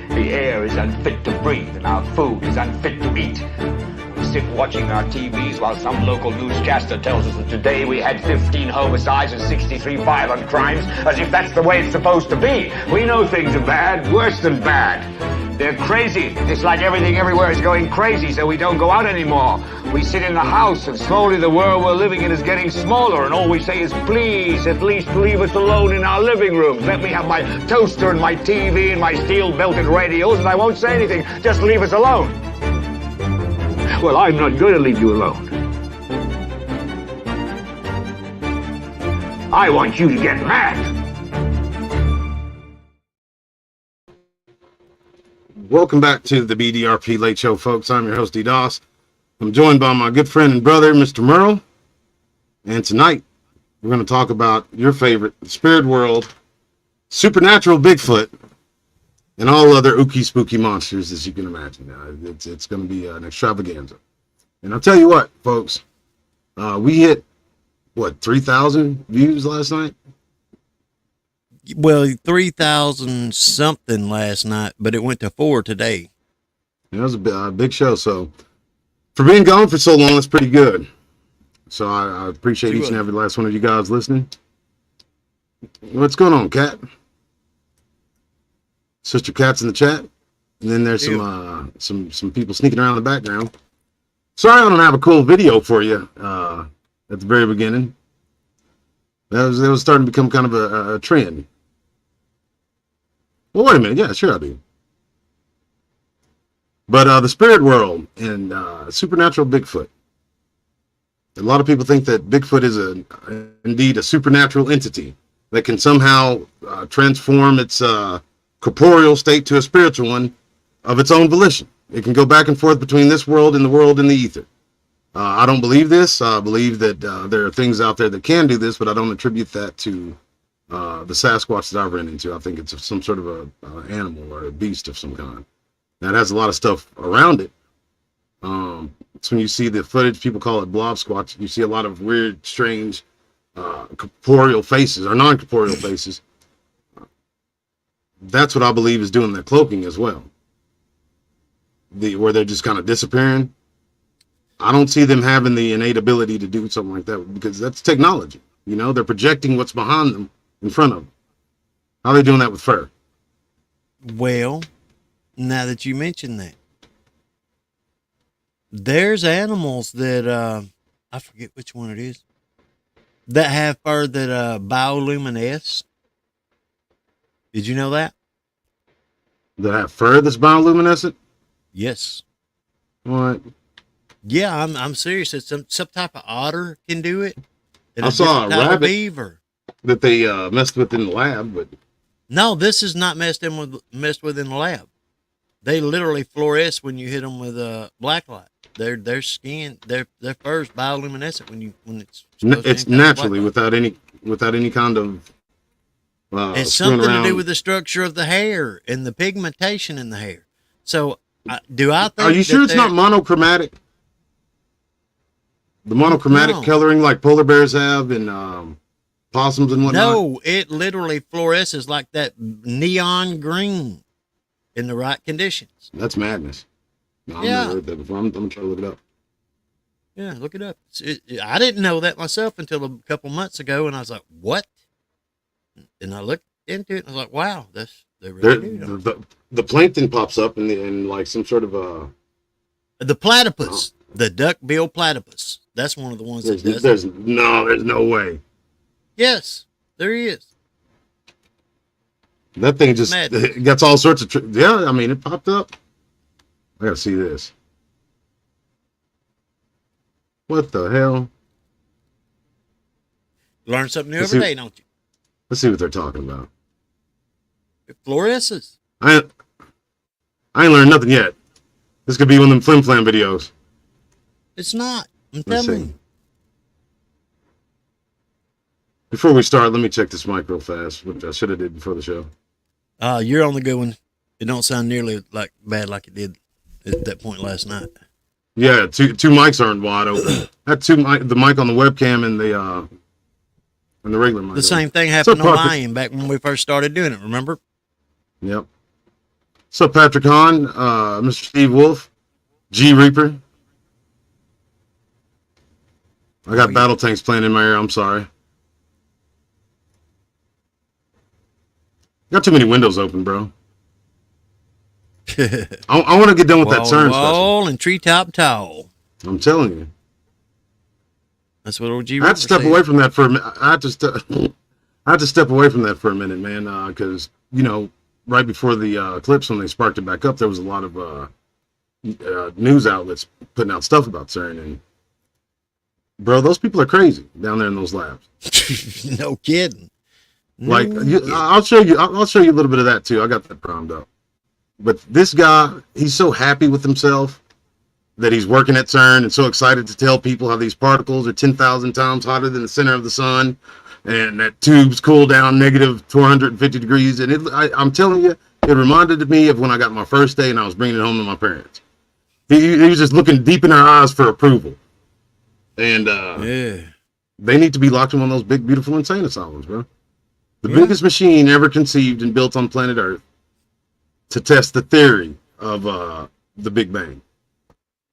The air is unfit to breathe, and our food is unfit to eat. We sit watching our TVs while some local newscaster tells us that today we had 15 homicides and 63 violent crimes, as if that's the way it's supposed to be. We know things are bad, worse than bad. They're crazy. It's like everything everywhere is going crazy, so we don't go out anymore. We sit in the house, and slowly the world we're living in is getting smaller, and all we say is, please, at least leave us alone in our living rooms. Let me have my toaster and my TV and my steel-belted radios, and I won't say anything. Just leave us alone. Well, I'm not going to leave you alone. I want you to get mad. Welcome back to the BDRP Late Show, folks. I'm your host, DeeDoss. I'm joined by my good friend and brother, Mr. Myrl. And tonight, we're going to talk about your favorite, the spirit world, supernatural Bigfoot, and all other ooky spooky monsters, as you can imagine. It's going to be an extravaganza. And I'll tell you what, folks, we hit, 3,000 views last night? Well, 3,000 something last night, but it went to 4 today. It was a big show, so for being gone for so long, it's pretty good. So I appreciate each and every last one of you guys listening. What's going on, Kat? Sister Kat's in the chat, and then there's some people sneaking around in the background. Sorry, I don't have a cool video for you at the very beginning. That was starting to become kind of a trend. Well, wait a minute. Yeah, sure I do. But the spirit world and supernatural Bigfoot. A lot of people think that Bigfoot is indeed a supernatural entity that can somehow transform its corporeal state to a spiritual one of its own volition. It can go back and forth between this world and the world in the ether. I don't believe this. I believe that there are things out there that can do this, but I don't attribute that to the Sasquatch that I've run into. I think it's some sort of a animal or a beast of some kind. That has a lot of stuff around it. So when you see the footage, people call it blob squatch. You see a lot of weird, strange corporeal faces or non-corporeal faces. That's what I believe is doing the cloaking as well. Where they're just kind of disappearing. I don't see them having the innate ability to do something like that because that's technology. You know, they're projecting what's behind them in front of them. How are they doing that with fur? Well, now that you mention that, there's animals that, I forget which one it is, that have fur that bioluminesce. Did you know that? That have fur that's bioluminescent? Yes. What? Yeah, I'm serious. It's some type of otter can do it. I saw a rabbit beaver that they messed with in the lab, but no, this is not messed with in the lab. They literally fluoresce when you hit them with a black light. Their skin, their fur is bioluminescent when it's naturally without any kind of. It's something to do with the structure of the hair and the pigmentation in the hair. So, do I think? Are you sure it's not monochromatic? The monochromatic coloring like polar bears have and possums and whatnot? No, it literally fluoresces like that neon green in the right conditions. That's madness. No, I've never heard that before. I'm going to try to look it up. Yeah, look it up. I didn't know that myself until a couple months ago, and I was like, what? And I looked into it, and I was like, wow, they really do. The plankton pops up in like some sort of the platypus, the duck-bill platypus. That's one of the ones that does. There's no way. Yes, there he is. That thing just gets all sorts of yeah. I mean, it popped up. I gotta see this. What the hell? Learn something new every day, don't you? Let's see what they're talking about. It fluoresces. I ain't learned nothing yet. This could be one of them flim flam videos. It's not. I'm telling you. Before we start, let me check this mic real fast, which I should have did before the show. You're on the good one. It don't sound nearly like bad like it did at that point last night. Yeah, two mics aren't wide open. I had the mic on the webcam and the regular mic. The same thing happened on mine back when we first started doing it, remember? Yep. What's up, Patrick Hahn, Mr. Steve Wolf, G Reaper? I got battle tanks playing in my ear. I'm sorry. Got too many windows open, bro. I want to get done with that CERN special. And treetop tall. I'm telling you. That's what OG. I had to step away from that for a minute. I had to step away from that for a minute, man, because right before the eclipse, when they sparked it back up, there was a lot of news outlets putting out stuff about CERN, and bro, those people are crazy down there in those labs. No kidding. Like, I'll show you a little bit of that too. I got that primed up. But this guy, he's so happy with himself that he's working at CERN and so excited to tell people how these particles are 10,000 times hotter than the center of the sun, and that tubes cool down negative 450 degrees. And I'm telling you, it reminded me of when I got my first day and I was bringing it home to my parents. He was just looking deep in our eyes for approval. And they need to be locked in one of those big, beautiful, insane asylums, bro. The biggest machine ever conceived and built on planet Earth to test the theory of the Big Bang.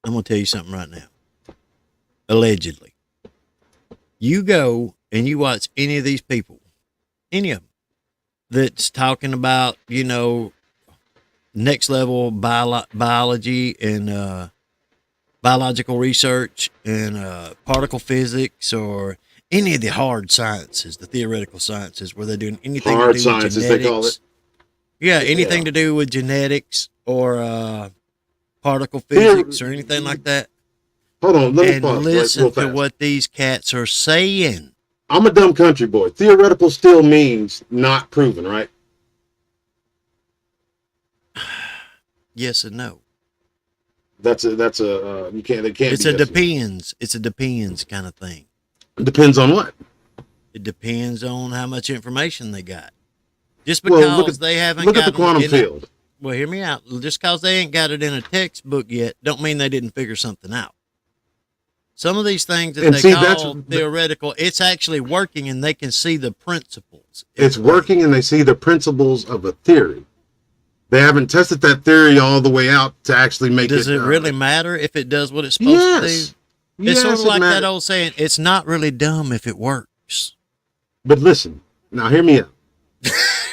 I'm going to tell you something right now. Allegedly. You go and you watch any of these people, any of them, that's talking about, next level biology and biological research and particle physics, or any of the hard sciences, the theoretical sciences, where they're doing anything hard to do sciences, with genetics. they call it. Yeah, anything to do with genetics or particle physics or anything like that. Hold on, let me and pause listen real fast. to what these cats are saying. I'm a dumb country boy. Theoretical still means not proven, right? Yes and no. That's a you can't. They can't. It's a depends. It's a depends kind of thing. It depends on what? It depends on how much information they got. Just because they haven't look got at the quantum field. Well, hear me out. Just because they ain't got it in a textbook yet, don't mean they didn't figure something out. Some of these things that they call theoretical, it's actually working, and they can see the principles. It's working, and they see the principles of a theory. They haven't tested that theory all the way out to actually make it. Does it really matter if it does what it's supposed to do? It's sort of like that old saying, it's not really dumb if it works. But listen, now hear me out.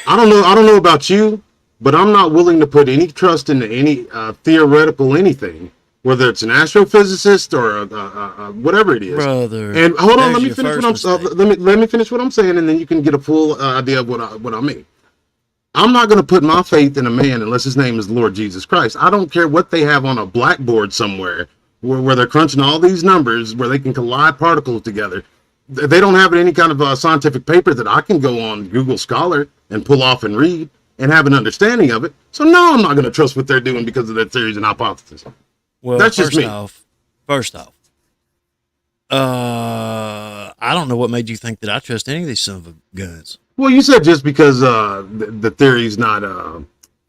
I don't know about you, but I'm not willing to put any trust into any theoretical anything, whether it's an astrophysicist or whatever it is. Brother. And hold on, let me finish what I'm saying, and then you can get a full idea of what I mean. I'm not going to put my faith in a man unless his name is Lord Jesus Christ. I don't care what they have on a blackboard somewhere where they're crunching all these numbers where they can collide particles together. They don't have any kind of scientific paper that I can go on Google Scholar and pull off and read and have an understanding of it. So no, I'm not going to trust what they're doing because of their theories and hypotheses. Well, that's just me. First off, I don't know what made you think that I trust any of these son of guns. Well, you said just because the theory's not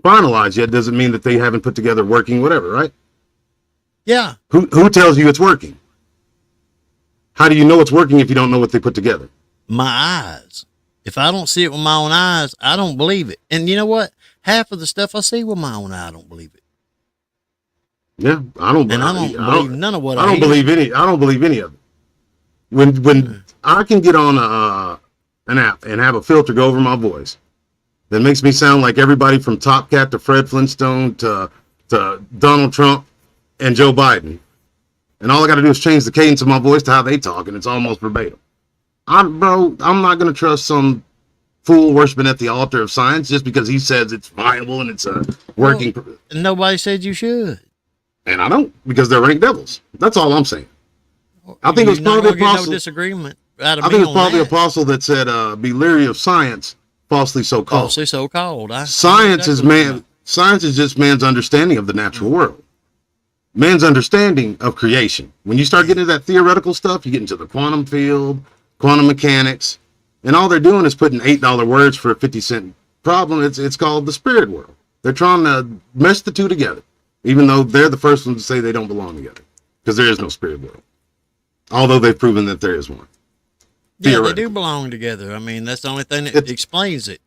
finalized yet doesn't mean that they haven't put together working whatever, right? Yeah. Who tells you it's working? How do you know it's working if you don't know what they put together? My eyes. If I don't see it with my own eyes, I don't believe it. And you know what? Half of the stuff I see with my own eye, I don't believe it. Yeah, I don't believe none of what I don't believe any. I don't believe any of it. When I can get on an app and have a filter go over my voice that makes me sound like everybody from Top Cat to Fred Flintstone to Donald Trump and Joe Biden, and all I got to do is change the cadence of my voice to how they talk, and it's almost verbatim. I'm not going to trust some fool worshiping at the altar of science just because he says it's viable and it's working. Well, nobody said you should. And I don't, because they're ranked devils. That's all I'm saying. I think it was probably the apostle. No disagreement out of I think it was probably the apostle that said, "Be leery of science, falsely so called." Falsely so called. Science is man. Science is just man's understanding of the natural world, man's understanding of creation. When you start getting into that theoretical stuff, you get into the quantum field, quantum mechanics, and all they're doing is putting $8 words for a 50-cent problem. It's called the spirit world. They're trying to mesh the two together, even though they're the first ones to say they don't belong together, because there is no spirit world. Although they've proven that there is one. Yeah, they do belong together. I mean, that's the only thing that explains it.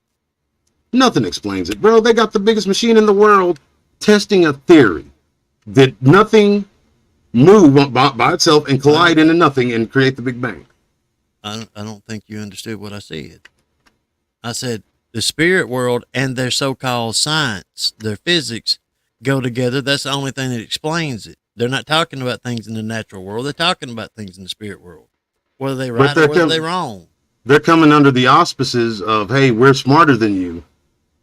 Nothing explains it, bro. They got the biggest machine in the world testing a theory. Did nothing move by itself and collide into nothing and create the Big Bang? I don't think you understood what I said. I said the spirit world and their so-called science, their physics, go together. That's the only thing that explains it. They're not talking about things in the natural world. They're talking about things in the spirit world. Whether they right or whether they're wrong. They're coming under the auspices of, hey, we're smarter than you,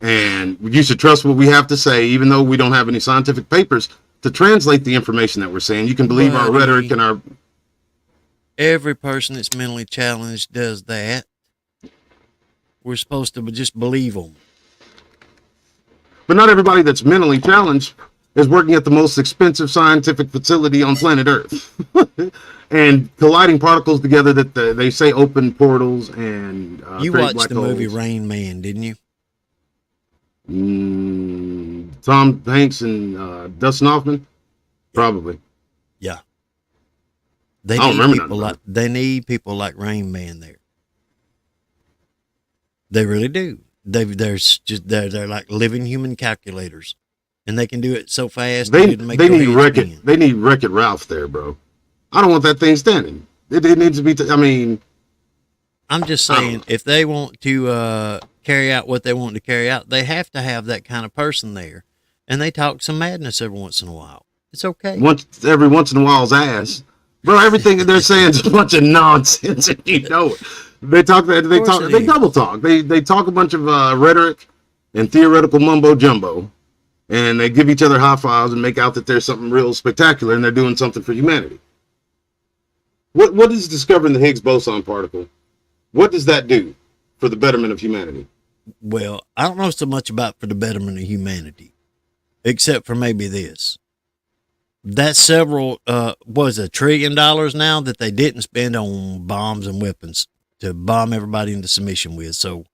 and you should trust what we have to say, even though we don't have any scientific papers to translate the information that we're saying. You can believe our rhetoric and our... Every person that's mentally challenged does that. We're supposed to just believe them. But not everybody that's mentally challenged is working at the most expensive scientific facility on planet Earth. And colliding particles together that they say open portals and you watched the movie Rain Man, didn't you? Tom Hanks and Dustin Hoffman? Probably. Yeah. I don't remember They need people like Rain Man there. They really do. They're like living human calculators, and they can do it so fast. They need Wreck-It Ralph there, bro. I don't want that thing standing. It needs to be. I'm just saying, if they want to carry out what they want to carry out, they have to have that kind of person there, and they talk some madness every once in a while. It's okay. Every once in a while's ass, bro. Everything that they're saying is a bunch of nonsense, and you know it. They double talk. They talk a bunch of rhetoric and theoretical mumbo jumbo, and they give each other high fives and make out that there's something real spectacular and they're doing something for humanity. What is discovering the Higgs boson particle? What does that do for the betterment of humanity? Well, I don't know so much about for the betterment of humanity, except for maybe this. That's several, $1 trillion now that they didn't spend on bombs and weapons to bomb everybody into submission with. So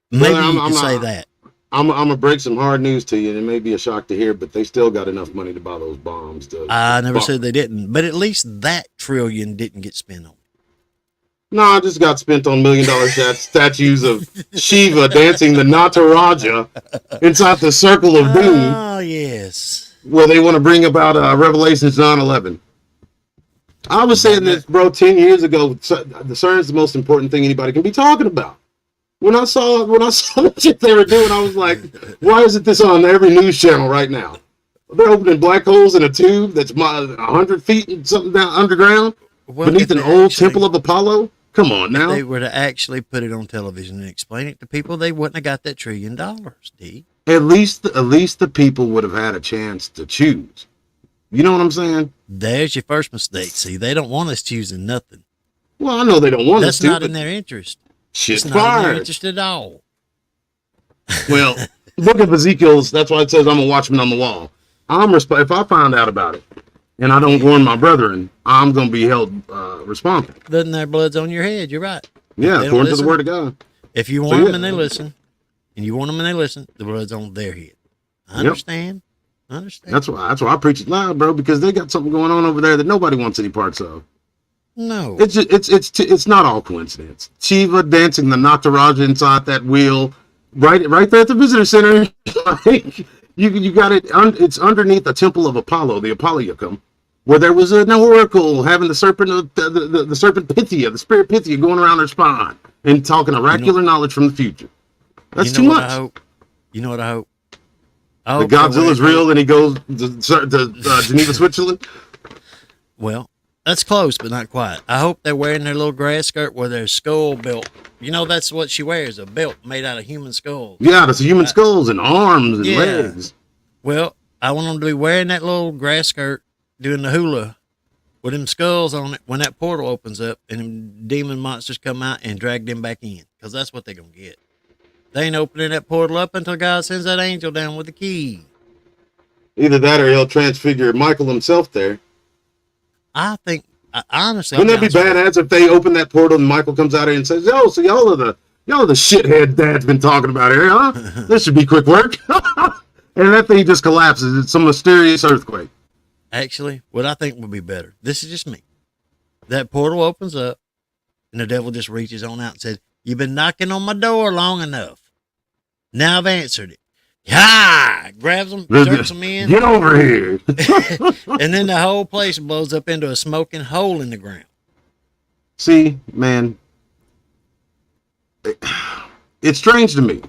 maybe you can say that. I'm gonna break some hard news to you, and it may be a shock to hear, but they still got enough money to buy those bombs. I never said they didn't, but at least that trillion didn't get spent on. No, it just got spent on $1 million statues of Shiva dancing the Nataraja inside the Circle of Doom. Oh, yes. Where they want to bring about Revelations 9/11. I was saying this, bro, 10 years ago. The CERN is the most important thing anybody can be talking about. When I saw the shit they were doing, I was like, why isn't this on every news channel right now? They're opening black holes in a tube that's 100 feet and something down underground beneath an old temple of Apollo. Come on now. If they were to actually put it on television and explain it to people, they wouldn't have got that $1 trillion, D. At least the people would have had a chance to choose. You know what I'm saying? There's your first mistake. See, they don't want us choosing nothing. Well, I know they don't want us to. That's not in their interest. Shit's it's not in their interest at all. Well, look at Ezekiel's. That's why it says I'm a watchman on the wall. If I find out about it and I don't warn my brethren, I'm going to be held responsible. Then their blood's on your head. You're right. Yeah, according to the word of God. If you warn them and they listen, the blood's on their head. I understand. I understand. That's why I preach it loud, bro, because they got something going on over there that nobody wants any parts of. No, it's not all coincidence. Shiva dancing the Nataraja inside that wheel, right there at the visitor center. You got it. It's underneath the temple of Apollo, the Apollycum, where there was an oracle having the serpent, the serpent Pythia, the spirit Pythia, going around her spine and talking oracular knowledge from the future. That's too much. You know what I hope? The Godzilla's real, and he goes to Geneva, Switzerland. Well, that's close, but not quite. I hope they're wearing their little grass skirt with their skull belt. You know, that's what she wears, a belt made out of human skulls. Yeah, that's human skulls and arms and legs. Well, I want them to be wearing that little grass skirt, doing the hula with them skulls on it when that portal opens up and them demon monsters come out and drag them back in, because that's what they're going to get. They ain't opening that portal up until God sends that angel down with the key. Either that or he'll transfigure Michael himself there. I think, honestly, wouldn't that be badass if they open that portal and Michael comes out here and says, "Yo, so y'all are the shithead Dad's been talking about here, huh? This should be quick work." And that thing just collapses. It's some mysterious earthquake. Actually, what I think would be better, this is just me. That portal opens up and the devil just reaches on out and says, "You've been knocking on my door long enough. Now I've answered it. Ha! Grabs them, jerks them in. Get over here. And then the whole place blows up into a smoking hole in the ground. See, man, it's strange to me.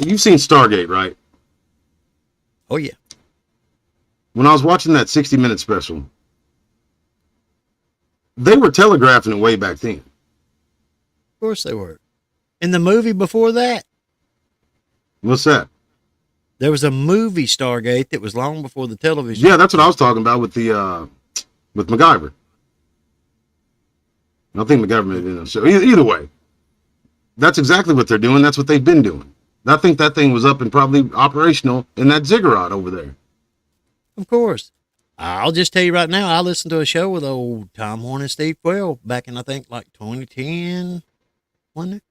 You've seen Stargate, right? Oh, yeah. When I was watching that 60-minute special, they were telegraphing it way back then. Of course they were. In the movie before that, What's that? there was a movie Stargate that was long before the television. Yeah, that's what I was talking about with the with MacGyver. I think MacGyver made it in the show. Either way, that's exactly what they're doing. That's what they've been doing. I think that thing was up and probably operational in that ziggurat over there. Of course. I'll just tell you right now, I listened to a show with old Tom Horn and Steve Quayle back in, I think, like 2010, wasn't it?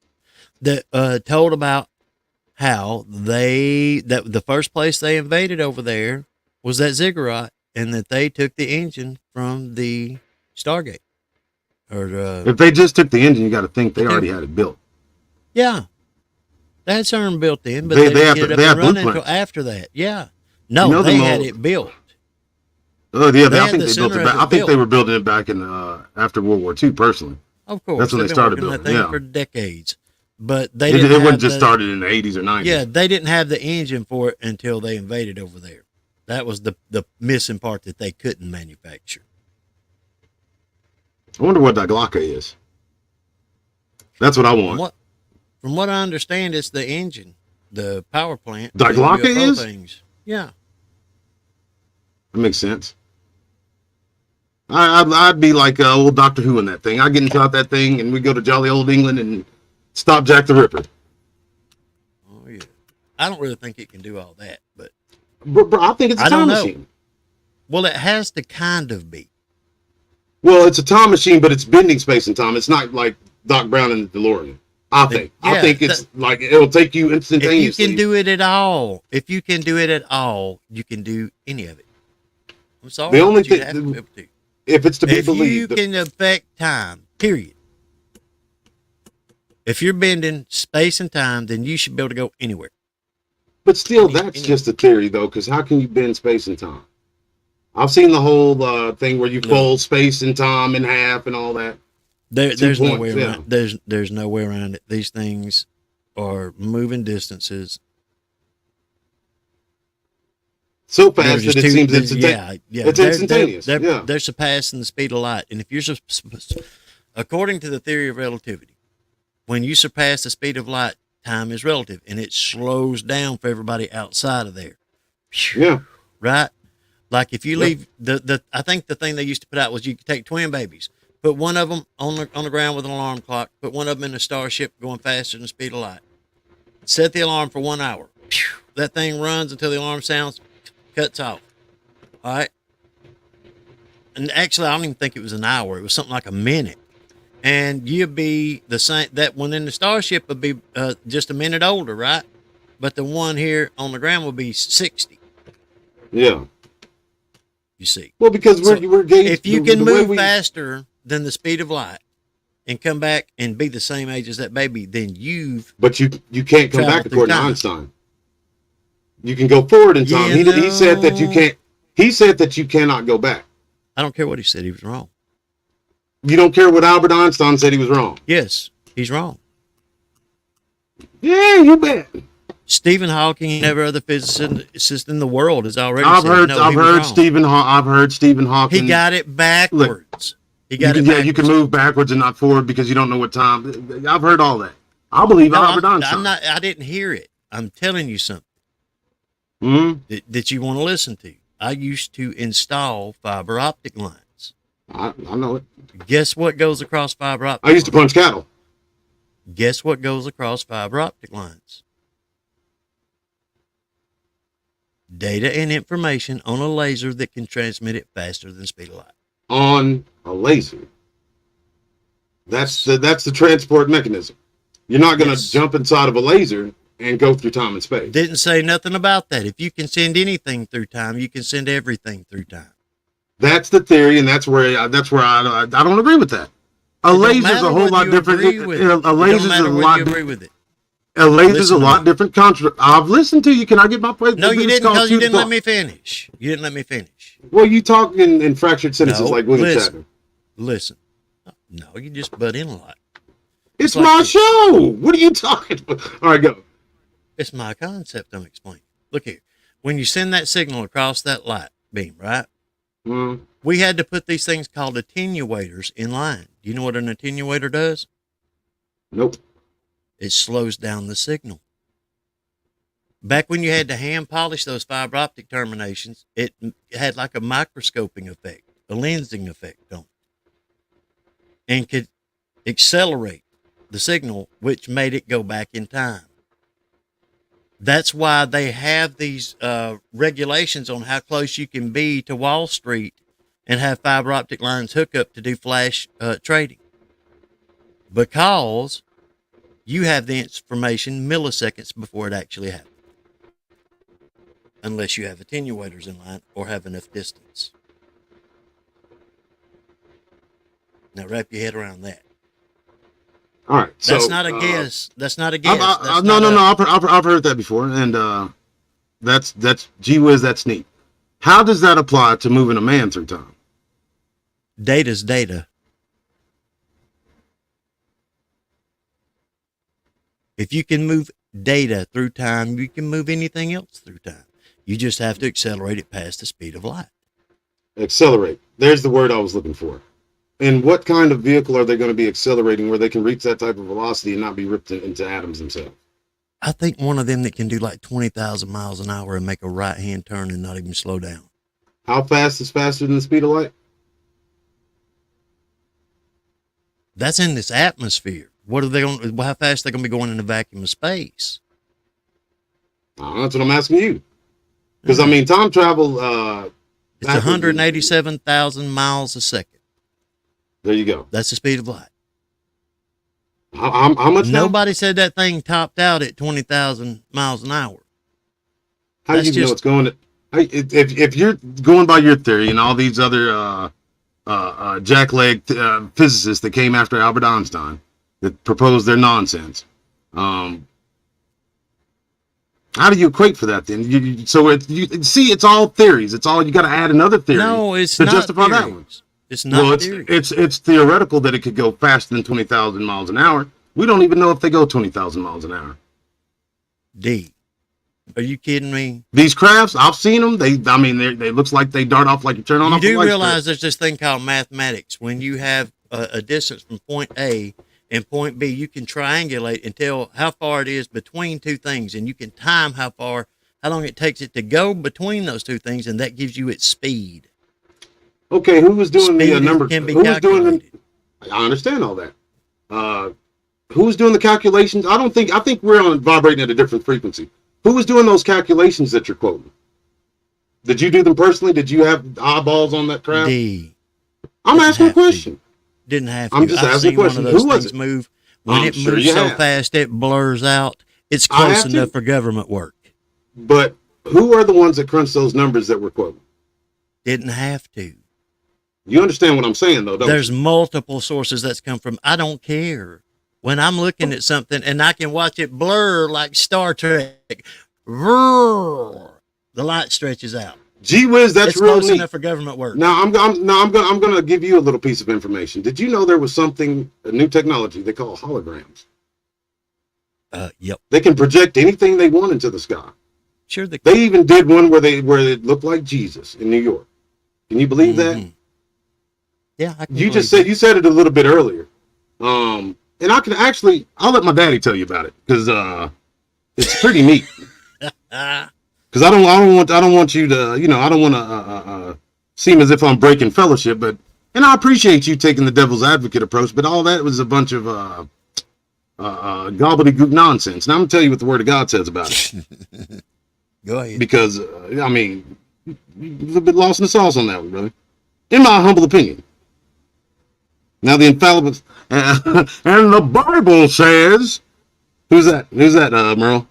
That told about how the first place they invaded over there was that ziggurat, and that they took the engine from the Stargate. If they just took the engine, you got to think they already had it built. Yeah. They had something built in, but They they have didn't to- get they it up have and running blueprints. until after that. Yeah. No, You know they the had mold- it built. Oh yeah, They I had think the they built center it of back. it I think built. they were building it back in after World War II. Personally, Of course. That's when they've they been started working that building, thing yeah. for decades. But they it didn't wasn't have just the- started in the 80s or 90s. Yeah, they didn't have the engine for it until they invaded over there. That was the missing part that they couldn't manufacture. I wonder what Daglaka is. That's what I want. From what I understand, it's the engine, the power plant. for Daglaka UFO is? things. Yeah. That makes sense. I'd be like old Doctor Who in that thing. I'd get inside that thing and we go to jolly old England and stop Jack the Ripper. Oh, yeah. I don't really think it can do all that, but. Bro, I think it's a I time don't know. machine. Well, it has to kind of be. Well, it's a time machine, but it's bending space and time. It's not like Doc Brown and the DeLorean. I think. I Yeah, think it's like it'll take you If you instantaneously. can do it at all, you can do any of it. I'm sorry. The only but you thing- have to be able to. if it's to be If you believed. can affect time, period. If you're bending space and time, then you should be able to go anywhere. But still, that's just a theory, though, because how can you bend space and time? I've seen the whole thing where you fold space and time in half and all that. There's no points, way yeah. around. There's no way around it. These things are moving distances. So They're fast just that it too- seems they're- instantaneous. yeah. It's They're- instantaneous. They're, yeah. they're surpassing the speed of light, and if you're according to the theory of relativity, when you surpass the speed of light, time is relative, and it slows down for everybody outside of there. Yeah. Right? Like if you Yep. leave I think the thing they used to put out was you could take twin babies, put one of them on the ground with an alarm clock, put one of them in a starship going faster than the speed of light. Set the alarm for 1 hour. That thing runs until the alarm sounds, cuts off. All right. And actually, I don't even think it was an hour. It was something like a minute. And you'd be the same. That one in the starship would be just a minute older, right? But the one here on the ground would be 60. Yeah. You see. Well, because we're gauged. If you the can way move faster than the speed of light and come back and be the same age as that baby, then you've But you can't come travel back through according to time. Einstein. You can go forward in time. You He said that you know- can't. He said that you cannot go back. I don't care what he said, he was wrong. You don't care what Albert Einstein said he was wrong. Yes, he's wrong. Yeah, you bet. Stephen Hawking and every other physicist in the world has already I've said heard. no, I've he was heard wrong. Stephen Hawking. He got it backwards. He got it Yeah, backwards. you can move backwards and not forward because you don't know what time. I've heard all that. I believe No, Albert Einstein. I'm not. I didn't hear it. I'm telling you something Mhm. that you want to listen to. I used to install fiber optic lines. I know it. Guess what goes across fiber optic? I used to lines? punch cattle. Guess what goes across fiber optic lines? Data and information on a laser that can transmit it faster than the speed of light. On a laser. That's the transport mechanism. You're not going to Yes. jump inside of a laser and go through time and space. Didn't say nothing about that. If you can send anything through time, you can send everything through time. That's the theory, and that's where I don't agree with that. A It don't laser's matter a whole whether lot you different. agree with it. A It don't laser's matter a whether lot you agree different. with it. A laser's a lot different. I've listened to you. Can I get my place? No, you didn't, because you didn't let me finish. You didn't let me finish. Well, you talk in fractured sentences like William Shatner. Listen. No, you just butt in a lot. It's my show. What are you talking about? All right, go. It's my concept I'm explaining. Look here. When you send that signal across that light beam, right? We had to put these things called attenuators in line. Do you know what an attenuator does? Nope. It slows down the signal. Back when you had to hand polish those fiber optic terminations, it had like a microscoping effect, a lensing effect on it, and could accelerate the signal, which made it go back in time. That's why they have these regulations on how close you can be to Wall Street and have fiber optic lines hook up to do flash trading. Because you have the information milliseconds before it actually happens. Unless you have attenuators in line or have enough distance. Now wrap your head around that. All right. That's not a guess. That's not a guess. No. I've heard that before, and that's gee whiz, that's neat. How does that apply to moving a man through time? Data's data. If you can move data through time, you can move anything else through time. You just have to accelerate it past the speed of light. Accelerate. There's the word I was looking for. And what kind of vehicle are they going to be accelerating where they can reach that type of velocity and not be ripped into atoms themselves? I think one of them that can do like 20,000 miles an hour and make a right-hand turn and not even slow down. How fast is faster than the speed of light? That's in this atmosphere. What are they going? How fast are they going to be going in the vacuum of space? That's what I'm asking you. Because I mean, time travel. It's 187,000 miles a second. There you go. That's the speed of light. How much? Nobody said that thing topped out at 20,000 miles an hour. How do you know it's going to? If you're going by your theory and all these other jackleg physicists that came after Albert Einstein that proposed their nonsense, how do you equate for that then? You see, it's all theories. It's all you got to add another theory. No, it's to not justify theories. that one. It's not. Well, theory. it's theoretical that it could go faster than 20,000 miles an hour. We don't even know if they go 20,000 miles an hour. Are you kidding me? These crafts, I've seen them. They looks like they dart off like you turn on. You do realize there's this thing called mathematics. When you have a distance from point A and point B, you can triangulate and tell how far it is between two things, and you can time how long it takes it to go between those two things, and that gives you its speed. Okay, who was doing the number? Can be who was doing calculated. I understand all that. Who was doing the calculations? I think we're vibrating at a different frequency. Who was doing those calculations that you're quoting? Did you do them personally? Did you have eyeballs on that crap? I'm asking a question. Didn't have to. I'm just asking a question. One of those Who was things it? move. When I'm it sure moves you so have. fast it blurs out. It's close enough for government work. But who are the ones that crunch those numbers that we're quoting? Didn't have to. You understand what I'm saying, though, don't There's you? multiple sources that's come from. I don't care. When I'm looking at something and I can watch it blur like Star Trek, the light stretches out. Gee whiz, that's it's real close neat. enough for government work. Now I'm gonna give you a little piece of information. Did you know there was a new technology they call holograms? Yep. They can project anything they want into the sky. Sure. They even did one where it looked like Jesus in New York. Can you believe that? Yeah. You said it a little bit earlier. And I'll let my daddy tell you about it because it's pretty neat. Because I don't want you to, I don't want to seem as if I'm breaking fellowship, and I appreciate you taking the devil's advocate approach, but all that was a bunch of gobbledygook nonsense. Now I'm gonna tell you what the Word of God says about it. Go ahead. Because you're a bit lost in the sauce on that one, brother. In my humble opinion. Now the infallible, and the Bible says, who's that, Merle?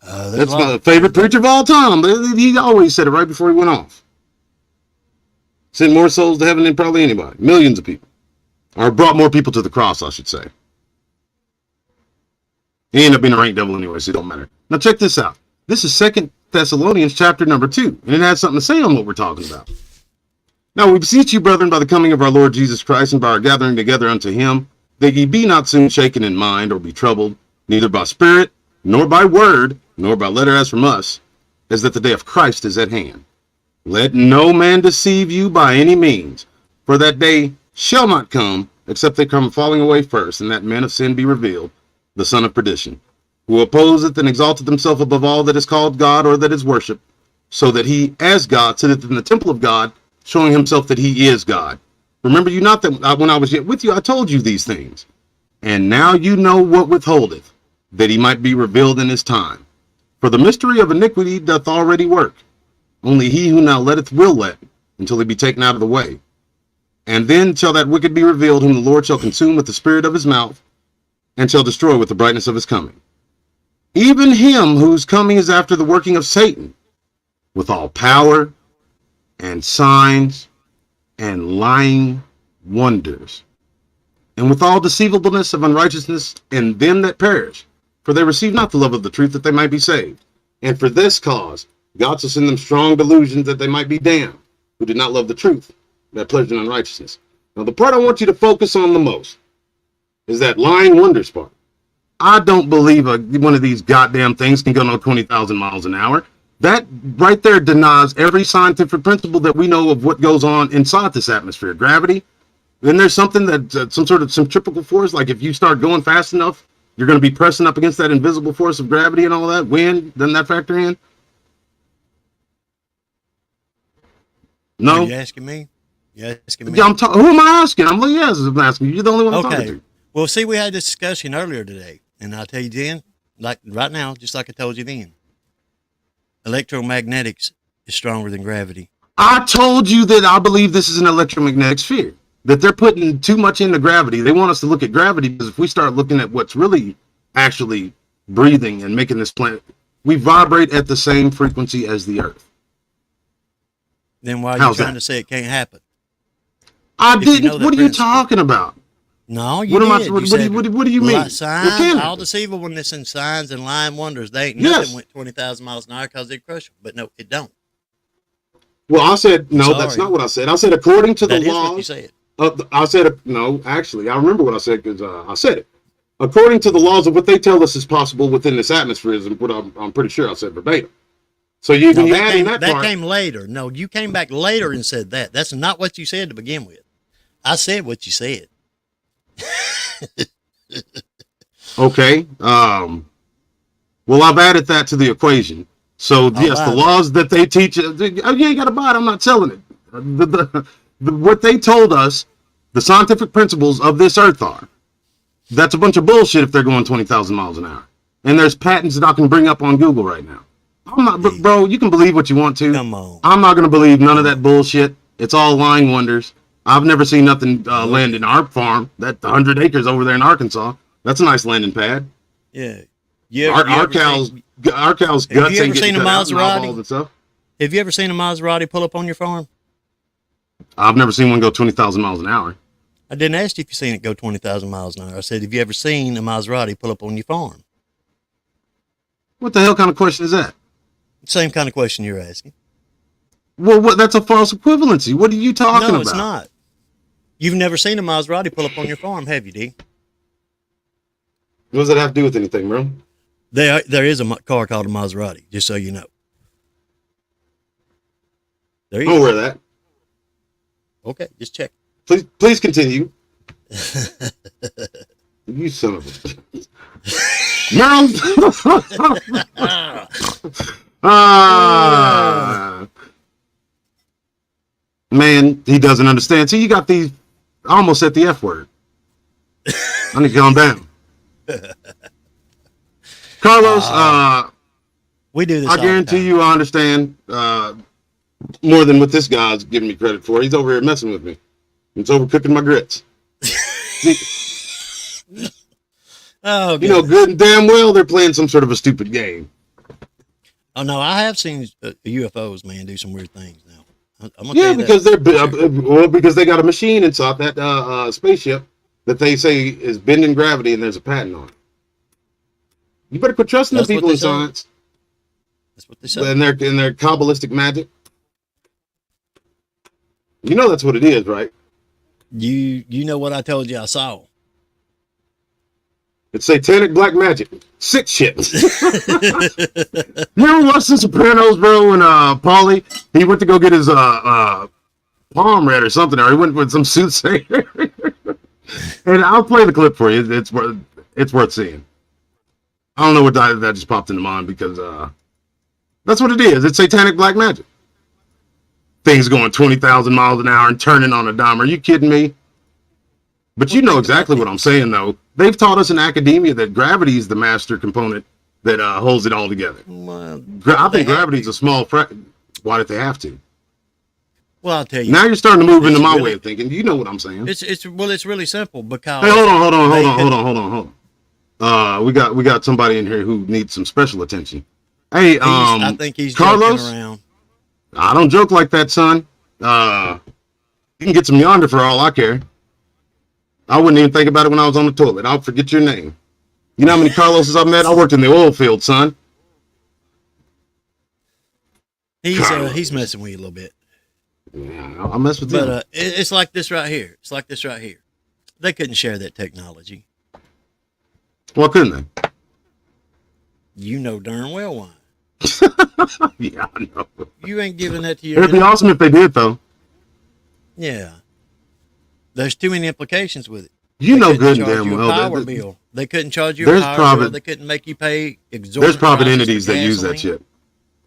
That's my favorite preacher of all time. He always said it right before he went off. Sent more souls to heaven than probably anybody. Millions of people. Or brought more people to the cross, I should say. He ended up being a rank devil anyway, so it don't matter. Now check this out. This is 2 Thessalonians chapter number 2, and it has something to say on what we're talking about. Now we beseech you, brethren, by the coming of our Lord Jesus Christ, and by our gathering together unto him, that ye be not soon shaken in mind, or be troubled, neither by spirit, nor by word, nor by letter as from us, as that the day of Christ is at hand. Let no man deceive you by any means, for that day shall not come, except they come falling away first, and that man of sin be revealed, the son of perdition, who opposeth and exalteth himself above all that is called God or that is worshipped, so that he, as God, sitteth in the temple of God, showing himself that he is God. Remember you not that when I was yet with you, I told you these things. And now you know what withholdeth, that he might be revealed in his time. For the mystery of iniquity doth already work. Only he who now letteth will let, until he be taken out of the way. And then shall that wicked be revealed, whom the Lord shall consume with the spirit of his mouth, and shall destroy with the brightness of his coming. Even him whose coming is after the working of Satan, with all power and signs and lying wonders, and with all deceivableness of unrighteousness in them that perish, for they receive not the love of the truth, that they might be saved. And for this cause God shall send them strong delusions, that they might be damned, who did not love the truth, that pleasure in unrighteousness. Now the part I want you to focus on the most is that lying wonders part. I don't believe one of these goddamn things can go no 20,000 miles an hour. That right there denies every scientific principle that we know of what goes on inside this atmosphere. Gravity. Then there's something that some sort of centrifugal force. Like if you start going fast enough, you're going to be pressing up against that invisible force of gravity and all that. Wind, doesn't that factor in? No. Are you asking me? You asking me? Yeah, who am I asking? I'm asking you. You're the only one I'm talking to. Well, see, we had this discussion earlier today, and I'll tell you then, like right now, just like I told you then, electromagnetics is stronger than gravity. I told you that I believe this is an electromagnetic sphere, that they're putting too much into gravity. They want us to look at gravity because if we start looking at what's really actually breathing and making this planet, we vibrate at the same frequency as the Earth. Then why are you trying to say it can't happen? I didn't. What are you talking about? No, you did. What do you mean? Signs, all deceivableness and signs and lying wonders. They ain't nothing went 20,000 miles an hour because they crush them. But no, it don't. Well, I said no. That's not what I said. I said according to the laws. That is what you said. I said no. Actually, I remember what I said because I said it. According to the laws of what they tell us is possible within this atmosphere is what I'm pretty sure I said verbatim. So you add in that part. That came later. No, you came back later and said that. That's not what you said to begin with. I said what you said. Okay. Well, I've added that to the equation. So yes, the laws that they teach, you ain't got to buy it. I'm not selling it. What they told us, the scientific principles of this Earth are. That's a bunch of bullshit if they're going 20,000 miles an hour. And there's patents that I can bring up on Google right now. I'm not, bro. You can believe what you want to. Come on. I'm not going to believe none of that bullshit. It's all lying wonders. I've never seen nothing land in our farm. That 100 acres over there in Arkansas. That's a nice landing pad. Yeah. Our cows' guts ain't getting cut out and eyeballs and stuff. Have you ever seen a Maserati pull up on your farm? I've never seen one go 20,000 miles an hour. I didn't ask you if you've seen it go 20,000 miles an hour. I said, have you ever seen a Maserati pull up on your farm? What the hell kind of question is that? Same kind of question you're asking. Well, that's a false equivalency. What are you talking about? No, it's not. You've never seen a Maserati pull up on your farm, have you, D? What does that have to do with anything, bro? There is a car called a Maserati, just so you know. There you go. Don't wear that. Okay, just check. Please continue. You son of a... Man, he doesn't understand. See, you got these... I almost said the F word. I need to calm down. Carlos, we do this. I guarantee you I understand more than what this guy's giving me credit for. He's over here messing with me. He's overcooking my grits. Oh, you know, good and damn well they're playing some sort of a stupid game. Oh no, I have seen UFOs, man, do some weird things. Now, because because they got a machine inside that spaceship that they say is bending gravity, and there's a patent on it. You better quit trusting the That's what people they in say. science That's what they say. and their Kabbalistic magic. You know that's what it is, right? You know what I told you I saw. It's satanic black magic. Sick shit. You ever watch The Sopranos, bro? And Paulie, he went to go get his palm read or something, or he went with some soothsayer. And I'll play the clip for you. It's worth seeing. I don't know what that just popped into mind because that's what it is. It's satanic black magic. Things going 20,000 miles an hour and turning on a dime. Are you kidding me? But you know exactly what I'm saying, though. They've taught us in academia that gravity is the master component that holds it all together. Well, I think gravity is a small fraction. Why did they have to? Well, I'll tell you. Now you're starting to move into my way of thinking. You know what I'm saying? It's really simple because. Hey, hold on. We got somebody in here who needs some special attention. Hey, I think he's Carlos. joking around. I don't joke like that, son. You can get some yonder for all I care. I wouldn't even think about it when I was on the toilet. I'll forget your name. You know how many Carloses I've met? I worked in the oil field, son. He's messing with you a little bit. Yeah, I'll mess with you. But it's like this right here. They couldn't share that technology. Why couldn't they? You know darn well why. Yeah, I know. You ain't giving that to your. It'd be awesome if they did, though. Yeah. There's too many implications with it. You They know couldn't good and charge damn you a well. power bill. They couldn't charge you a There's power bill. private- They couldn't make you pay exorbitant. There's private prices entities for that use that gasoline. shit.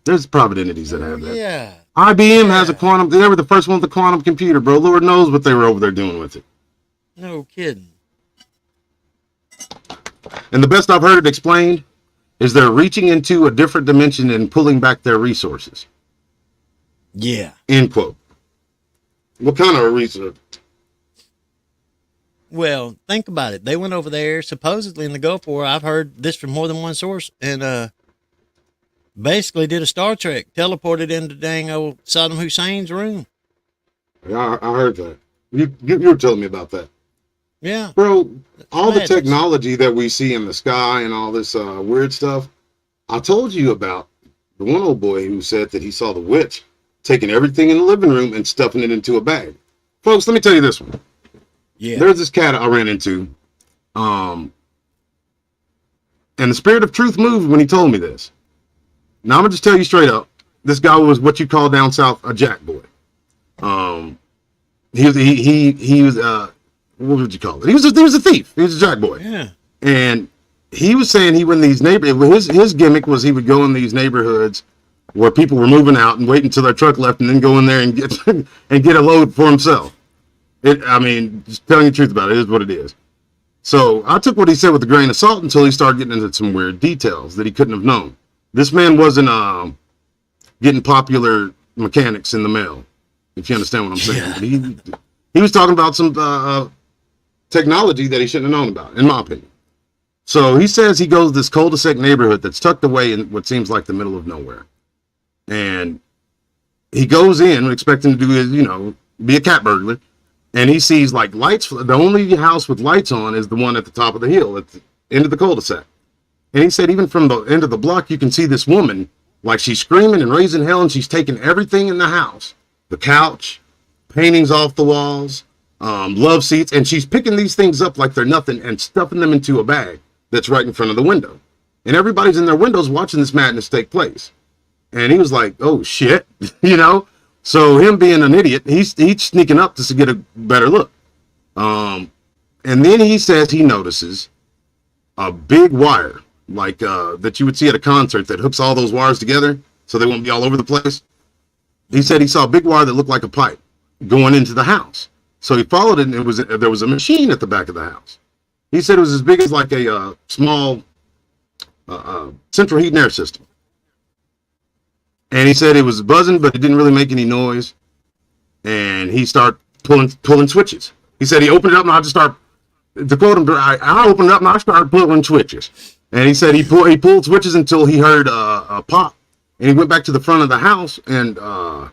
There's private entities that have that. Yeah. IBM has a quantum. They were the first one with the quantum computer, bro. Lord knows what they were over there doing with it. No kidding. And the best I've heard it explained is they're reaching into a different dimension and pulling back their resources. Yeah. End quote. What kind of a resource? Well, think about it. They went over there supposedly in the Gulf War. I've heard this from more than one source, and basically did a Star Trek, teleported into dang old Saddam Hussein's room. Yeah, I heard that. You were telling me about that. Yeah. Bro, all the madness. technology that we see in the sky and all this weird stuff, I told you about the one old boy who said that he saw the witch taking everything in the living room and stuffing it into a bag. Folks, let me tell you this one. Yeah. There's this cat I ran into, and the spirit of truth moved when he told me this. Now, I'm going to just tell you straight up, this guy was what you call down south a jack boy. He was what would you call it? He was a thief. He was a jack boy. Yeah. And he was saying he went in these neighborhoods. His gimmick was he would go in these neighborhoods where people were moving out and wait until their truck left and then go in there and get and get a load for himself. I mean, just telling you the truth about it is what it is. So I took what he said with a grain of salt until he started getting into some weird details that he couldn't have known. This man wasn't getting popular mechanics in the mail, if you understand what I'm saying. Yeah. But he was talking about some technology that he shouldn't have known about, in my opinion. So he says he goes to this cul-de-sac neighborhood that's tucked away in what seems like the middle of nowhere. And he goes in expecting to do his, be a cat burglar. And he sees like lights. The only house with lights on is the one at the top of the hill at the end of the cul-de-sac. And he said even from the end of the block, you can see this woman like she's screaming and raising hell, and she's taking everything in the house, the couch, paintings off the walls, love seats, and she's picking these things up like they're nothing and stuffing them into a bag that's right in front of the window. And everybody's in their windows watching this madness take place. And he was like, oh shit, So him being an idiot, he's sneaking up just to get a better look. And then he says he notices a big wire, like that you would see at a concert that hooks all those wires together so they won't be all over the place. He said he saw a big wire that looked like a pipe going into the house. So he followed it, and there was a machine at the back of the house. He said it was as big as like a small central heat and air system. And he said it was buzzing, but it didn't really make any noise. And he started pulling switches. He said he opened it up, and I just started, to quote him, I opened it up, and I started pulling switches. And he said he pulled switches until he heard a pop. And he went back to the front of the house, and a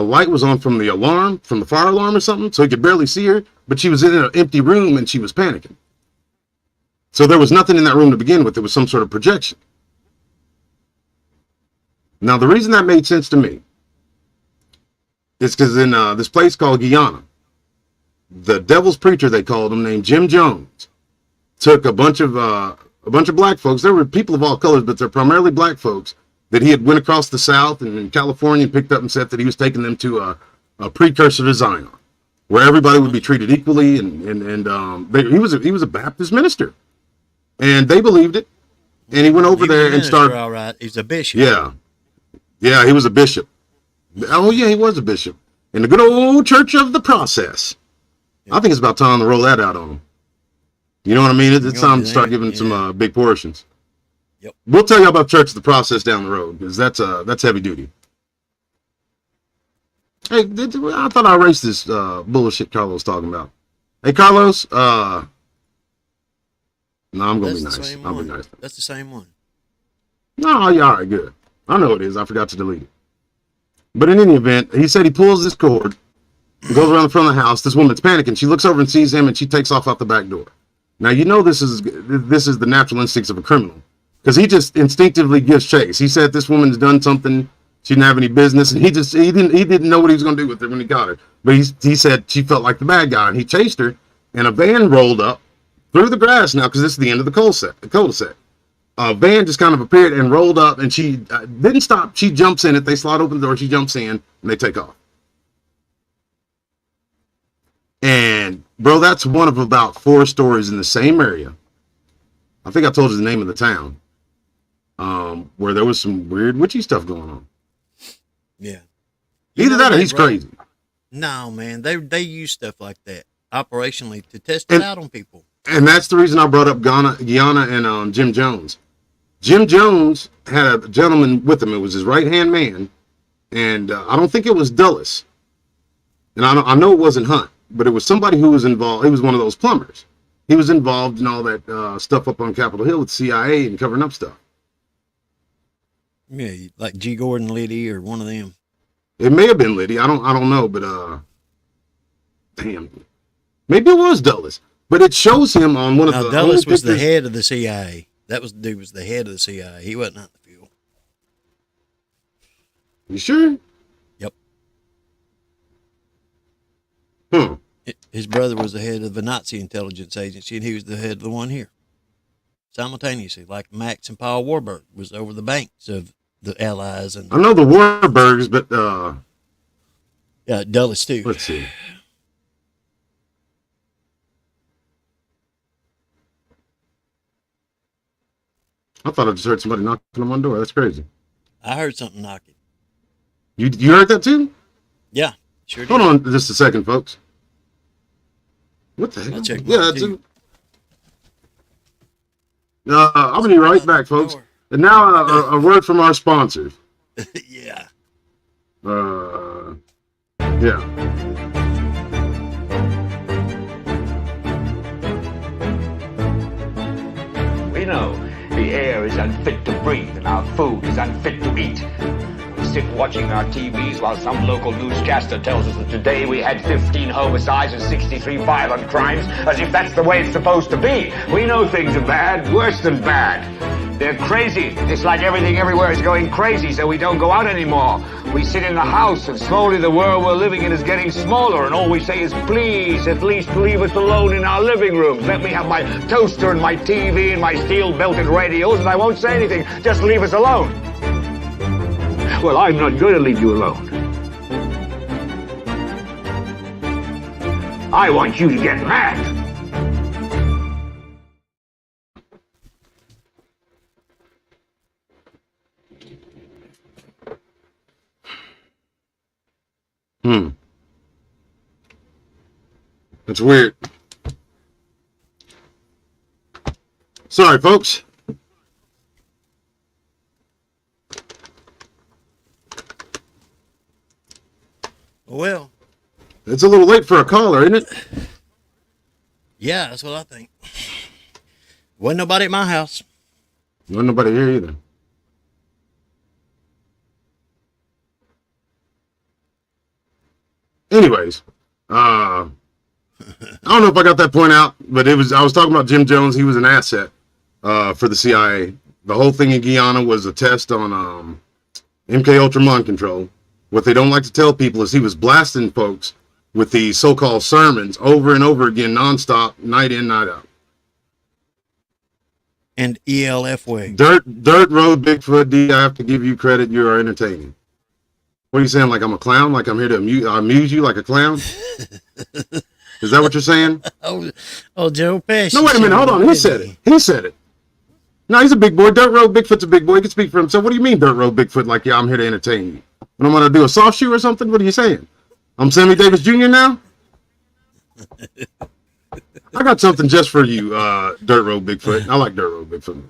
light was on from the fire alarm or something, so he could barely see her. But she was in an empty room, and she was panicking. So there was nothing in that room to begin with. It was some sort of projection. Now, the reason that made sense to me is because in this place called Guyana, the devil's preacher, they called him, named Jim Jones, took a bunch of black folks. There were people of all colors, but they're primarily black folks that he had went across the South and in California and picked up and said that he was taking them to a precursor to Zion, where everybody would be treated equally. He was a Baptist minister, and they believed it. And he went over there and started. All right, he's a bishop. Yeah, he was a bishop. Oh yeah, he was a bishop in the good old Church of the Process. Yep. I think it's about time to roll that out on him. You know what I mean? It's time to start giving some big portions. Yep. We'll tell you about Church of the Process down the road, because that's heavy duty. Hey, I thought I erased this bullshit Carlos talking about. Hey, Carlos. No, I'm gonna be nice. I'll be nice. That's the same one. No, yeah, all right, good. I know it is. I forgot to delete it. But in any event, he said he pulls this cord, goes around the front of the house. This woman's panicking. She looks over and sees him, and she takes off out the back door. Now, you know this is the natural instincts of a criminal, because he just instinctively gives chase. He said this woman's done something she didn't have any business, and he didn't know what he was going to do with her when he got her. But he said she felt like the bad guy, and he chased her, and a van rolled up through the grass now, because this is the end of the cul-de-sac. A van just kind of appeared and rolled up, and she didn't stop. She jumps in it. They slide open the door. She jumps in, and they take off. And, bro, that's one of about 4 stories in the same area. I think I told you the name of the town, where there was some weird witchy stuff going on. Yeah. Either that or he's crazy. No, man. They use stuff like that operationally to test it out on people. And that's the reason I brought up Guyana and Jim Jones. Jim Jones had a gentleman with him. It was his right-hand man. And I don't think it was Dulles. And I know it wasn't Hunt, but it was somebody who was involved. He was one of those plumbers. He was involved in all that stuff up on Capitol Hill with CIA and covering up stuff. Yeah, like G. Gordon Liddy or one of them. It may have been Liddy. I don't know, but damn. Maybe it was Dulles. But it shows him on one of the Dulles was the head of the CIA. Dude was the head of the CIA. He wasn't on the field. You sure? Yep. Hmm. His brother was the head of the Nazi intelligence agency, and he was the head of the one here. Simultaneously, like Max and Paul Warburg was over the banks of the Allies. And I know the Warburgs, but yeah, Dulles too. Let's see. I thought I just heard somebody knocking on my door. That's crazy. I heard something knocking. You heard that too? Yeah, sure did. Hold on just a second, folks. What the heck? I'll check yeah, too. I'll be right back, folks. And now a word from our sponsors. Yeah. Yeah. We know the air is unfit to breathe and our food is unfit to eat. We sit watching our TVs while some local newscaster tells us that today we had 15 homicides and 63 violent crimes, as if that's the way it's supposed to be. We know things are bad, worse than bad. They're crazy. It's like everything everywhere is going crazy, so we don't go out anymore. We sit in the house, and slowly the world we're living in is getting smaller, and all we say is, please, at least leave us alone in our living rooms. Let me have my toaster and my TV and my steel-belted radios, and I won't say anything. Just leave us alone. Well, I'm not going to leave you alone. I want you to get mad. That's weird. Sorry, folks. Well, it's a little late for a caller, isn't it? Yeah, that's what I think. Wasn't nobody at my house. Wasn't nobody here either. Anyways, I don't know if I got that point out, but I was talking about Jim Jones. He was an asset for the CIA. The whole thing in Guyana was a test on MK Ultra mind control. What they don't like to tell people is he was blasting folks with these so-called sermons over and over again, nonstop, night in, night out. And ELF way. Dirt Road Bigfoot D, I have to give you credit. You are entertaining. What are you saying? Like I'm a clown? Like I'm here to amuse you like a clown? Is that what you're saying? Oh, Joe Pesci. No, wait a minute. Hold on. He said it. He said it. No, he's a big boy. Dirt Road Bigfoot's a big boy. He can speak for himself. What do you mean, Dirt Road Bigfoot? Like, yeah, I'm here to entertain you. And I'm going to do a soft shoe or something? What are you saying? I'm Sammy Davis Jr. now? I got something just for you, Dirt Road Bigfoot. I like Dirt Road Bigfoot.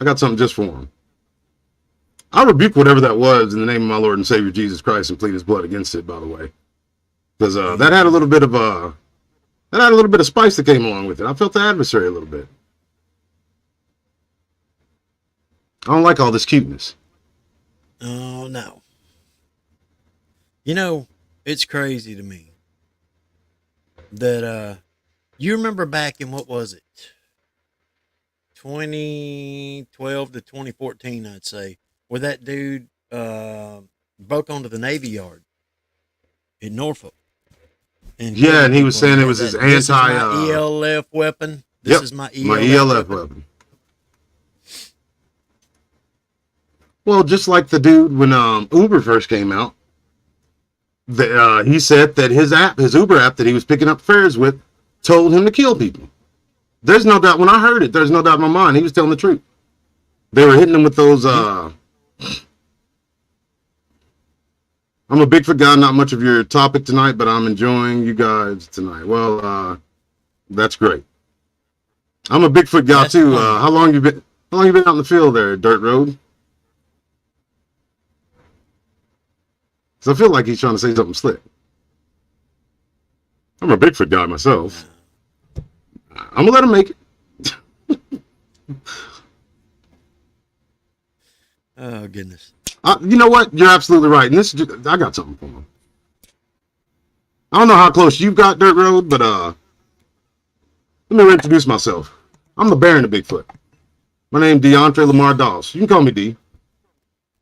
I got something just for him. I rebuke whatever that was in the name of my Lord and Savior Jesus Christ and plead his blood against it, by the way. Because that had a little bit of spice that came along with it. I felt the adversary a little bit. I don't like all this cuteness. Oh, no. You know, it's crazy to me that you remember back in, what was it, 2012 to 2014, I'd say, where that dude broke onto the Navy Yard in Norfolk. And yeah, and he was saying it was his this anti... is my ELF weapon. This is my ELF weapon. Well, just like the dude when Uber first came out, he said that his Uber app that he was picking up fares with told him to kill people. There's no doubt. When I heard it, there's no doubt in my mind. He was telling the truth. They were hitting him with those... I'm a Bigfoot guy, not much of your topic tonight, but I'm enjoying you guys tonight. Well, that's great. I'm a Bigfoot guy too. How long you been out in the field there, Dirt Road? So I feel like he's trying to say something slick. I'm a Bigfoot guy myself. I'm gonna let him make it. Oh, goodness. You know what? You're absolutely right. And I got something for him. I don't know how close you've got, Dirt Road, but let me reintroduce myself. I'm the Baron of Bigfoot. My name's DeAndre Lamar Doss. You can call me D.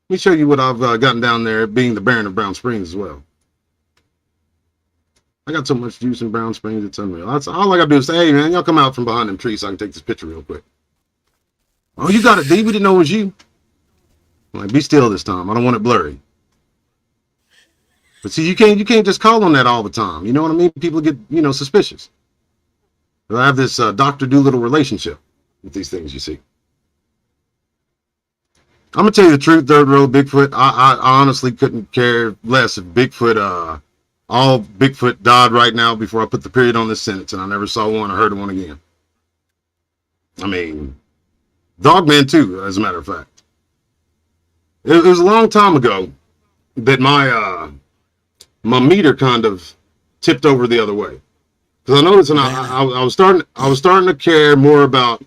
Let me show you what I've gotten down there, being the Baron of Brown Springs as well. I got so much juice in Brown Springs, it's unreal. That's all I gotta do is say, hey man, y'all come out from behind them trees so I can take this picture real quick. Oh, you got it, D. We didn't know it was you. I'm like, be still this time. I don't want it blurry. But see, you can't just call on that all the time. You know what I mean? People get, suspicious. But I have this Dr. Doolittle relationship with these things you see. I'm gonna tell you the truth, Dirt Road Bigfoot. I honestly couldn't care less if Bigfoot, all Bigfoot died right now before I put the period on this sentence, and I never saw one or heard of one again. I mean, Dogman too, as a matter of fact. It was a long time ago that my meter kind of tipped over the other way, because I noticed, and I was starting to care more about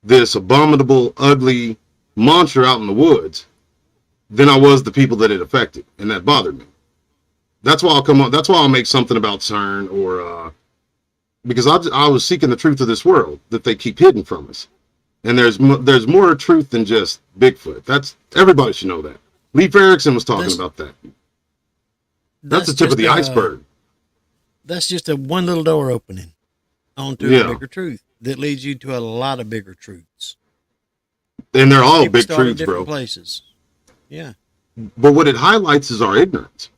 this abominable, ugly monster out in the woods than I was the people that it affected, and that bothered me. That's why I'll come on. That's why I'll make something about CERN, or because I was seeking the truth of this world that they keep hidden from us. And there's more truth than just Bigfoot. Everybody should know that. Leif Erikson was talking about that. That's the tip of the iceberg. That's just a one little door opening onto a bigger truth that leads you to a lot of bigger truths. And they're all big truths, bro. Places. Yeah. But what it highlights is our ignorance.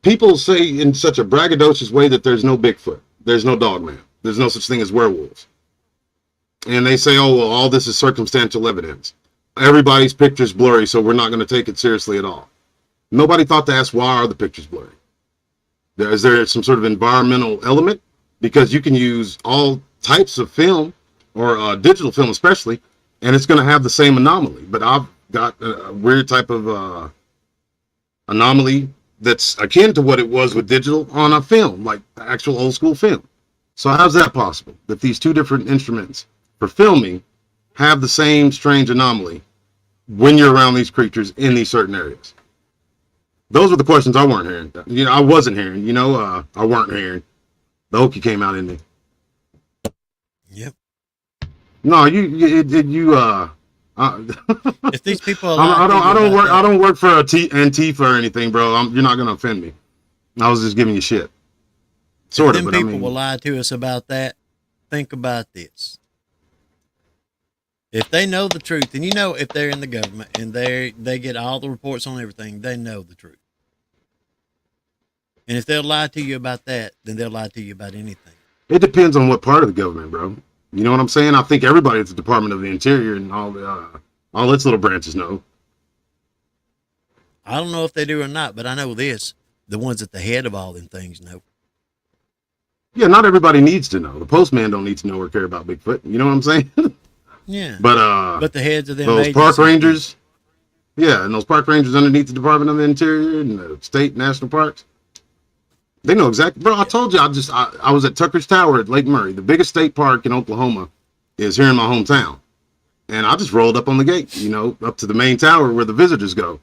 People say in such a braggadocious way that there's no Bigfoot, there's no Dogman, there's no such thing as werewolves. And they say, oh, well, all this is circumstantial evidence. Everybody's picture's blurry, so we're not going to take it seriously at all. Nobody thought to ask, why are the pictures blurry? Is there some sort of environmental element? Because you can use all types of film, or digital film especially, and it's going to have the same anomaly. But I've got a weird type of anomaly that's akin to what it was with digital on a film, like actual old school film. So how's that possible? That these two different instruments for filming have the same strange anomaly when you're around these creatures in these certain areas. those were the questions I weren't hearing. You know, I wasn't hearing. You know, I weren't hearing. The Okie came out in me. Yep. No, if these people, I don't work for Antifa or anything, bro. You're not gonna offend me. I was just giving you shit. Sort of. But people will lie to us about that. Think about this. If they know the truth, and you know, if they're in the government and they get all the reports on everything, they know the truth. And if they'll lie to you about that, then they'll lie to you about anything. It depends on what part of the government, bro. You know what I'm saying? I think everybody at the Department of the Interior and all its little branches know. I don't know if they do or not, but I know this. The ones at the head of all them things know. Yeah, not everybody needs to know. The postman don't need to know or care about Bigfoot. You know what I'm saying? Yeah. But the heads of them those park rangers, yeah, and those park rangers underneath the Department of the Interior and the state national parks, they know exactly. Bro, I told you, I was at Tucker's Tower at Lake Murray. The biggest state park in Oklahoma is here in my hometown. And I just rolled up on the gate, you know, up to the main tower where the visitors go.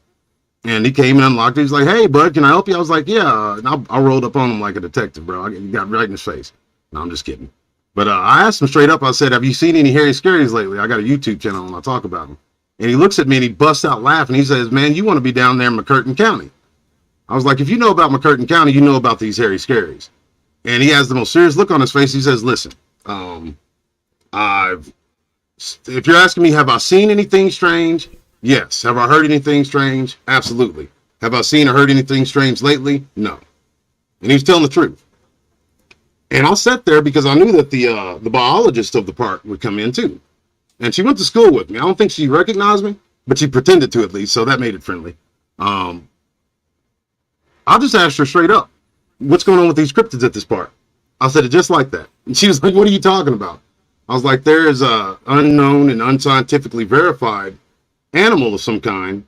And he came and unlocked it. He's like, "Hey, bud, can I help you?" I was like, "Yeah." And I rolled up on him like a detective, bro. I got right in his face. No, I'm just kidding. But I asked him straight up. I said, "Have you seen any hairy scaries lately?" I got a YouTube channel and I talk about them. And he looks at me and he busts out laughing. He says, "Man, you want to be down there in McCurtain County." I was like, "If you know about McCurtain County, you know about these hairy scaries." And he has the most serious look on his face. He says, "Listen, if you're asking me, have I seen anything strange? Yes. Have I heard anything strange? Absolutely. Have I seen or heard anything strange lately? No." And he was telling the truth. And I sat there because I knew that the biologist of the park would come in too. And she went to school with me. I don't think she recognized me, but she pretended to at least, so that made it friendly. I just asked her straight up, "What's going on with these cryptids at this park?" I said it just like that. And she was like, "What are you talking about?" I was like, "There is a unknown and unscientifically verified animal of some kind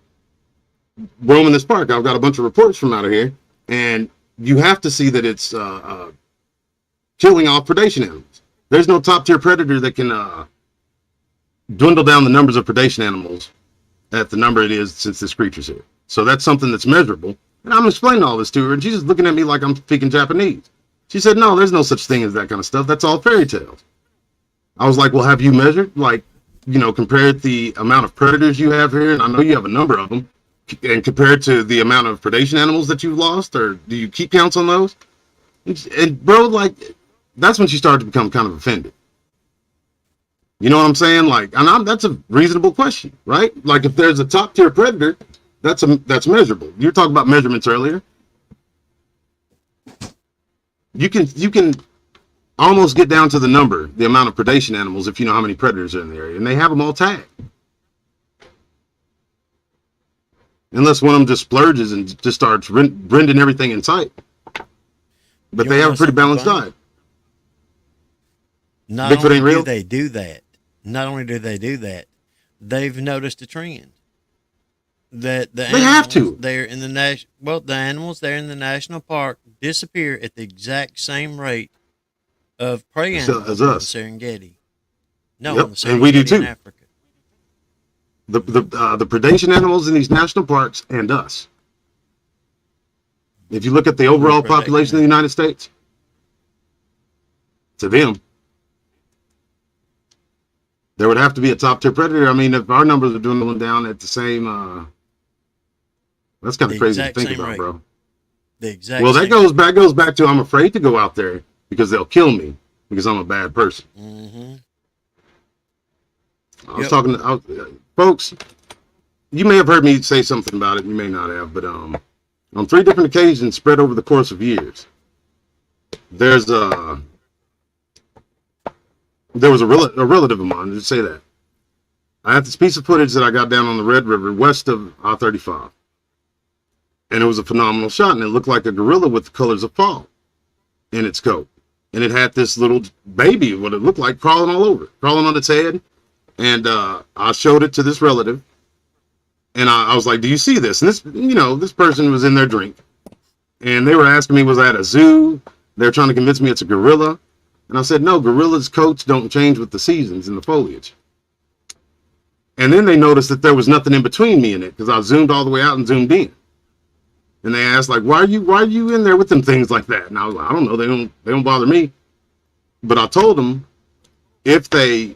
roaming this park. I've got a bunch of reports from out of here, and you have to see that it's killing off predation animals. There's no top tier predator that can dwindle down the numbers of predation animals at the number it is since this creature's here. So that's something that's measurable." And I'm explaining all this to her, and she's just looking at me like I'm speaking Japanese. She said, "No, there's no such thing as that kind of stuff. That's all fairy tales." I was like, "Well, have you measured, like, you know, compared the amount of predators you have here, and I know you have a number of them, and compared to the amount of predation animals that you've lost, or do you keep counts on those?" And bro, like, that's when she started to become kind of offended. You know what I'm saying? Like, that's a reasonable question, right? Like, if there's a top tier predator, that's measurable. You were talking about measurements earlier. You can almost get down to the number, the amount of predation animals, if you know how many predators are in the area, and they have them all tagged. Unless one of them just splurges and just starts rending everything in sight. But they have a pretty balanced diet. Not only do they do that, they've noticed a trend. That the animals there in the the animals there in the national park disappear at the exact same rate of prey animals as us. In the Serengeti. No, yep. in the Serengeti and we do too. In Africa. The predation animals in these national parks and us. If you look at the overall population of the United States, to them, there would have to be a top tier predator. I mean, if our numbers are dwindling down at the same, that's kind of crazy to think about, bro. The exact. Well, that goes back to I'm afraid to go out there because they'll kill me because I'm a bad person. Mm-hmm. I was talking to folks. You may have heard me say something about it. You may not have, but on 3 different occasions spread over the course of years, there was a relative of mine. Just say that I had this piece of footage that I got down on the Red River west of I-35. And it was a phenomenal shot, and it looked like a gorilla with the colors of fall in its coat. And it had this little baby, what it looked like, crawling on its head. And I showed it to this relative, and I was like, "Do you see this?" And this person was in their drink, and they were asking me, was I at a zoo? They're trying to convince me it's a gorilla. And I said, "No, gorillas' coats don't change with the seasons and the foliage." And then they noticed that there was nothing in between me and it, because I zoomed all the way out and zoomed in. And they asked, like, why are you in there with them things like that? And I was like, I don't know. They don't bother me. But I told them if they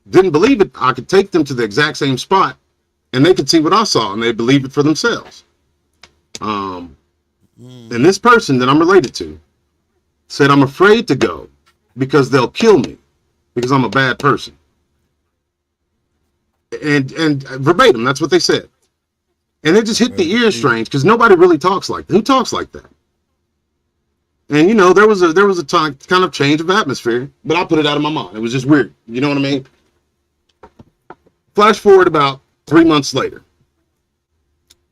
didn't believe it, I could take them to the exact same spot and they could see what I saw and they believe it for themselves. And this person that I'm related to said, I'm afraid to go because they'll kill me because I'm a bad person. And verbatim, that's what they said. And it just hit the ear strange because nobody really talks like that. Who talks like that? And you know, there was a time, kind of change of atmosphere, but I put it out of my mind. It was just weird. You know what I mean? Flash forward about 3 months later.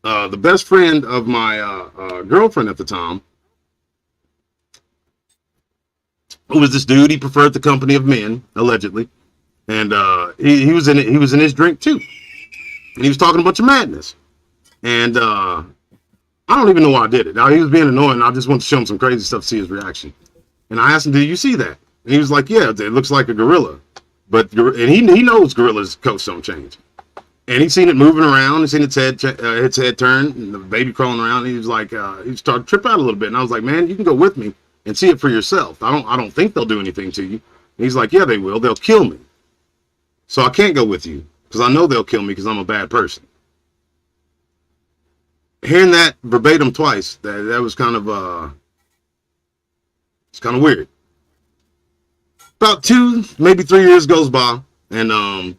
The best friend of my girlfriend at the time, who was this dude, he preferred the company of men, allegedly. And he was in it, he was in his drink too. And he was talking a bunch of madness. And I don't even know why I did it. Now, he was being annoying. I just wanted to show him some crazy stuff to see his reaction. And I asked him, did you see that? And he was like, yeah, it looks like a gorilla. But and he knows gorillas' coats don't change. And he's seen it moving around. He's seen its head turn and the baby crawling around. And he was like, he started to trip out a little bit. And I was like, man, you can go with me and see it for yourself. I don't think they'll do anything to you. And he's like, yeah, they will. They'll kill me. So I can't go with you because I know they'll kill me because I'm a bad person. Hearing that verbatim twice, that was kind of it's kind of weird. About 2, maybe 3 years goes by, and I'm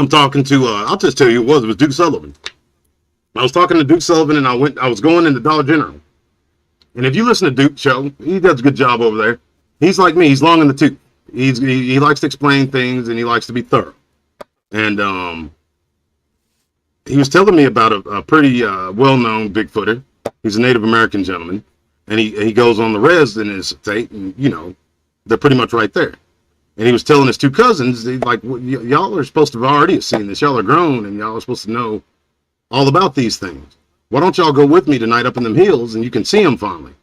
talking to I'll just tell you it was Duke Sullivan. I was talking to Duke Sullivan, and I was going into Dollar General. And if you listen to Duke's show, he does a good job over there. He's like me, he's long in the tooth. He likes to explain things and he likes to be thorough. And he was telling me about a pretty well-known Bigfooter. He's a Native American gentleman, and he goes on the res in his state, and you know they're pretty much right there. And he was telling his 2 cousins, like, y'all are supposed to have already seen this. Y'all are grown, and y'all are supposed to know all about these things. Why don't y'all go with me tonight up in them hills, and you can see them finally?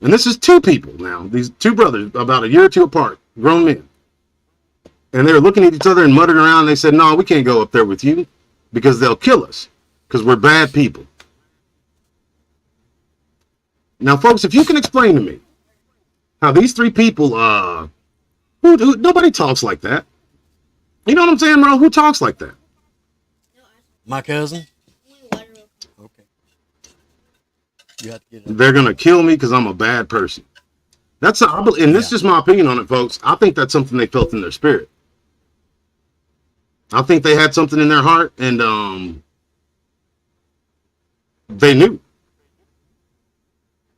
And this is 2 people now. These 2 brothers, about a year or 2 apart, grown men. And they were looking at each other and muttering around. And they said, no, we can't go up there with you because they'll kill us because we're bad people. Now, folks, if you can explain to me how these 3 people, who nobody talks like that. You know what I'm saying, bro? Who talks like that? My cousin. Okay. You have to get it. They're going to kill me because I'm a bad person. And this is just my opinion on it, folks. I think that's something they felt in their spirit. I think they had something in their heart, and they knew.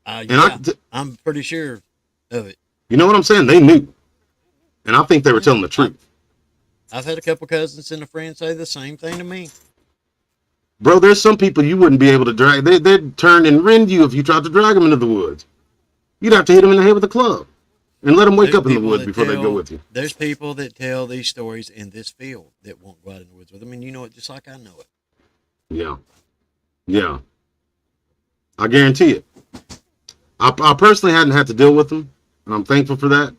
And I'm pretty sure of it. You know what I'm saying? They knew. And I think they were telling the truth. I've had a couple cousins and a friend say the same thing to me. Bro, there's some people you wouldn't be able to drag. They'd turn and rend you if you tried to drag them into the woods. You'd have to hit them in the head with a club and let them wake up in the woods before they go with you. There's people that tell these stories in this field that won't go out in the woods with them, and you know it just like I know it. Yeah. Yeah. I guarantee it. I personally hadn't had to deal with them, and I'm thankful for that.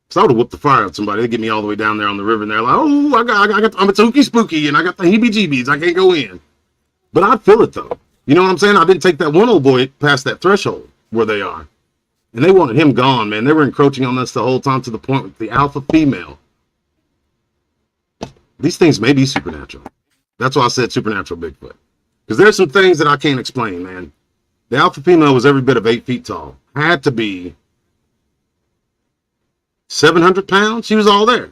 So I would have whooped the fire out of somebody. They'd get me all the way down there on the river, and they're like, oh, I'm a spooky spooky, and I got the heebie-jeebies. I can't go in. But I'd feel it, though. You know what I'm saying? I didn't take that one old boy past that threshold where they are. And they wanted him gone, man. They were encroaching on us the whole time to the point with the alpha female. These things may be supernatural. That's why I said supernatural Bigfoot. Because there's some things that I can't explain, man. The alpha female was every bit of 8 feet tall. Had to be 700 pounds. She was all there.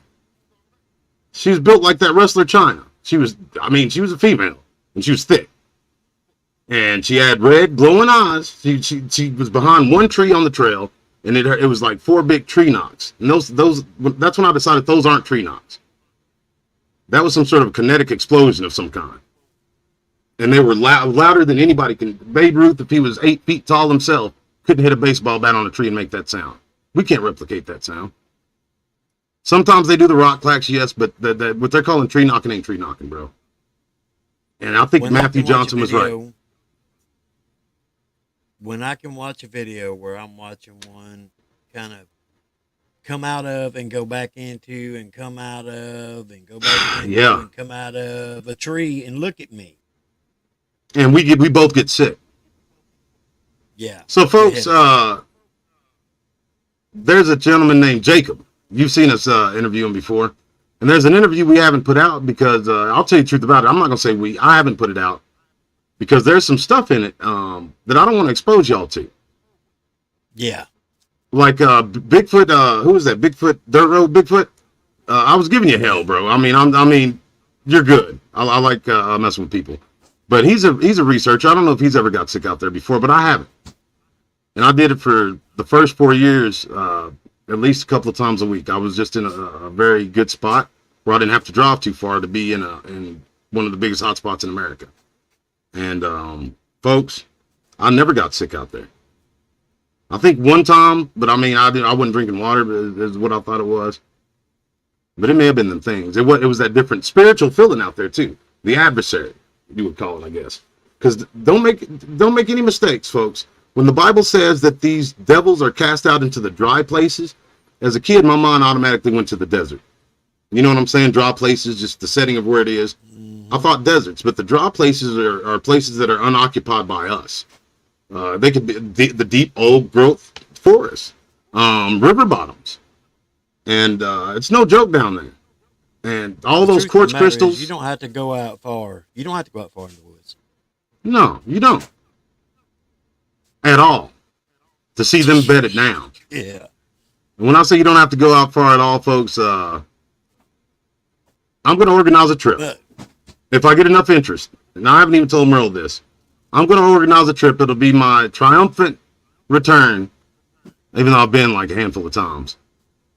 She was built like that wrestler China. She was a female. And she was thick. And she had red glowing eyes. She was behind one tree on the trail, and it was like 4 big tree knocks. And that's when I decided those aren't tree knocks. That was some sort of kinetic explosion of some kind. And they were louder than anybody can. Babe Ruth, if he was 8 feet tall himself, couldn't hit a baseball bat on a tree and make that sound. We can't replicate that sound. Sometimes they do the rock clacks, yes, but what they're calling tree knocking ain't tree knocking, bro. And I think Matthew Johnson was right. When I can watch a video where I'm watching one kind of come out of and go back into and come out of and go back into and come out of a tree and look at me. and we both get sick. Yeah. So, folks, there's a gentleman named Jacob. You've seen us interview him before. And there's an interview we haven't put out because I'll tell you the truth about it. I'm not going to say I haven't put it out because there's some stuff in it that I don't want to expose y'all to. Yeah. Like Bigfoot, who was that? Bigfoot, Dirt Road Bigfoot? I was giving you hell, bro. I mean, you're good. I like messing with people. But he's a researcher. I don't know if he's ever got sick out there before, but I haven't. And I did it for the first 4 years, at least a couple of times a week. I was just in a very good spot where I didn't have to drive too far to be in one of the biggest hot spots in America. And folks, I never got sick out there. I think one time, but I mean, I wasn't drinking water, but is what I thought it was. But it may have been them things. It was that different spiritual feeling out there too. The adversary, you would call it, I guess. Because don't make any mistakes, folks. When the Bible says that these devils are cast out into the dry places, as a kid, my mind automatically went to the desert. You know what I'm saying? Dry places, just the setting of where it is. I thought deserts, but the dry places are places that are unoccupied by us. They could be the deep old growth forests, river bottoms, and it's no joke down there. And all those quartz crystals. You don't have to go out far. You don't have to go out far in the woods. No, you don't. At all. To see them bedded down. Yeah. And when I say you don't have to go out far at all, folks, I'm going to organize a trip. If I get enough interest. And I haven't even told Merle this. I'm going to organize a trip. It'll be my triumphant return. Even though I've been like a handful of times.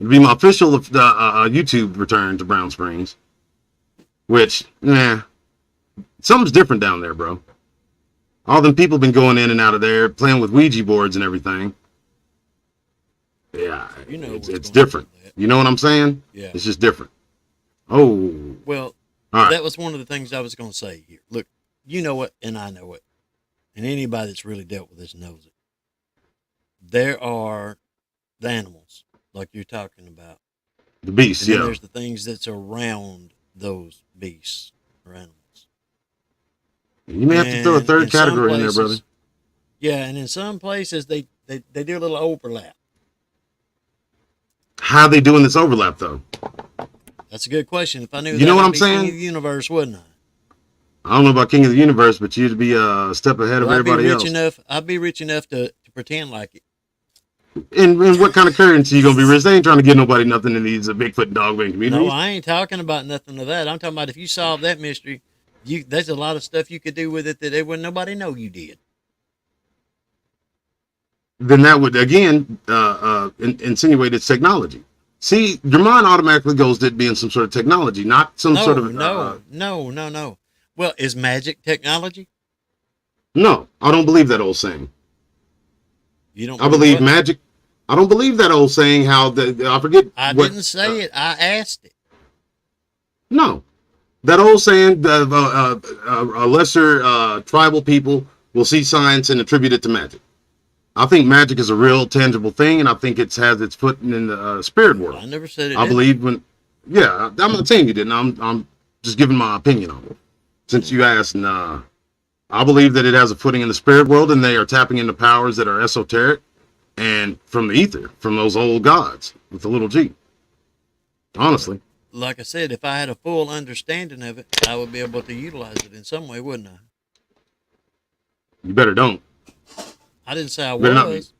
It'll be my official YouTube return to Brown Springs. Which, something's different down there, bro. All them people been going in and out of there, playing with Ouija boards and everything. Yeah, you know it's different. You know what I'm saying? Yeah. It's just different. Oh. Well, right. That was one of the things I was going to say here. Look, you know it, and I know it. And anybody that's really dealt with this knows it. There are the animals, like you're talking about. The beasts, and yeah. There's the things that's around those beasts or animals. You may have to throw a third category in there, brother. Yeah, and in some places they do a little overlap. How are they doing this overlap, though? That's a good question. If I knew, you know what I'm saying? King of the universe, wouldn't I? I don't know about King of the Universe, but you'd be a step ahead of everybody else. I'd be rich enough to pretend like it. And what kind of currency you gonna be rich? They ain't trying to give nobody nothing in these Bigfoot and Dogman communities. No, I ain't talking about nothing of that. I'm talking about if you solve that mystery. There's a lot of stuff you could do with it that wouldn't nobody know you did. Then that would again insinuate it's technology. See, your mind automatically goes to it being some sort of technology, not some sort of no. Well, is magic technology? No, I don't believe that old saying. You don't? I believe magic. I don't believe that old saying. I forget. I didn't say it. I asked it. No. That old saying, a lesser tribal people will see science and attribute it to magic. I think magic is a real tangible thing, and I think it has its foot in the spirit world. I never said it. I believe I'm not saying you didn't. I'm just giving my opinion on it. Since you asked, and I believe that it has a footing in the spirit world, and they are tapping into powers that are esoteric and from the ether, from those old gods with the little G. Honestly. Like I said, if I had a full understanding of it, I would be able to utilize it in some way, wouldn't I? You better don't. I didn't say I was.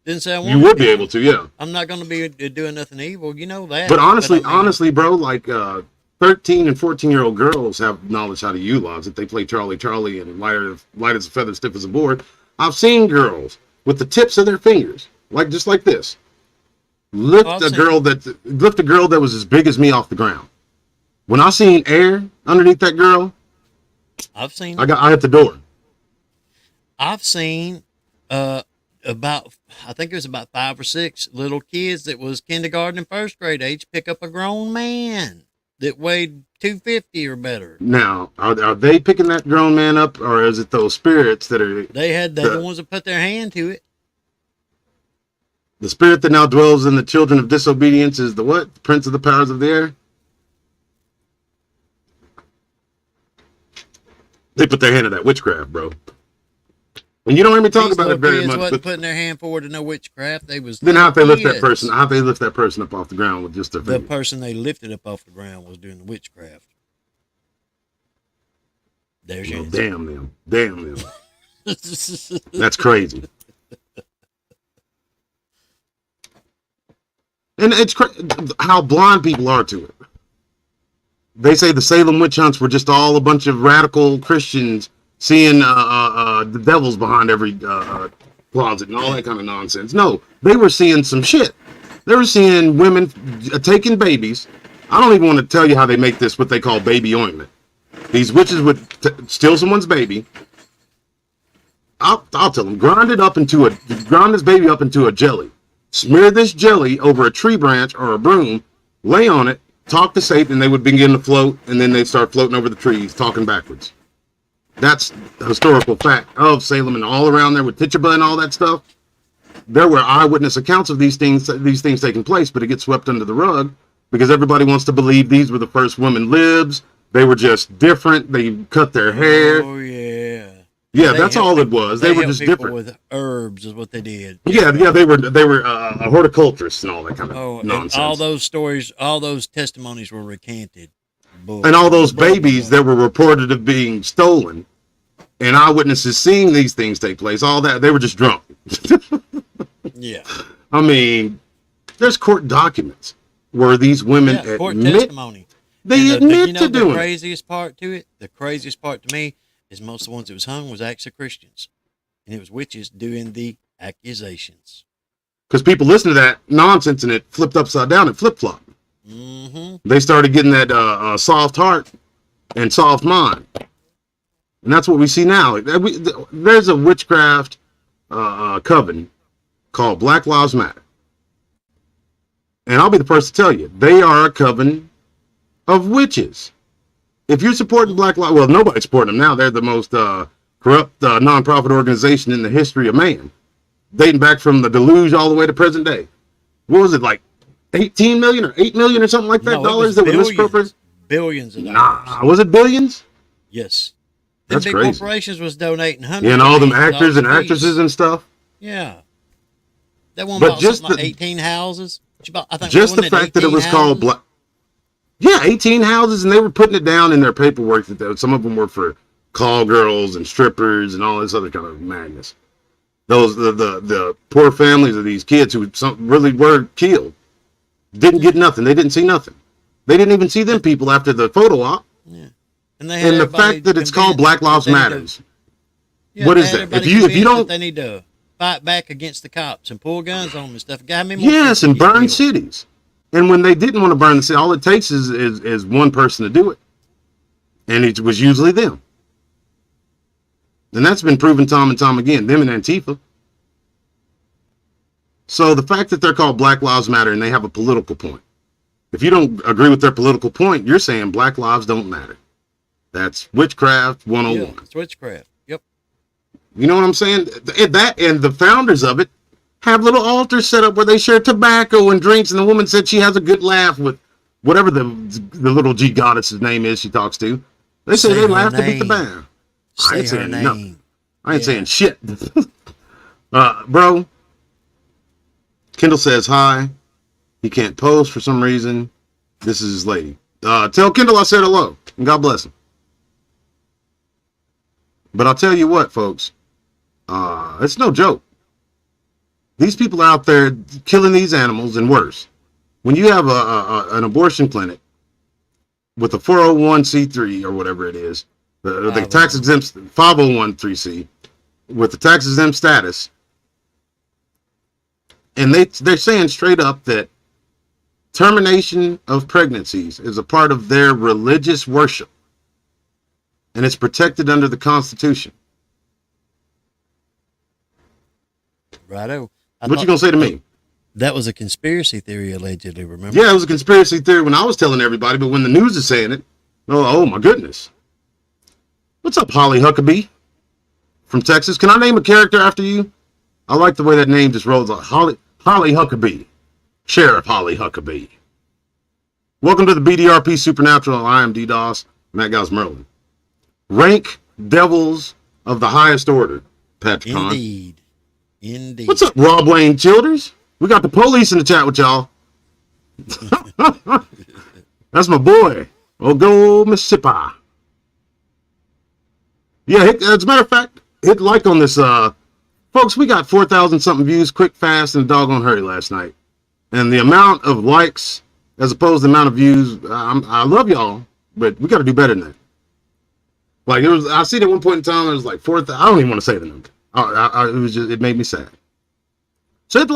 Didn't say I wanted. You would be able to, yeah. I'm not going to be doing nothing evil. You know that. But honestly, bro, like 13 and 14-year-old girls have knowledge how to utilize it. They play Charlie and light as a feather, stiff as a board. I've seen girls with the tips of their fingers, just like this. Lift a girl that was as big as me off the ground. When I seen air underneath that girl, I've seen. I hit the door. I've seen I think it was about 5 or 6 little kids that was kindergarten and first grade age pick up a grown man that weighed 250 or better. Now, are they picking that grown man up, or is it those spirits that are? They're the ones that put their hand to it. The spirit that now dwells in the children of disobedience is the what? The prince of the powers of the air? They put their hand in that witchcraft, bro. And you don't hear me talk about it very much. Wasn't putting their hand forward to no witchcraft. They was. Then how they lift that person? How they lift that person up off the ground with just their finger? The person they lifted up off the ground was doing the witchcraft. There's your answer. Damn them. That's crazy. And it's how blind people are to it. They say the Salem witch hunts were just all a bunch of radical Christians seeing the devils behind every closet and all that kind of nonsense. No, they were seeing some shit. They were seeing women taking babies. I don't even want to tell you how they make this, what they call baby ointment. These witches would steal someone's baby. I'll tell them, grind this baby up into a jelly. Smear this jelly over a tree branch or a broom, lay on it, talk to Satan, and they would begin to float, and then they'd start floating over the trees, talking backwards. That's the historical fact of Salem and all around there with Tituba and all that stuff. There were eyewitness accounts of these things taking place, but it gets swept under the rug because everybody wants to believe these were the first women libs. They were just different. They cut their hair. Oh, yeah. Yeah, that's all it was. They were just different. With herbs is what they did. Yeah, they were horticulturists and all that kind of nonsense. All those stories, all those testimonies were recanted. And all those babies that were reported of being stolen, and eyewitnesses seeing these things take place, all that, they were just drunk. Yeah. I mean, there's court documents where these women court testimony. They admit to doing it. The craziest part to it, the craziest part to me, is most of the ones that was hung was actually Christians. And it was witches doing the accusations. Because people listened to that nonsense and it flipped upside down and flip-flopped. Mm-hmm. They started getting that soft heart and soft mind. And that's what we see now. There's a witchcraft coven called Black Lives Matter. And I'll be the first to tell you, they are a coven of witches. If you're supporting Black Lives, well, nobody's supporting them now. They're the most corrupt nonprofit organization in the history of man, dating back from the deluge all the way to present day. What was it, like 18 million or 8 million or something like that dollars that were misappropriated? Billions of dollars. Nah, was it billions? Yes. That's big crazy. Corporations was donating hundreds. Yeah, and all them actors and actresses and stuff. Yeah. That one bought just like 18 houses. I think just the fact that it was called Black. Yeah, 18 houses, and they were putting it down in their paperwork that some of them were for call girls and strippers and all this other kind of madness. Those the poor families of these kids who really were killed didn't get nothing. They didn't see nothing. They didn't even see them people after the photo op. Yeah, and the fact that it's called Black Lives Matters. What is that? If you don't, they need to fight back against the cops and pull guns on them and stuff. Yes, and burn cities. And when they didn't want to burn the city, all it takes is one person to do it. And it was usually them. And that's been proven time and time again, them and Antifa. So the fact that they're called Black Lives Matter and they have a political point. If you don't agree with their political point, you're saying Black lives don't matter. That's witchcraft 101. Yeah, it's witchcraft. Yep. You know what I'm saying? That and the founders of it have little altars set up where they share tobacco and drinks, and the woman said she has a good laugh with whatever the little G goddess's name is she talks to. They say they laugh to beat the band. I ain't saying nothing. I ain't saying shit. Bro, Kendall says hi. He can't post for some reason. This is his lady. Tell Kendall I said hello, and God bless him. But I'll tell you what, folks. It's no joke. These people out there killing these animals and worse. When you have an abortion clinic with a 401c3 or whatever it is, the tax exempt 501c3 with the tax exempt status, and they're saying straight up that termination of pregnancies is a part of their religious worship, and it's protected under the Constitution. Righto. What you gonna say to me? That was a conspiracy theory, allegedly, remember? Yeah, it was a conspiracy theory when I was telling everybody, but when the news is saying it, oh my goodness. What's up, Holly Huckabee from Texas? Can I name a character after you? I like the way that name just rolls off. Holly Huckabee. Sheriff Holly Huckabee. Welcome to the BDRP Supernatural. I am DeeDoss, and that guy's Myrlin. Rank devils of the highest order, Patrick Kahn. Indeed. What's up, Rob Wayne Childers? We got the police in the chat with y'all. That's my boy. Oh, go Mississippi. Yeah, as a matter of fact, hit like on this. Folks, we got 4,000 something views quick, fast, and a doggone hurry last night. And the amount of likes as opposed to the amount of views, I love y'all, but we got to do better than that. Like, I seen at one point in time, it was like 4,000. I don't even want to say the number. It made me sad. So hit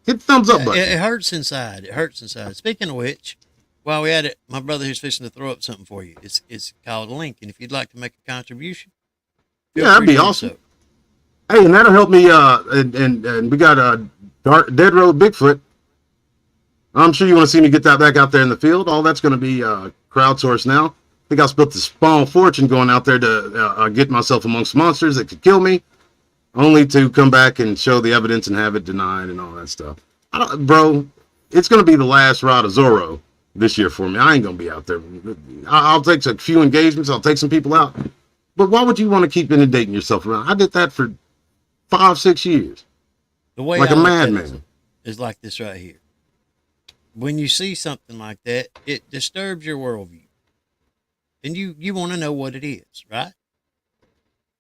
the thumbs up button. It hurts inside. It hurts inside. Speaking of which, while we at it, my brother here's fixing to throw up something for you. It's called a link, and if you'd like to make a contribution, yeah, that'd be awesome. Hey, and that'll help me. And we got Dead Road Bigfoot. I'm sure you want to see me get that back out there in the field. All that's going to be crowdsourced now. I think I spent the small fortune going out there to get myself amongst monsters that could kill me, only to come back and show the evidence and have it denied and all that stuff. Bro, it's going to be the last ride of Zorro this year for me. I ain't going to be out there. I'll take a few engagements. I'll take some people out. But why would you want to keep inundating yourself around? I did that for 5-6 years. The way like a madman is like this right here. When you see something like that, it disturbs your worldview. And you want to know what it is, right?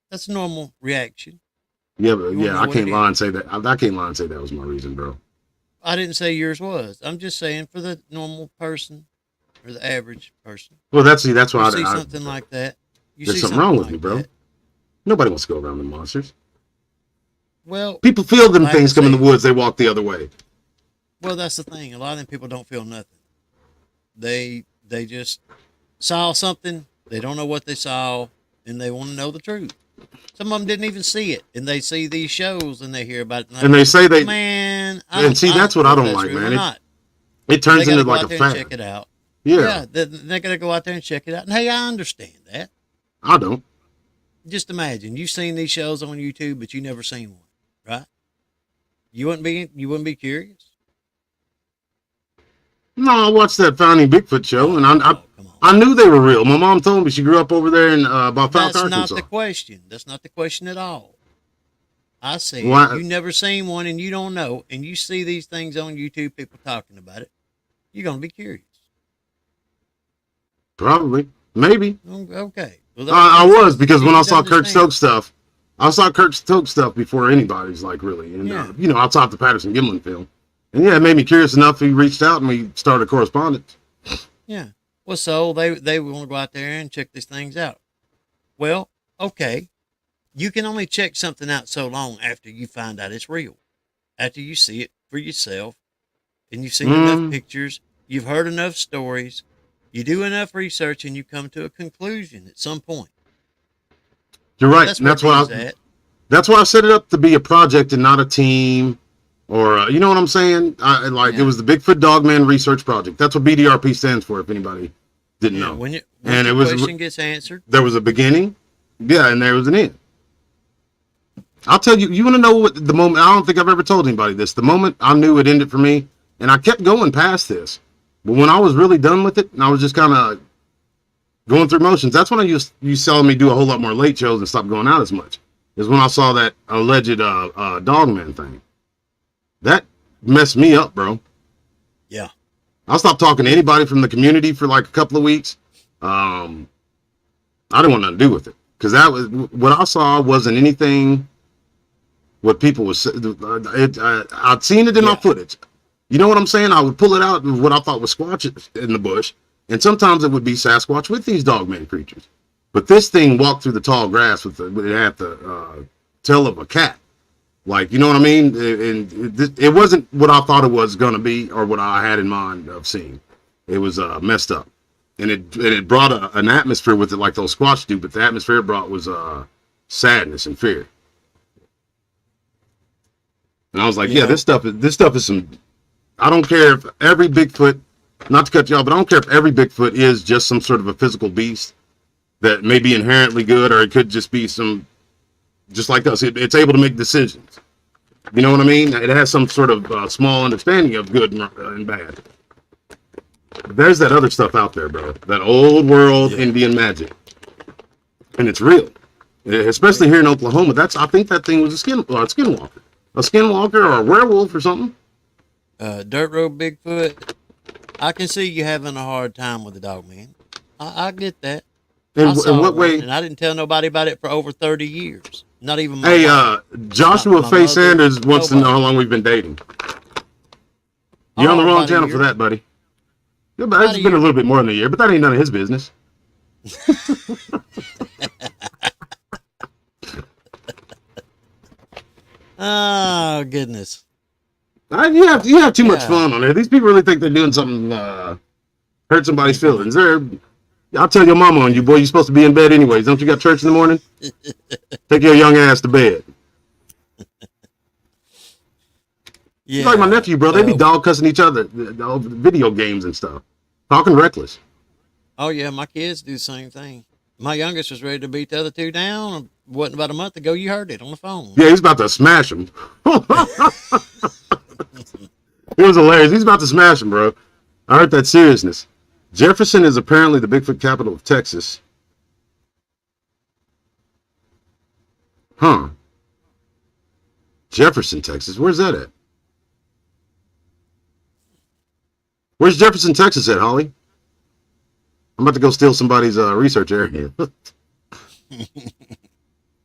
That's a normal reaction. Yeah, but I can't lie and say that. I can't lie and say that was my reason, bro. I didn't say yours was. I'm just saying for the normal person or the average person. Well, that's why I see something like that. There's something wrong with me, bro. Nobody wants to go around the monsters. Well, people feel them things come in the woods. They walk the other way. Well, that's the thing. A lot of them people don't feel nothing. They just saw something. They don't know what they saw, and they want to know the truth. Some of them didn't even see it, and they see these shows and they hear about it. And they say they, man. And see, that's what I don't like, man. It turns into like a fad. Check it out. Yeah, they gotta go out there and check it out. And hey, I understand that. I don't. Just imagine you've seen these shows on YouTube, but you never seen one, right? You wouldn't be curious. No, I watched that Finding Bigfoot show, and I knew they were real. My mom told me she grew up over there in about Falcon, Arkansas. That's not the question. That's not the question at all. I said you never seen one, and you don't know, and you see these things on YouTube, people talking about it. You're gonna be curious. Probably, maybe. Okay. Well, I was, because when I saw Kirk Stokes stuff, before anybody's like really, and outside the Patterson Gimlin film. And yeah, it made me curious enough. He reached out and we started correspondence. Yeah. Well, so they want to go out there and check these things out. Well, okay. You can only check something out so long after you find out it's real. After you see it for yourself and you've seen enough pictures, you've heard enough stories, you do enough research, and you come to a conclusion at some point. You're right. That's why I set it up to be a project and not a team. Or, you know what I'm saying? It was the Bigfoot Dogman Research Project. That's what BDRP stands for, if anybody didn't know. When the question gets answered. There was a beginning, and there was an end. I'll tell you, you want to know what the moment, I don't think I've ever told anybody this, the moment I knew it ended for me, and I kept going past this, but when I was really done with it, and I was just kind of going through motions, that's when you saw me do a whole lot more late shows and stop going out as much, is when I saw that alleged Dogman thing. That messed me up, bro. Yeah. I stopped talking to anybody from the community for like a couple of weeks. I didn't want nothing to do with it, because that was what I saw. Wasn't anything what people was. I'd seen it in my footage. You know what I'm saying? I would pull it out of what I thought was Squatch in the bush, and sometimes it would be Sasquatch with these Dogman creatures. But this thing walked through the tall grass it had the tail of a cat. Like, you know what I mean? It wasn't what I thought it was going to be, or what I had in mind of seeing. It was messed up. And it brought an atmosphere with it like those Squatch do, but the atmosphere it brought was sadness and fear. And I was like, this stuff is some... I don't care if every Bigfoot, not to cut you off, but I don't care if every Bigfoot is just some sort of a physical beast that may be inherently good, or it could just be some... Just like us, it's able to make decisions. You know what I mean? It has some sort of small understanding of good and bad. There's that other stuff out there, bro. That old world Indian magic. And it's real. especially here in Oklahoma. I think that thing was a skinwalker or a werewolf or something. Dirt road Bigfoot. I can see you having a hard time with the Dogman. I get that. In what way? And I didn't tell nobody about it for over 30 years. Not even my Hey, wife. Joshua My Faye mother, Sanders wants to know how long we've been dating. You're on the wrong about a channel year. for that, buddy. Yeah, but it's been a little bit more than a year, but that ain't none of his business. Oh, goodness. You have too much fun on there. These people really think they're doing something hurt somebody's feelings. I'll tell your mama on you, boy. You're supposed to be in bed anyways. Don't you got church in the morning? Take your young ass to bed. Yeah. It's like my nephew, bro. They be dog cussing each other, video games and stuff, talking reckless. Oh, yeah. My kids do the same thing. My youngest was ready to beat the other two down. Wasn't about a month ago. You heard it on the phone. Yeah, he's about to smash him. It was hilarious. He's about to smash him, bro. I heard that seriousness. Jefferson is apparently the Bigfoot capital of Texas. Huh. Jefferson, Texas. Where's that at? Where's Jefferson, Texas at, Holly? I'm about to go steal somebody's research area.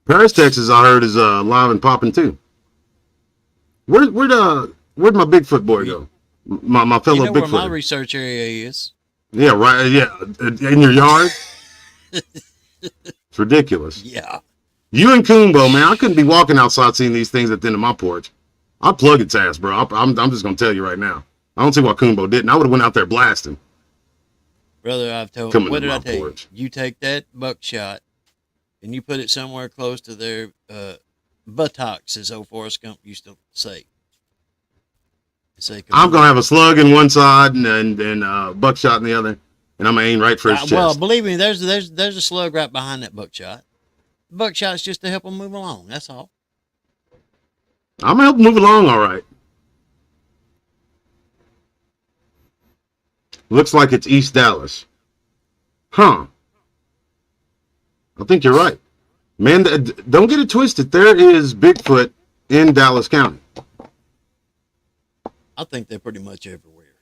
Paris, Texas, I heard is live and popping too. Where'd my Bigfoot boy go? My fellow you know Bigfoot. where my research area is? Yeah, right. Yeah, in your yard. It's ridiculous. Yeah. You and Coombo, man, I couldn't be walking outside seeing these things at the end of my porch. I'd plug its ass, bro. I'm just gonna tell you right now. I don't see why Coombo didn't. I would have went out there blasting. Brother, I've told Coming what to did my I tell porch. you? You take that buckshot and you put it somewhere close to their buttocks, as old Forrest Gump used to say. I'm gonna have a slug in one side and buckshot in the other, and I'm gonna aim right for his chest. Well, believe me, there's a slug right behind that buckshot. Buckshot's just to help them move along. That's all. I'm gonna help him move along, all right. Looks like it's East Dallas. Huh. I think you're right. Man, don't get it twisted. There is Bigfoot in Dallas County. I think they're pretty much everywhere.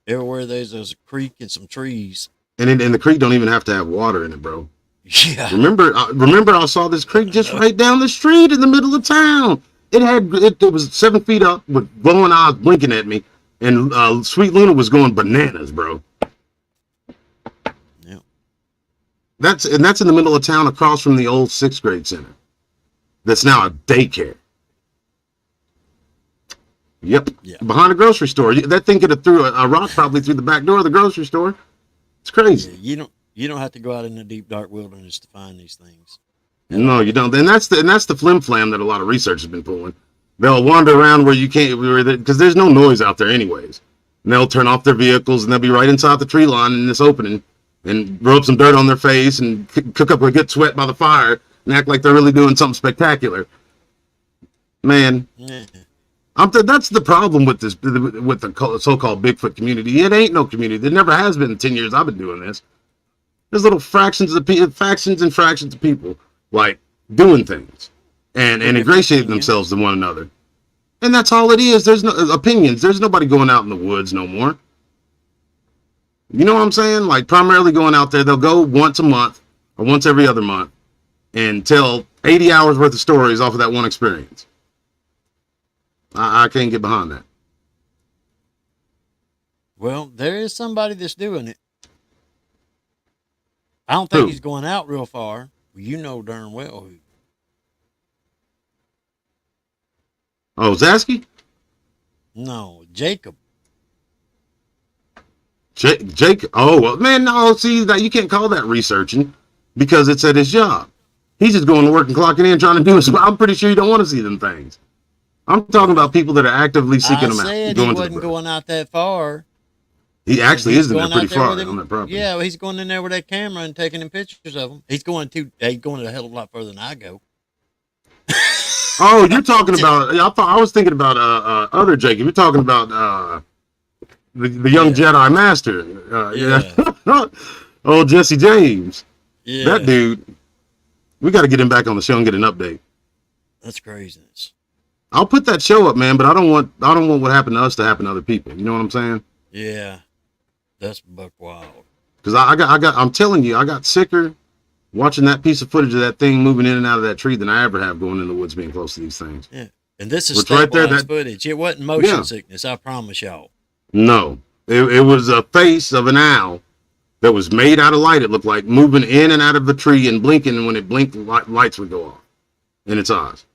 Everywhere there's a creek and some trees. And the creek don't even have to have water in it, bro. Yeah. Remember I saw this creek just right down the street in the middle of town. It was 7 feet up with glowing eyes blinking at me. And Sweet Luna was going bananas, bro. Yeah. That's in the middle of town across from the old 6th grade center. That's now a daycare. Yep. Yeah. Behind a grocery store. That thing could have threw a rock probably through the back door of the grocery store. It's crazy. Yeah, you don't have to go out in the deep dark wilderness to find these things. No, you don't. And that's the flim flam that a lot of research has been pulling. They'll wander around where you can't, because there's no noise out there anyways. And they'll turn off their vehicles and they'll be right inside the tree line in this opening and rub some dirt on their face and cook up a good sweat by the fire and act like they're really doing something spectacular. Man, Yeah. that's the problem with the so-called Bigfoot community. It ain't no community. It never has been in 10 years I've been doing this. There's little factions and fractions of people like doing things and ingratiating themselves to one another. And that's all it is. There's no opinions. There's nobody going out in the woods no more. You know what I'm saying? Like primarily going out there, they'll go once a month or once every other month and tell 80 hours worth of stories off of that one experience. I can't get behind that. Well, there is somebody that's doing it. I don't think Who? he's going out real far. You know darn well who. Oh, Zasky? No, Jacob. Jake. Oh, well, man, no, see, that you can't call that researching because it's at his job. He's just going to work and clocking in trying to do his. I'm pretty sure you don't want to see them things. I'm talking about people that are actively seeking them out. I said he wasn't going out that far. He actually is in there Going pretty out there far with him. on that property. Yeah, well, he's going in there with that camera and taking them pictures of them. He's going a hell of a lot further than I go. Oh, you're talking about? I was thinking about other Jacob. You're talking about the young Jedi Master. Yeah. Oh, Jesse James. Yeah. That dude. We got to get him back on the show and get an update. That's craziness. I'll put that show up, man, but I don't want what happened to us to happen to other people. You know what I'm saying? Yeah, that's buck wild. Because I'm telling you, I got sicker watching that piece of footage of that thing moving in and out of that tree than I ever have going in the woods being close to these things. Yeah, and this is right there, stabilized footage. It wasn't motion sickness, I promise y'all. No, it was a face of an owl that was made out of light. It looked like moving in and out of the tree and blinking, and when it blinked, lights would go off in its eyes.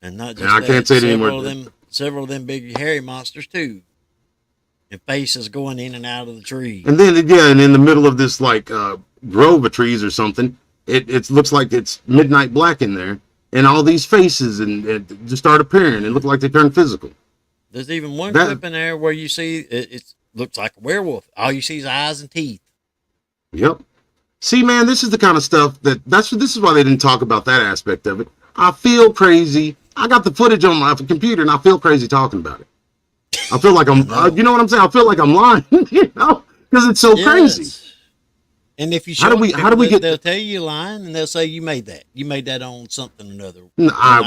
And not just and I can't say it anymore. Several of them big hairy monsters too, and faces going in and out of the tree. And then and in the middle of this like grove of trees or something, it looks like it's midnight black in there, and all these faces and just start appearing and look like they turn physical. There's even one clip in there where you see it looks like a werewolf. All you see is eyes and teeth. Yep. See, man, this is the kind of stuff this is why they didn't talk about that aspect of it. I feel crazy. I got the footage on my computer, and I feel crazy talking about it. I feel like I'm, you know what I'm saying? I feel like I'm lying, you know, because it's so crazy. And if you show they'll tell you you're lying, and they'll say you made that. You made that on something or another.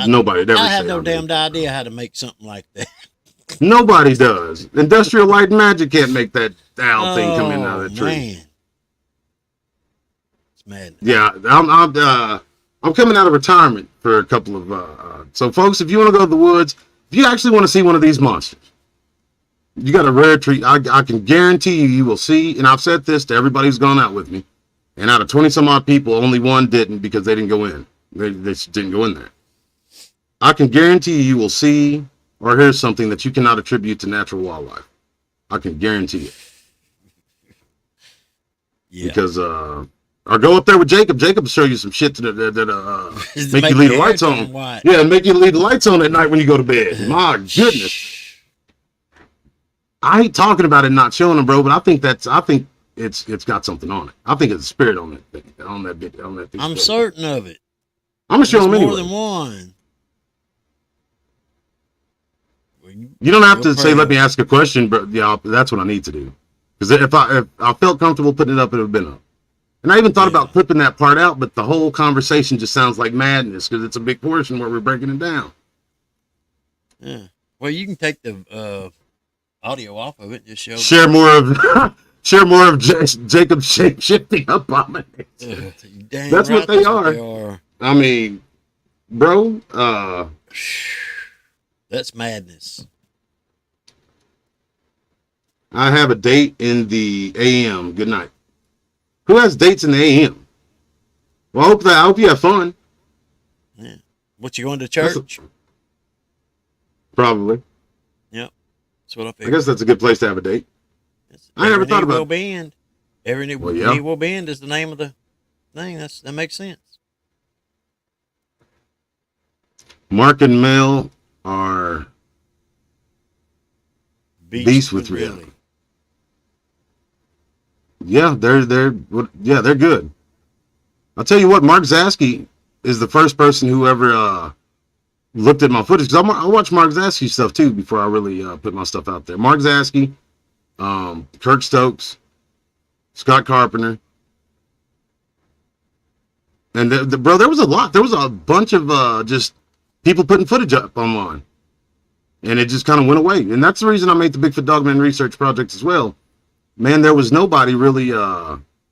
Nobody ever. I have no damned idea how to make something like that. Nobody does. Industrial Light and Magic can't make that owl thing come in out of the tree. Man. It's madness. Yeah, I'm coming out of retirement for a couple of so folks, if you want to go to the woods, if you actually want to see one of these monsters, you got a rare treat. I can guarantee you will see, and I've said this to everybody who's gone out with me, and out of 20 some odd people, only one didn't because they didn't go in. They just didn't go in there. I can guarantee you will see or hear something that you cannot attribute to natural wildlife. I can guarantee it. Yeah. Because or go up there with Jacob. Jacob will show you some shit that make you leave the lights on. Yeah, make you leave the lights on at night when you go to bed. My goodness. I hate talking about it and not showing them, bro, but I think it's got something on it. I think it's a spirit on that thing, on that thing. I'm certain of it. I'm gonna show them anyway. More than one. You don't have to say, "Let me ask a question," but yeah, that's what I need to do. Because if I felt comfortable putting it up, it would have been up. And I even thought about clipping that part out, but the whole conversation just sounds like madness because it's a big portion where we're breaking it down. Yeah. Well, you can take the audio off of it. Just share more of Jacob's shape-shifting abominations. That's right, what they are. I mean, bro. That's madness. I have a date in the AM. Good night. Who has dates in the AM? Well, I hope you have fun. Yeah. What, you going to church? Probably. Yep. That's what I figured. I guess that's a good place to have a date. I never thought about it. Every knee will bend is the name of the thing. That makes sense. Mark and Mel are beasts with reality. Yeah, they're good. I'll tell you what, Mark Zasky is the first person who ever looked at my footage, because I watch Mark Zasky stuff too before I really put my stuff out there. Mark Zasky, Kirk Stokes, Scott Carpenter, and bro, there was a lot. There was a bunch of just people putting footage up online, and it just kind of went away. And that's the reason I made the Bigfoot Dogman research project as well. Man, there was nobody really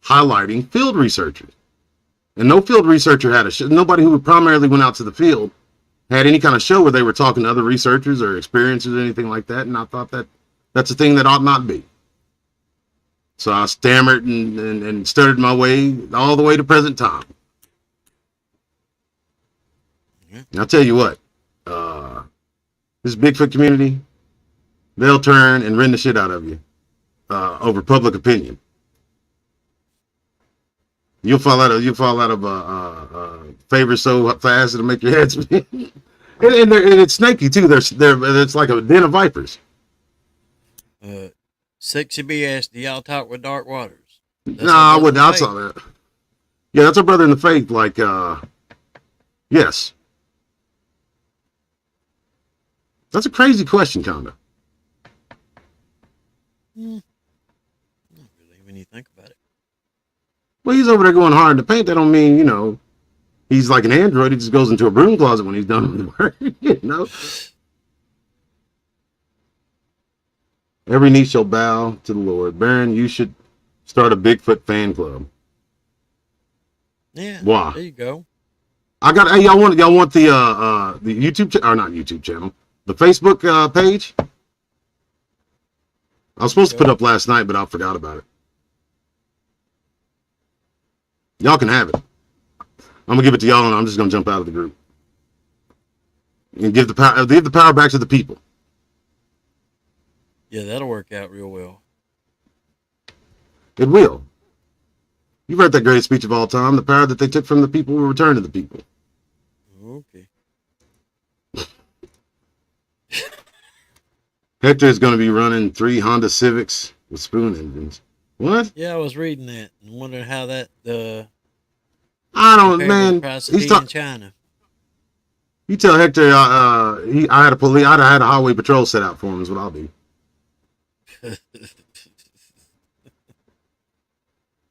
highlighting field researchers, and no field researcher had nobody who primarily went out to the field had any kind of show where they were talking to other researchers or experiences or anything like that. And I thought that's a thing that ought not be. So I stammered and stuttered my way all the way to present time. And I'll tell you what, this Bigfoot community, they'll turn and rend the shit out of you over public opinion. You'll fall out of favor so fast it'll make your head spin. and it's snaky too. It's like a den of vipers. Sexy BS, do y'all talk with Dark Waters? I wouldn't. I saw that. Yeah, that's our brother in the faith. Like, yes. That's a crazy question, kinda. Not really, when you think about it. Well, he's over there going hard in the paint. That don't mean, He's like an android. He just goes into a broom closet when he's done with work. You know. Every knee shall bow to the Lord. Baron, you should start a Bigfoot fan club. Yeah. Why? There you go. Hey, y'all want the YouTube or not YouTube channel, the Facebook page? I was supposed to put up last night, but I forgot about it. Y'all can have it. I'm gonna give it to y'all, and I'm just gonna jump out of the group and give the power back to the people. Yeah, that'll work out real well. It will. You've heard that great speech of all time. The power that they took from the people will return to the people. Okay. Hector is going to be running 3 Honda Civics with spoon engines. What? Yeah, I was reading that and wondering how that I don't, man. He's in China. You tell Hector, I had I'd have had a highway patrol set out for him. Is what I'll do.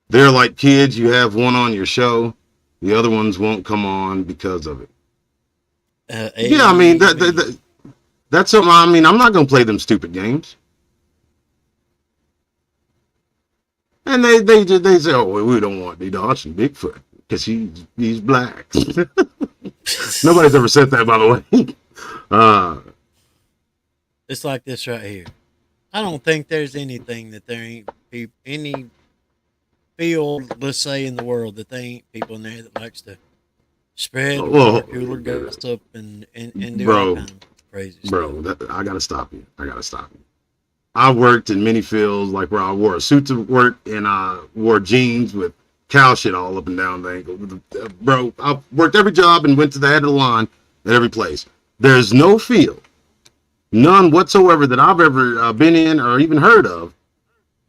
They're like kids. You have one on your show, the other ones won't come on because of it. Yeah, I mean that's something. I mean, I'm not gonna play them stupid games. And they say, oh, well, we don't want DeeDoss and Bigfoot because he's black. Nobody's ever said that, by the way. It's like this right here. I don't think there's anything that there ain't any field, let's say, in the world that there ain't people in there that likes to spread cooler gossip and do all kind of crazy stuff. I gotta stop you. I worked in many fields, like where I wore a suit to work and I wore jeans with cow shit all up and down the ankle. Bro, I worked every job and went to the head of the line at every place. There's no field, none whatsoever, that I've ever been in or even heard of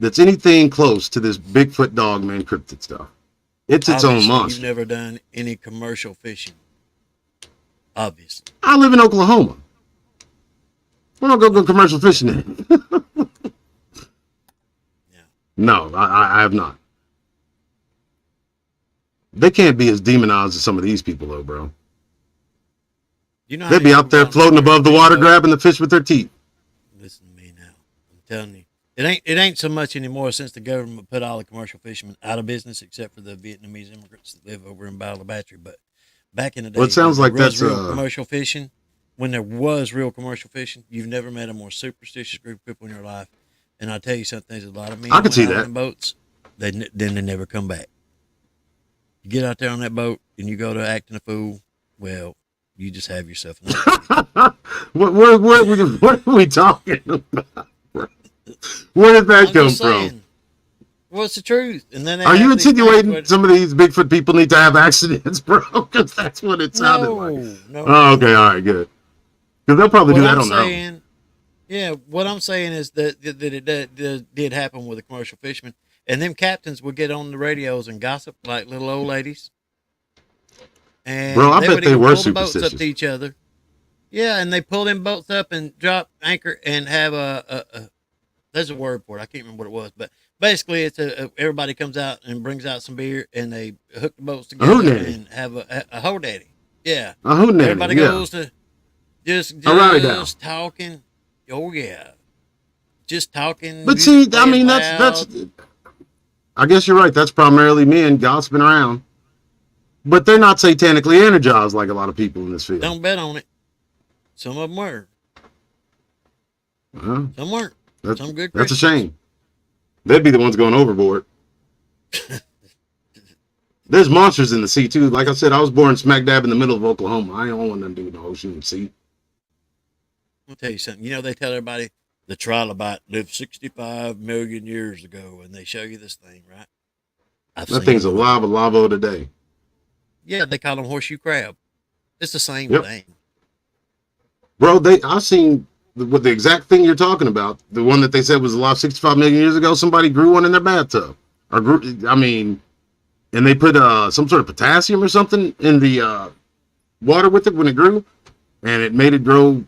that's anything close to this Bigfoot Dogman cryptid stuff. It's its own monster. You've never done any commercial fishing. Obviously. I live in Oklahoma. We're not going to go commercial fishing in. Yeah. No, I have not. They can't be as demonized as some of these people, though, bro. You know, they'd be out there floating above the water, grabbing the fish with their teeth. Listen to me now. I'm telling you. It ain't so much anymore since the government put all the commercial fishermen out of business, except for the Vietnamese immigrants that live over in Battle Battery. But back in the day, well, it sounds like that's real commercial fishing. When there was real commercial fishing, you've never met a more superstitious group of people in your life. And I'll tell you something: there's a lot of men I can see out that. on boats. Then they never come back. You get out there on that boat and you go to acting a fool. Well, you just have yourself. What are we talking about? Where did that come from? Well, it's the truth. And then are you insinuating some of these Bigfoot people need to have accidents, bro? Because that's what it sounded like. No. Oh, okay, all right, good. Because they'll probably do that on their own. Yeah, what I'm saying is that it did happen with a commercial fisherman, and them captains would get on the radios and gossip like little old ladies. And bro, I bet they were pull the boats superstitious. up to each other. Yeah, and they pull them boats up and drop anchor and have a there's a word for it. I can't remember what it was, but basically it's everybody comes out and brings out some beer and they hook the boats together and have a ho daddy. Yeah. A ho daddy. Everybody goes to just talking. Oh yeah. Just talking. But see, I mean that's I guess you're right. That's primarily men gossiping around. But they're not satanically energized like a lot of people in this field. Don't bet on it. Some of them were. Some weren't. Some good Christians. That's a shame. They'd be the ones going overboard. There's monsters in the sea, too. Like I said, I was born smack dab in the middle of Oklahoma. I don't want nothing to do with the ocean and sea. I'll tell you something. You know, they tell everybody the trilobite lived 65 million years ago, and they show you this thing, right? That thing's alive today. Yeah, they call them horseshoe crab. It's the same thing. Bro, I've seen with the exact thing you're talking about, the one that they said was alive 65 million years ago, somebody grew one in their bathtub. And they put some sort of potassium or something in the water with it when it grew, and it made it grow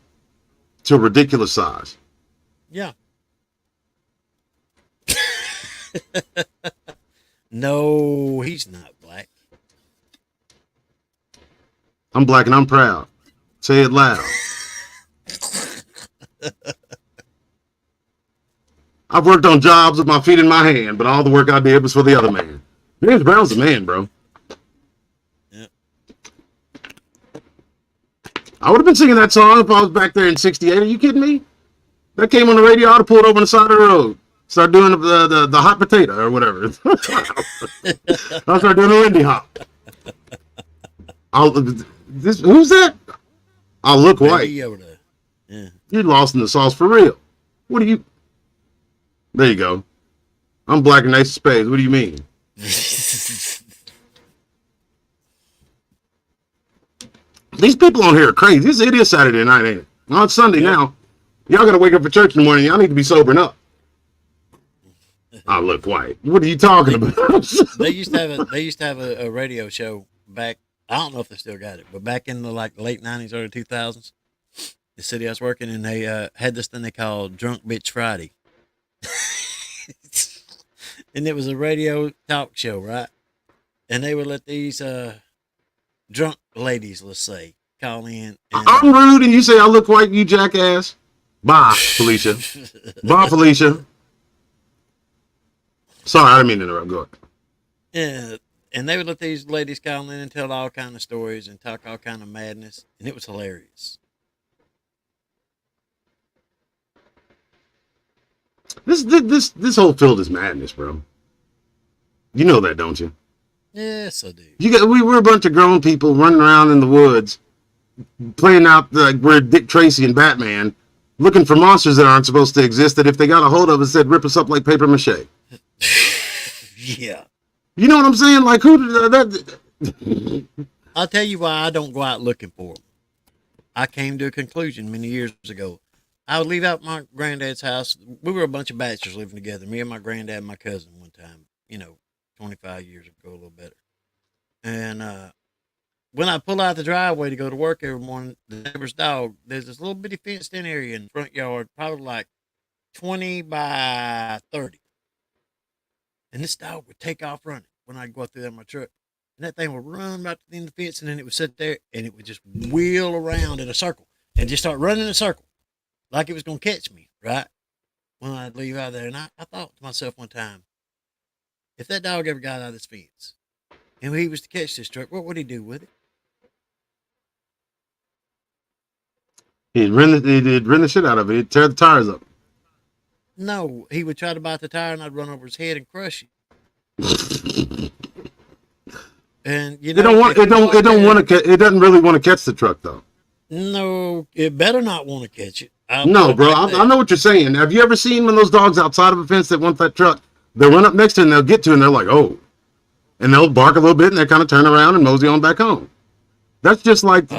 to a ridiculous size. Yeah. No, he's not black. I'm black and I'm proud. Say it loud. I've worked on jobs with my feet in my hand, but all the work I did was for the other man. James Brown's the man, bro. Yeah. I would have been singing that song if I was back there in '68. Are you kidding me? That came on the radio. I'd have pulled over on the side of the road. Start doing the hot potato or whatever. I'll start doing the Lindy Hop. Who's that? I'll look white. Yoda. Yeah. You're lost in the sauce for real. What do you... There you go. I'm black and nice as spades. What do you mean? These people on here are crazy. It is Saturday night, ain't it? No, it's Sunday now. Y'all got to wake up for church in the morning. Y'all need to be sobering up. I look white. What are you talking about? They used to have a radio show back. I don't know if they still got it, but back in the late '90s, early 2000s, the city I was working in, they had this thing they called Drunk Bitch Friday. And it was a radio talk show, right? And they would let these drunk ladies, let's say, call in. And, I'm rude and you say I look white, you jackass. Bye, Felicia. Bye, Felicia. Sorry, I didn't mean to interrupt. Go ahead. Yeah, and they would let these ladies call in and tell all kind of stories and talk all kind of madness, and it was hilarious. This whole field is madness, bro. You know that, don't you? Yes, I do. We're a bunch of grown people running around in the woods, playing out like we're Dick Tracy and Batman, looking for monsters that aren't supposed to exist. That if they got a hold of us, they'd rip us up like paper mache. Yeah. You know what I'm saying? Like who? That. I'll tell you why I don't go out looking for them. I came to a conclusion many years ago. I would leave out my granddad's house. We were a bunch of bachelors living together. Me and my granddad and my cousin one time, 25 years ago, a little better. And when I pull out the driveway to go to work every morning, the neighbor's dog, there's this little bitty fenced in area in the front yard, probably like 20 by 30. And this dog would take off running when I'd go out through there in my truck. And that thing would run right to the end of the fence, and then it would sit there, and it would just wheel around in a circle and just start running in a circle like it was going to catch me, right? When I'd leave out there. And I thought to myself one time, if that dog ever got out of this fence and he was to catch this truck, what would he do with it? He'd run the shit out of it. He'd tear the tires up. No, he would try to bite the tire, and I'd run over his head and crush it. And it doesn't really want to catch the truck though. No, it better not want to catch it. No, bro, I know what you're saying. Have you ever seen one of those dogs outside of a fence that want that truck? They'll run up next to it and they'll get to it and they're like, oh. And they'll bark a little bit and they kind of turn around and mosey on back home. That's just like the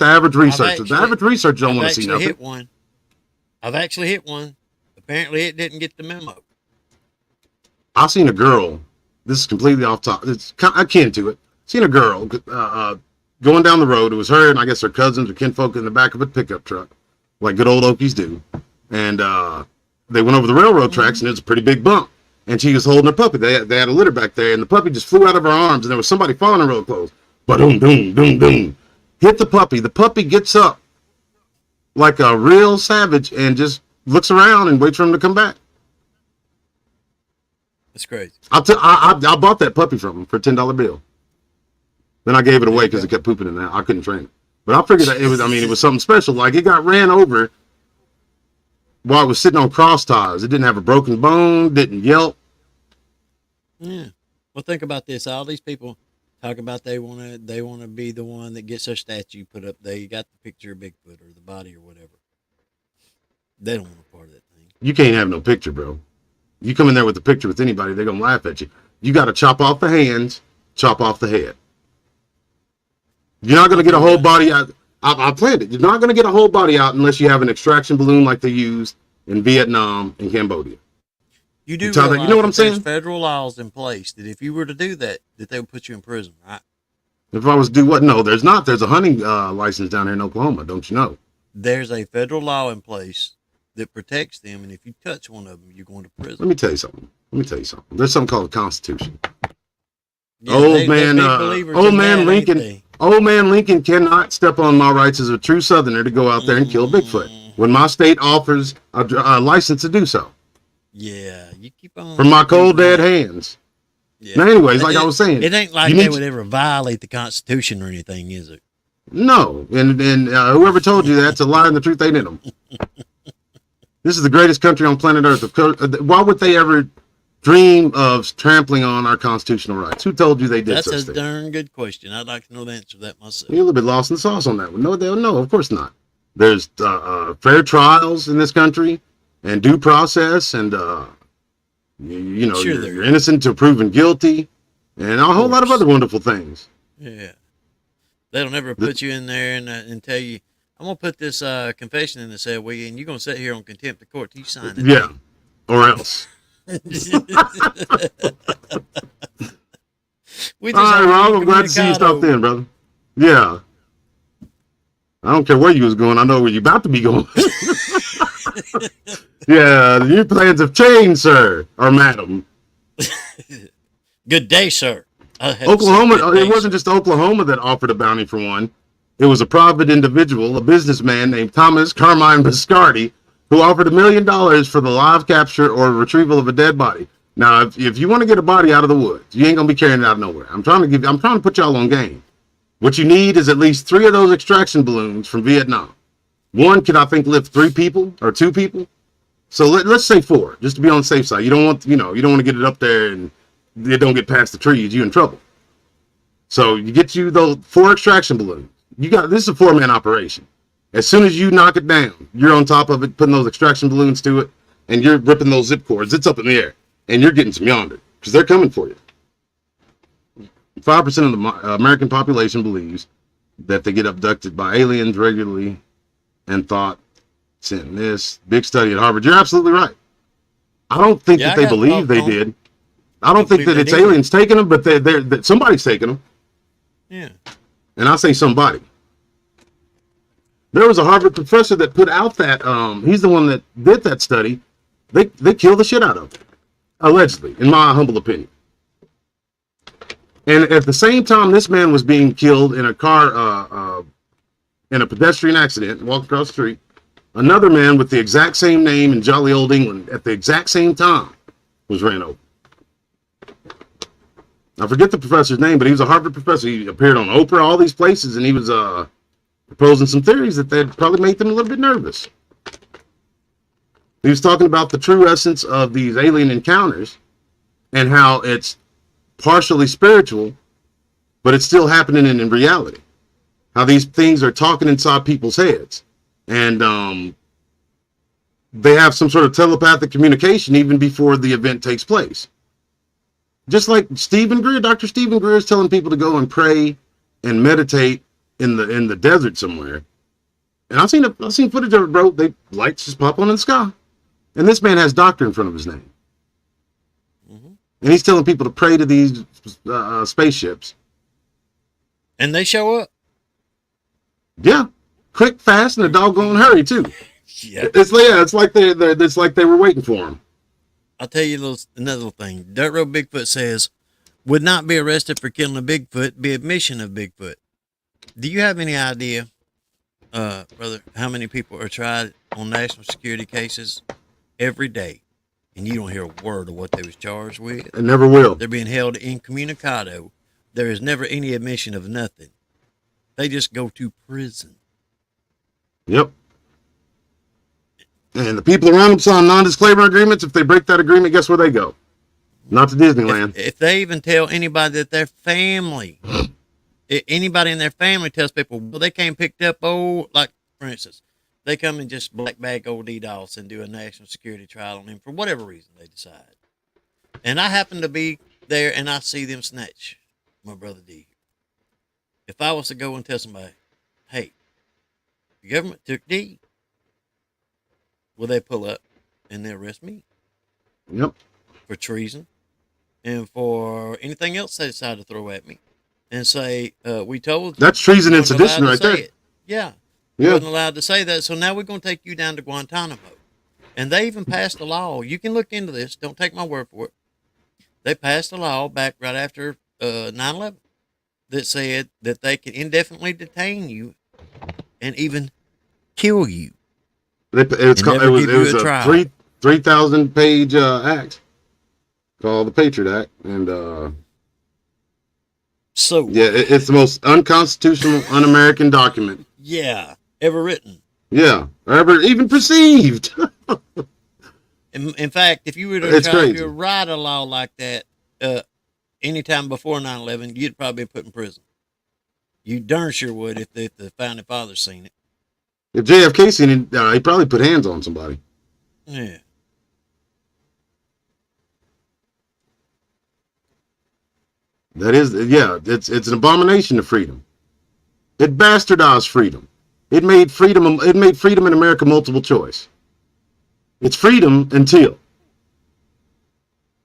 average researcher. The average researcher don't want to see nothing. I've actually hit one. Apparently it didn't get the memo. I've seen a girl. This is completely off topic. It's kind of akin to it. Seen a girl going down the road. It was her and I guess her cousins or kinfolk in the back of a pickup truck, like good old Okies do. And they went over the railroad tracks and it was a pretty big bump. And she was holding her puppy. They had a litter back there, and the puppy just flew out of her arms, and there was somebody following her real close. Ba-doom, doom, doom, doom. Hit the puppy. The puppy gets up like a real savage and just looks around and waits for him to come back. That's crazy. I bought that puppy from him for a $10 bill. Then I gave it away because it kept pooping in there. I couldn't train it. But I figured that it was something special. Like it got ran over while it was sitting on cross ties. It didn't have a broken bone, didn't yelp. Yeah. Well, think about this. All these people talk about they want to be the one that gets their statue put up. They got the picture of Bigfoot or the body or whatever. They don't want a part of that thing. You can't have no picture, bro. You come in there with the picture with anybody, they're going to laugh at you. You got to chop off the hands, chop off the head. You're not going to get a whole body out. I planned it. You're not going to get a whole body out unless you have an extraction balloon like they used in Vietnam and Cambodia. You do. You know what I'm saying? There's federal laws in place that if you were to do that they would put you in prison, right? If I was to do what? No, there's not. There's a hunting license down here in Oklahoma. Don't you know? There's a federal law in place that protects them, and if you touch one of them, you're going to prison. Let me tell you something. There's something called the Constitution. Yeah, old man Lincoln. Old man Lincoln cannot step on my rights as a true Southerner to go out there and kill Bigfoot when my state offers a license to do so. Yeah, you keep on. From my cold dead hands. Yeah. Now, anyways, like I was saying, it ain't like they would ever violate the Constitution or anything, is it? No, and whoever told you that's a lie and the truth ain't in them. This is the greatest country on planet Earth. Why would they ever dream of trampling on our constitutional rights? Who told you they did such things? That's a darn good question. I'd like to know the answer to that myself. You're a little bit lost in the sauce on that one. No, of course not. There's fair trials in this country and due process, and you're innocent to proven guilty, and a whole lot of other wonderful things. Yeah, they'll never put you in there and tell you, I'm gonna put this confession in the cell with you, and you're gonna sit here on contempt of court till you sign it. Yeah, or else. All right, Rob, I'm glad to see you stopped in, brother. Yeah. I don't care where you was going. I know where you're about to be going. Yeah, your plans have changed, sir, or madam. Good day, sir. Oklahoma, it wasn't just Oklahoma that offered a bounty for one. It was a private individual, a businessman named Thomas Carmine Biscardi, who offered $1 million for the live capture or retrieval of a dead body. Now, if you want to get a body out of the woods, you ain't gonna be carrying it out of nowhere. I'm trying to put y'all on game. What you need is at least 3 of those extraction balloons from Vietnam. One could, I think, lift 3 people or 2 people. So let's say 4, just to be on the safe side. You don't want to get it up there and it don't get past the trees. You're in trouble. So you get you those 4 extraction balloons. This is a 4-man operation. As soon as you knock it down, you're on top of it, putting those extraction balloons to it, and you're ripping those zip cords. It's up in the air, and you're getting some yonder because they're coming for you. 5% of the American population believes that they get abducted by aliens regularly, and thought, sent this big study at Harvard. You're absolutely right. I don't think that they believe they did. I don't think that it's aliens taking them, but they're somebody's taking them. Yeah. And I say somebody. There was a Harvard professor that put out that, he's the one that did that study. They killed the shit out of him. Allegedly, in my humble opinion. And at the same time this man was being killed in a car, in a pedestrian accident, walking across the street, another man with the exact same name in jolly old England at the exact same time was ran over. I forget the professor's name, but he was a Harvard professor. He appeared on Oprah, all these places, and he was proposing some theories that they'd probably make them a little bit nervous. He was talking about the true essence of these alien encounters and how it's partially spiritual, but it's still happening in reality. How these things are talking inside people's heads. And they have some sort of telepathic communication even before the event takes place. Just like Dr. Stephen Greer is telling people to go and pray and meditate in the desert somewhere. And I've seen footage of it, bro. Lights just pop on in the sky. And this man has doctor in front of his name. Mm-hmm. And he's telling people to pray to these spaceships. And they show up. Yeah. Quick, fast, and a doggone hurry, too. Yeah. It's like they were waiting for him. I'll tell you another thing. Dirt Road Bigfoot says, would not be arrested for killing a Bigfoot, be admission of Bigfoot. Do you have any idea, brother, how many people are tried on national security cases every day, and you don't hear a word of what they was charged with? It never will. They're being held incommunicado. There is never any admission of nothing. They just go to prison. Yep. And the people around them sign non-disclaimer agreements. If they break that agreement, guess where they go? Not to Disneyland. If they even tell anybody that their family, anybody in their family tells people, well, they came picked up like, for instance, they come and just black bag old DeeDoss and do a national security trial on him for whatever reason they decide. And I happen to be there and I see them snatch my brother D. If I was to go and tell somebody, hey, the government took D, will they pull up and they arrest me? Yep. For treason and for anything else they decide to throw at me and say, we told that's treason and sedition right there. Yeah. You wasn't allowed to say that. So now we're going to take you down to Guantanamo. And they even passed a law. You can look into this. Don't take my word for it. They passed a law back right after 9/11 that said that they can indefinitely detain you and even kill you. It was a trial. 3,000 page act called the Patriot Act, and So yeah, it's the most unconstitutional, un-American document. yeah, ever written. Yeah, or ever even perceived. In fact, if you were to It's try crazy. to write a law like that, anytime before 9/11, you'd probably be put in prison. You darn sure would if the founding fathers seen it. If JFK seen it, he probably put hands on somebody. Yeah. That is, yeah, it's an abomination to freedom. It bastardized freedom. It made freedom in America multiple choice. It's freedom until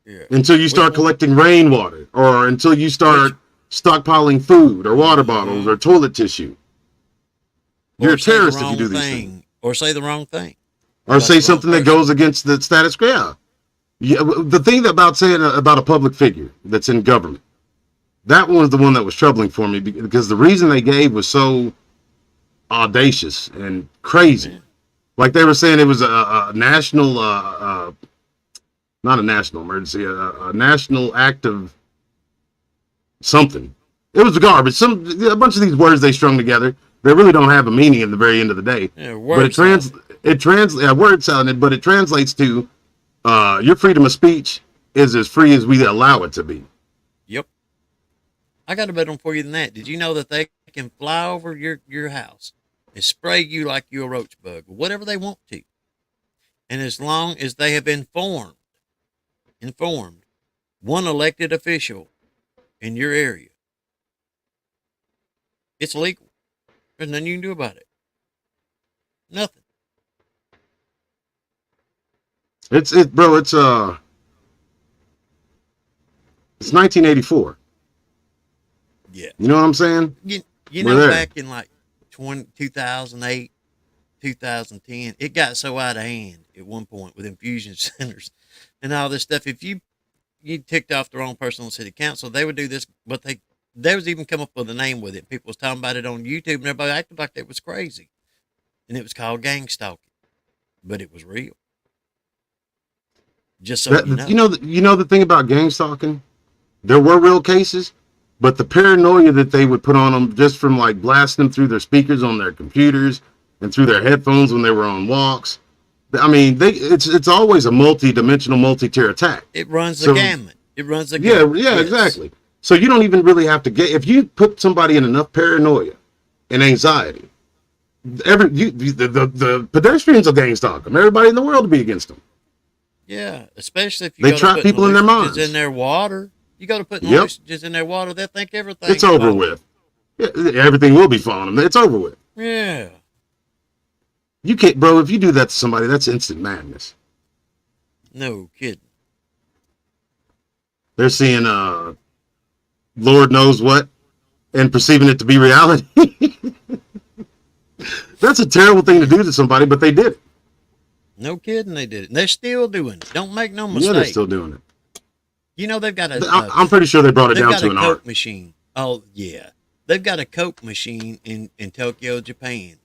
you start collecting rainwater, or until you start stockpiling food or water bottles or toilet tissue. You're a terrorist if you do these things. Or say the wrong thing. Or say something that goes against the status quo. Yeah, the thing about saying about a public figure that's in government, that one was the one that was troubling for me, because the reason they gave was so audacious and crazy. Man. Like they were saying it was a national, not a national emergency, a national act of something. It was garbage. A bunch of these words they strung together, they really don't have a meaning at the very end of the day. Yeah, but it translates to your freedom of speech is as free as we allow it to be. Yep. I got a better one for you than that. Did you know that they can fly over your house and spray you like you're a roach bug, whatever they want to? And as long as they have informed one elected official in your area, it's legal. There's nothing you can do about it. Nothing. It's 1984. Yeah. You know what I'm saying? You know, back in like 2008, 2010, it got so out of hand at one point with infusion centers and all this stuff. If you ticked off the wrong person on city council, they would do this, but they was even come up with a name with it. People was talking about it on YouTube, and everybody acted like that was crazy. And it was called gang stalking, but it was real. Just so you know. You know the thing about gang stalking? There were real cases, but the paranoia that they would put on them just from like blasting them through their speakers on their computers and through their headphones when they were on walks. I mean, it's always a multi-dimensional, multi-tier attack. It runs the gamut. It runs the gamut. Yeah, yes. Exactly. So you don't even really have to if you put somebody in enough paranoia and anxiety, the pedestrians will gang stalk them. Everybody in the world will be against them. Yeah, especially if they trap people in their minds. In their water, you got to put hallucinogens in their water. They think everything. It's over with. Yeah, everything will be following them. It's over with. Yeah. You can't, bro. If you do that to somebody, that's instant madness. No kidding. They're seeing Lord knows what and perceiving it to be reality. That's a terrible thing to do to somebody, but they did it. No kidding, they did it. They're still doing it. Don't make no mistake. Yeah, they're still doing it. You know, they've got I'm pretty sure they brought it down to an art. They've got a Coke machine. Oh, yeah. They've got a Coke machine in Tokyo, Japan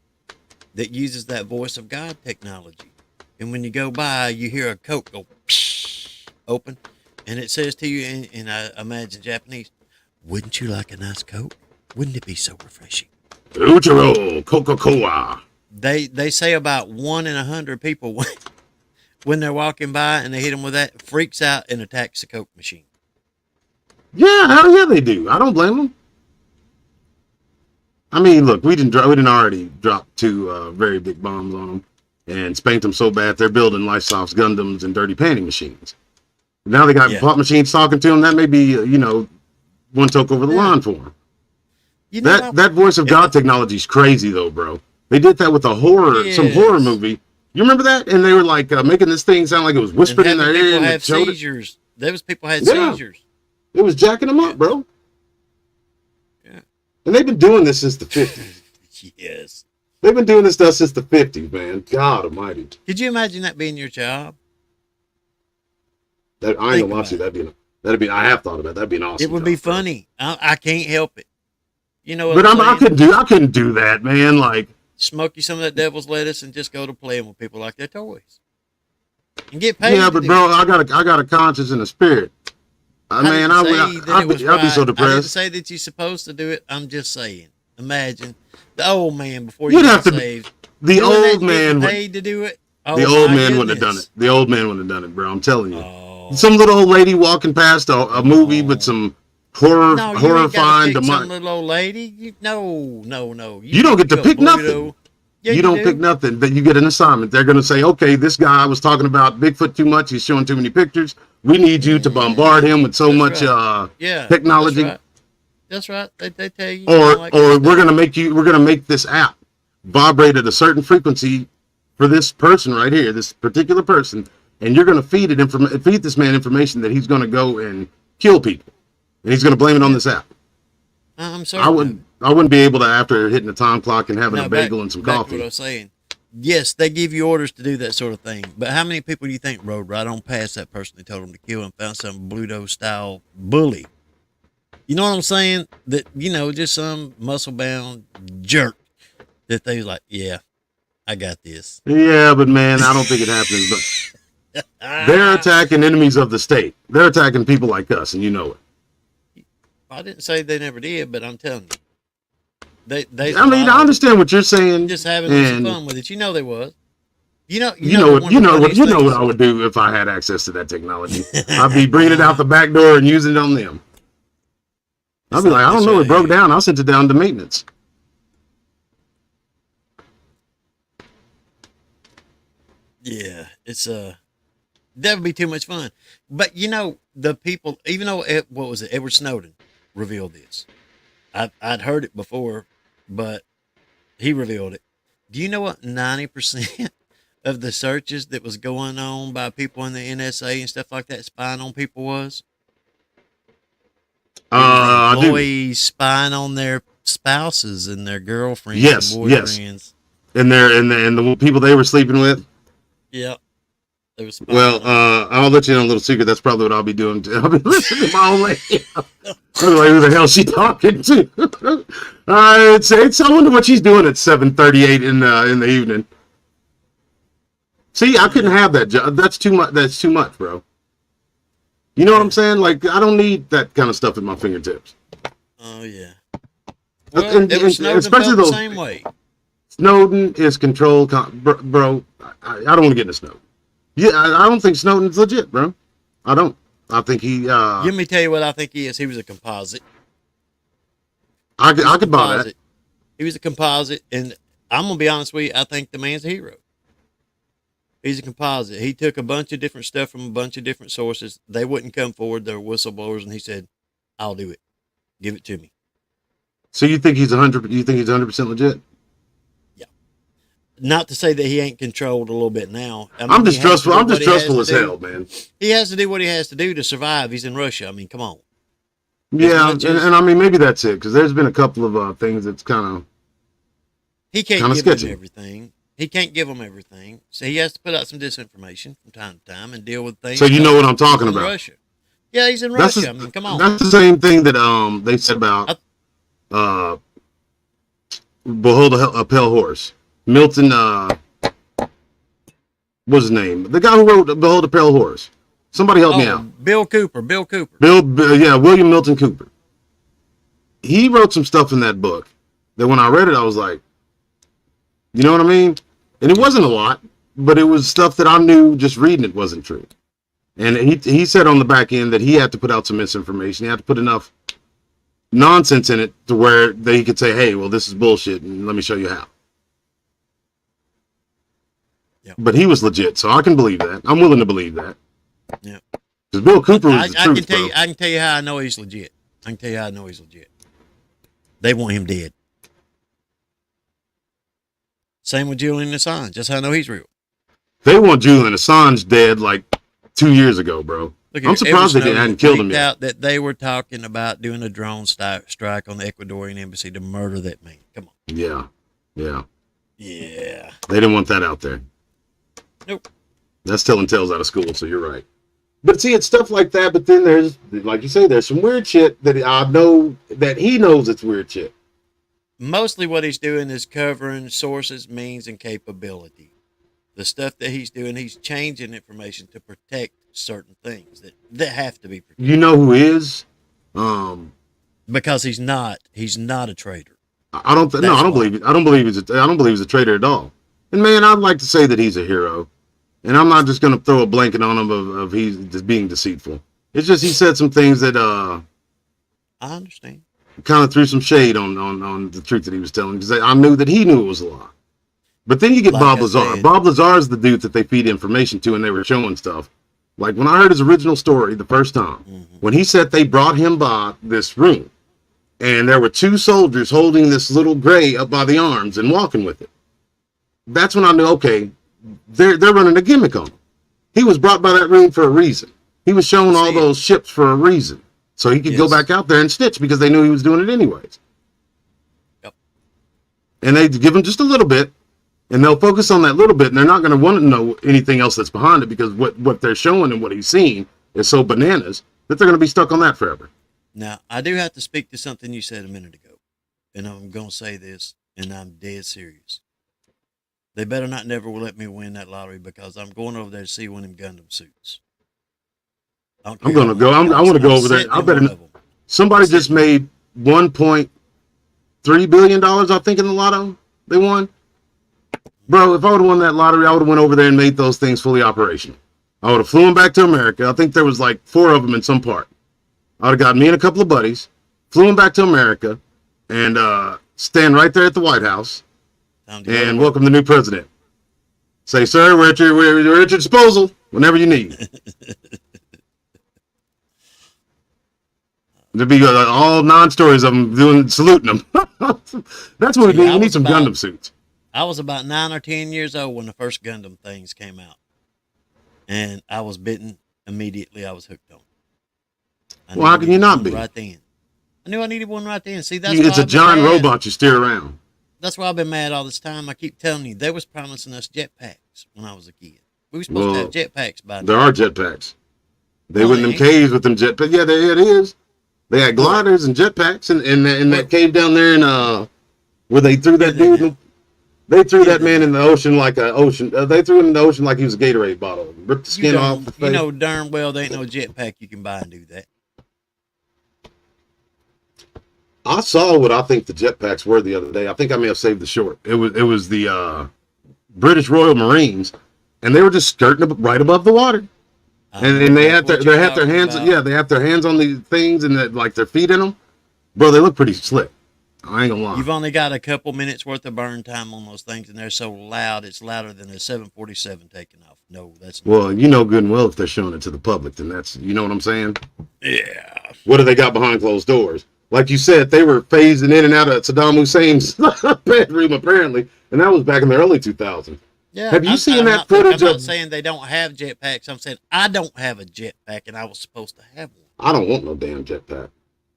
that uses that voice of God technology. And when you go by, you hear a Coke go psh, open. And it says to you, and I imagine Japanese, wouldn't you like a nice Coke? Wouldn't it be so refreshing? Uchiro Coca-Cola. They say about 1 in 100 people when they're walking by and they hit them with that, freaks out and attacks the Coke machine. Yeah, hell yeah, they do. I don't blame them. I mean, look, we didn't already drop 2 very big bombs on them and spanked them so bad they're building Lifesoft's Gundams and dirty panty machines. Now they got pop machines talking to them. That may be, one toke over the line for them. That voice of God technology is crazy, though, bro. They did that with some horror movie. You remember that? And they were like making this thing sound like it was whispered in their ear. People had seizures. People had seizures. It was jacking them up, bro. Yeah. And they've been doing this since the 50s. Yes. They've been doing this stuff since the 50s, man. God almighty. Could you imagine that being your job? I ain't gonna lie to you. That'd be. I have thought about it. That'd be an awesome. It would be funny. I can't help it. You know what But I'm I couldn't do that, man. Like, smoke you some of that devil's lettuce and just go to playing with people like their toys. And get paid. yeah, but bro, I got a conscience and a spirit. I'd be so depressed. I didn't say that you're supposed to do it. I'm just saying. Imagine the old man before You'd you have get to. saved. The old man paid to do it. Oh, the old man wouldn't have done it. The old man wouldn't have done it, bro. I'm telling you. Oh. Some little old lady walking past a movie with some horrifying demonic. Some demonic. little old lady. No. You don't get to pick nothing. Yeah, you don't pick nothing. That you get an assignment. They're going to say, okay, this guy was talking about Bigfoot too much. He's showing too many pictures. We need you to bombard him with so much technology. That's right. They tell you. Or we're going to make this app vibrate at a certain frequency for this person right here, this particular person, and you're going to feed this man information that he's going to go and kill people, and he's going to blame it on this app. I'm sorry. I wouldn't be able to, after hitting the time clock and having a bagel and some coffee. Back to what I was saying. Yes, they give you orders to do that sort of thing, but how many people do you think rode right on past that person they told them to kill and found some Bluto style bully? You know what I'm saying? That, just some muscle bound jerk that they was like, yeah, I got this. Yeah, but man, I don't think it happens. But they're attacking enemies of the state. They're attacking people like us, and you know it. I didn't say they never did, but I'm telling you. I understand what you're saying. Just having some fun with it. You know they was. You know what I would do if I had access to that technology. I'd be bringing it out the back door and using it on them. I'd be like, I don't know, it broke down. I'll send it down to maintenance. Yeah, it's that would be too much fun. But the people, even though what was it, Edward Snowden revealed this. I'd heard it before, but he revealed it. Do you know what 90% of the searches that was going on by people in the NSA and stuff like that spying on people was? Employees spying on their spouses and their girlfriends and boyfriends. Yes. And the people they were sleeping with. Yep. Well, I'll let you know a little secret. That's probably what I'll be doing. I'll be listening to my own lady. I'll be like, who the hell is she talking to? I wonder what she's doing at 7:38 in the evening. See, I couldn't have that job. That's too much. That's too much, bro. You know what I'm saying? Like, I don't need that kind of stuff at my fingertips. Oh yeah. Well, especially the same way. Snowden is controlled, bro. I don't want to get into Snowden. Yeah, I don't think Snowden's legit, bro. I don't. I think he. Let me tell you what I think he is. He was a composite. I could buy that. He was a composite, and I'm gonna be honest with you. I think the man's a hero. He's a composite. He took a bunch of different stuff from a bunch of different sources. They wouldn't come forward. They were whistleblowers, and he said, "I'll do it. Give it to me." So you think he's 100? You think he's 100% legit? Not to say that he ain't controlled a little bit now. I'm distrustful. I'm distrustful as hell, man. He has to do what he has to do to survive. He's in Russia. I mean, come on. Yeah, and I mean, maybe that's it, because there's been a couple of things that's kind of. He can't give them everything. He can't give them everything. So he has to put out some disinformation from time to time and deal with things. So you know what I'm talking about. Russia. Yeah, he's in Russia. I mean, come on. That's the same thing that they said about Behold a Pale Horse. Milton, what's his name? The guy who wrote Behold a Pale Horse. Somebody help me out. Bill Cooper. William Milton Cooper. He wrote some stuff in that book that when I read it, I was like, you know what I mean? And it wasn't a lot, but it was stuff that I knew just reading it wasn't true. And he said on the back end that he had to put out some misinformation. He had to put enough nonsense in it to where they could say, hey, well, this is bullshit, and let me show you how. Yep. But he was legit, so I can believe that. I'm willing to believe that. Yeah. Because Bill Cooper was the truth, bro. I can tell you how I know he's legit. They want him dead. Same with Julian Assange. That's how I know he's real. They want Julian Assange dead like 2 years ago, bro. I'm surprised they hadn't killed him yet. Out that they were talking about doing a drone strike on the Ecuadorian embassy to murder that man. Come on. Yeah. They didn't want that out there. Nope. That's telling tales out of school, so you're right. But see, it's stuff like that, but then there's, like you say, there's some weird shit that I know, that he knows it's weird shit. mostly what he's doing is covering sources, means, and capability. The stuff that he's doing, he's changing information to protect certain things that have to be protected. You know who is? Because he's not a traitor. I don't believe he's a traitor at all. And man, I'd like to say that he's a hero. And I'm not just going to throw a blanket on him of he's just being deceitful. It's just he said some things that I understand. Kind of threw some shade on the truth that he was telling, because I knew that he knew it was a lie. But then you get Bob Lazar. Bob Lazar is the dude that they feed information to, and they were showing stuff. Like when I heard his original story the first time, when he said they brought him by this room, and there were two soldiers holding this little gray up by the arms and walking with it. That's when I knew, okay, they're running a gimmick on him. He was brought by that room for a reason. He was showing all those ships for a reason, so he could go back out there and snitch, because they knew he was doing it anyways. Yep. And they give him just a little bit, and they'll focus on that little bit, and they're not going to want to know anything else that's behind it, because what they're showing and what he's seen is so bananas that they're going to be stuck on that forever. Now, I do have to speak to something you said a minute ago, and I'm going to say this, and I'm dead serious. They better not never let me win that lottery, because I'm going over there to see one of them Gundam suits. I want to go over there. I better. Somebody just made $1.3 billion, I think, in the lotto. They won. Bro, if I would have won that lottery, I would have went over there and made those things fully operational. I would have flew them back to America. I think there was like 4 of them in some part. I would have got me and a couple of buddies, flew them back to America, and stand right there at the White House and welcome the new president. Say, sir, we're at your disposal whenever you need. There'd be all 9 stories of them saluting them. That's what we need. We need some Gundam suits. I was about 9 or 10 years old when the first Gundam things came out, and I was bitten immediately. I was hooked on. Well, how can you not be? Right then, I knew I needed one right then. See, it's a giant robot you steer around. That's why I've been mad all this time. I keep telling you, they was promising us jetpacks when I was a kid. We were supposed to have jetpacks by now. There are jetpacks. They were in them caves with them jetpacks. Yeah, it is. They had gliders and jetpacks in that cave down there in where they threw that dude. They threw that man in the ocean like a ocean. They threw him in the ocean like he was a Gatorade bottle. Ripped the skin off the face. You know darn well there ain't no jetpack you can buy and do that. I saw what I think the jetpacks were the other day. I think I may have saved the short. It was the British Royal Marines, and they were just skirting right above the water. And they had their hands. Yeah, they have their hands on these things and like their feet in them. Bro, they look pretty slick. I ain't gonna lie. You've only got a couple minutes worth of burn time on those things, and they're so loud, it's louder than a 747 taking off. No, that's not. Well, you know good and well if they're showing it to the public, then that's, you know what I'm saying? Yeah. What do they got behind closed doors? Like you said, they were phasing in and out of Saddam Hussein's bedroom, apparently, and that was back in the early 2000s. Yeah, have you seen that footage? I'm not saying they don't have jetpacks. I'm saying I don't have a jetpack, and I was supposed to have one. I don't want no damn jetpack.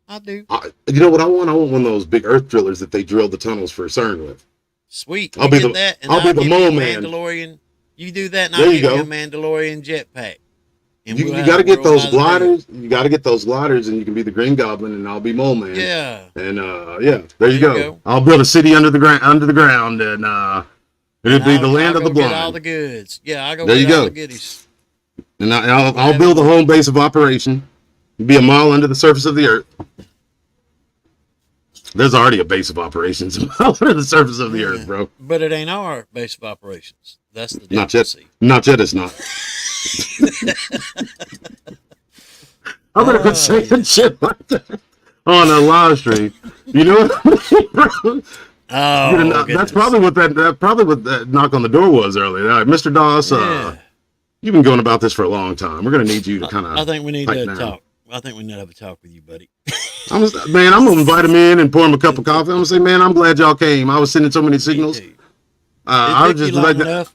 I do. You know what I want? I want one of those big earth drillers that they drill the tunnels for CERN with. Sweet. I'll be the mole man. Mandalorian. You do that, and I'll give you a Mandalorian jetpack. You got to get those gliders. You got to get those gliders, and you can be the Green Goblin, and I'll be Mole Man. Yeah. And there you go. I'll build a city under the ground, and it'll be the land of the blind. Get all the goods. Yeah, I'll go there get you all go. the goodies. And I'll build a home base of operation. Be a mile under the surface of the earth. There's already a base of operations under the surface of the earth, bro. But it ain't our base of operations. That's the not yet. Not yet. It's not. I'm gonna quit saying shit like that on a live stream. You know what? That's probably what that knock on the door was earlier. All right, Mr. Doss, you've been going about this for a long time. We're gonna need you to kind of. I think we need to talk. I think we need to have a talk with you, buddy. I'm gonna invite him in and pour him a cup of coffee. I'm gonna say, man, I'm glad y'all came. I was sending so many signals. I was just like, I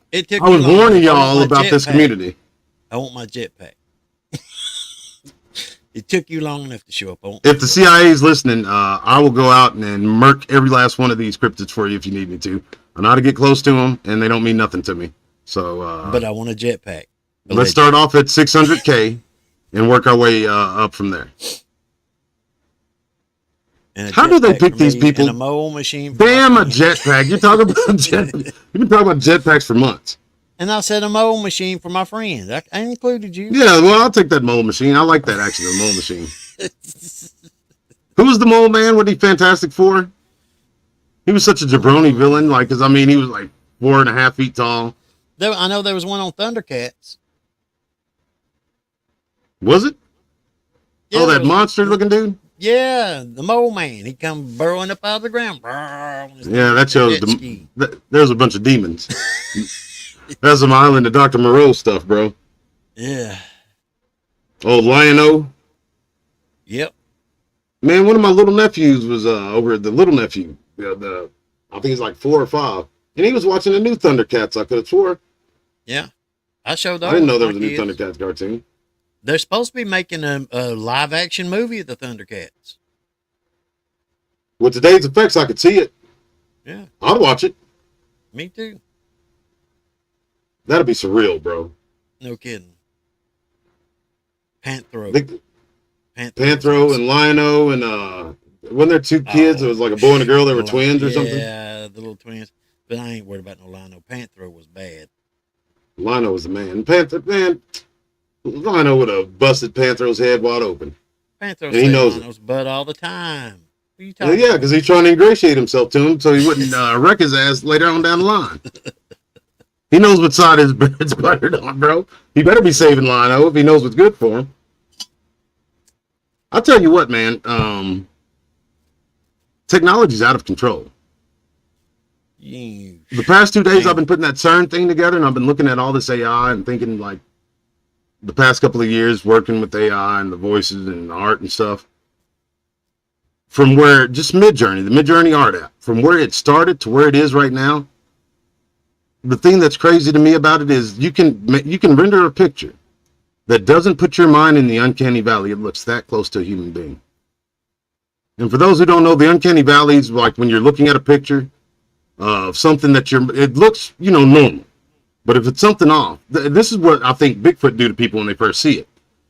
was warning y'all about this community. I want my jetpack. It took you long enough to show up. If the CIA is listening, I will go out and murk every last one of these cryptids for you if you need me to. I know how to get close to them, and they don't mean nothing to me. So, but I want a jetpack. Let's start off at 600K and work our way up from there. And a How do they jetpack pick for these me, people? And a mole machine. For Damn, my a friend. jetpack. You're talking about you've been talking about jetpacks for months. And I said a mole machine for my friends. I included you. Yeah, well, I'll take that mole machine. I like that actually, the mole machine. Who was the mole man? What he Fantastic Four? He was such a jabroni villain, like, cause I mean, he was like 4.5 feet tall. I know there was one on Thundercats. Was it? Yeah, Oh, there that was monster looking dude. Yeah, the mole man. He come burrowing up out of the ground. Yeah, that shows jet ski. there's a bunch of demons. That's some Island of Dr. Moreau stuff, bro. Yeah. Oh, Lion-O. Yep. Man, one of my little nephews was over at the little nephew. I think he's like 4 or 5, and he was watching the new Thundercats. I could have swore. Yeah. I showed. I didn't know there was a new Thundercats cartoon. They're supposed to be making a live action movie of the Thundercats. With today's effects, I could see it. Yeah. I'd watch it. Me too. That'd be surreal, bro. No kidding. Panthro. Panthro and Lion-O and wasn't there 2 kids? It was like a boy and a girl. They were twins or something. Yeah, the little twins. But I ain't worried about no Lion-O. Panthro was bad. Lion-O was the man. Lion-O would have busted Panthro's head wide open. Panthro and he knows Lion-O's butt all the time. What are you Well, talking yeah, about? because he's trying to ingratiate himself to him so he wouldn't wreck his ass later on down the line. He knows what side his bread's buttered on, bro. He better be saving Lion-O if he knows what's good for him. I'll tell you what, man. Technology's out of control. The past 2 days, I've been putting that CERN thing together, and I've been looking at all this AI and thinking, like, the past couple of years working with AI and the voices and the art and stuff. From where, just Midjourney, the Midjourney art app, from where it started to where it is right now, the thing that's crazy to me about it is you can render a picture that doesn't put your mind in the uncanny valley. It looks that close to a human being. And for those who don't know, the uncanny valley is like when you're looking at a picture of something that it looks, normal. But if it's something off, this is what I think Bigfoot do to people when they first see it.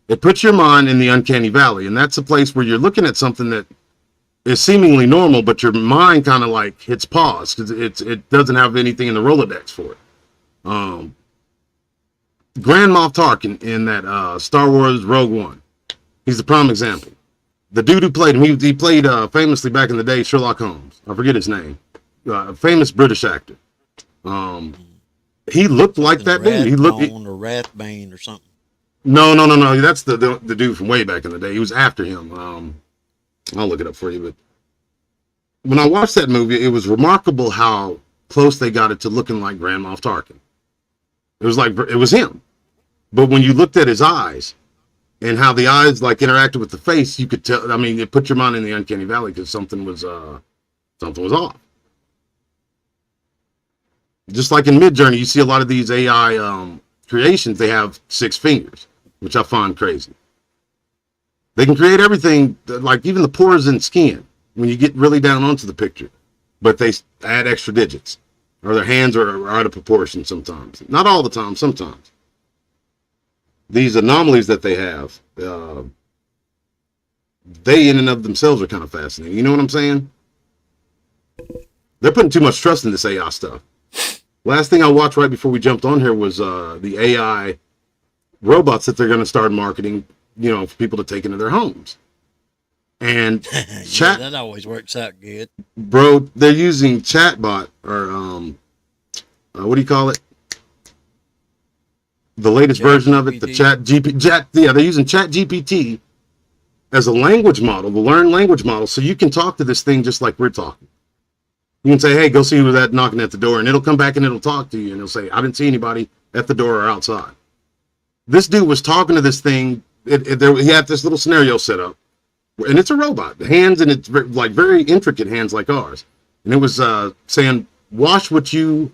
It puts your mind in the uncanny valley, and that's a place where you're looking at something that is seemingly normal, but your mind kind of like hits pause because it doesn't have anything in the Rolodex for it. Grand Moff Tarkin in that Star Wars Rogue One, he's the prime example. The dude who played him, he played famously back in the day Sherlock Holmes. I forget his name. A famous British actor. He looked like that dude. He looked or Rathbane or something. No. That's the dude from way back in the day. He was after him. I'll look it up for you. But when I watched that movie, it was remarkable how close they got it to looking like Grand Moff Tarkin. It was him. But when you looked at his eyes and how the eyes like interacted with the face, you could tell. I mean, it put your mind in the uncanny valley because something was off. Just like in Midjourney, you see a lot of these AI creations. They have 6 fingers, which I find crazy. They can create everything, like even the pores in skin, when you get really down onto the picture. But they add extra digits, or their hands are out of proportion sometimes. Not all the time, sometimes. These anomalies that they have, they in and of themselves are kind of fascinating. You know what I'm saying? They're putting too much trust in this AI stuff. Last thing I watched right before we jumped on here was the AI robots that they're going to start marketing, for people to take into their homes. And Yeah, that always works out good. Bro, they're using chatbot or what do you call it? The latest version of it, the they're using Chat GPT as a language model, the learned language model, so you can talk to this thing just like we're talking. You can say, hey, go see who's that knocking at the door, and it'll come back and it'll talk to you, and it'll say, I didn't see anybody at the door or outside. This dude was talking to this thing. He had this little scenario set up, and it's a robot, hands, and it's like very intricate hands like ours. And it was saying, wash what you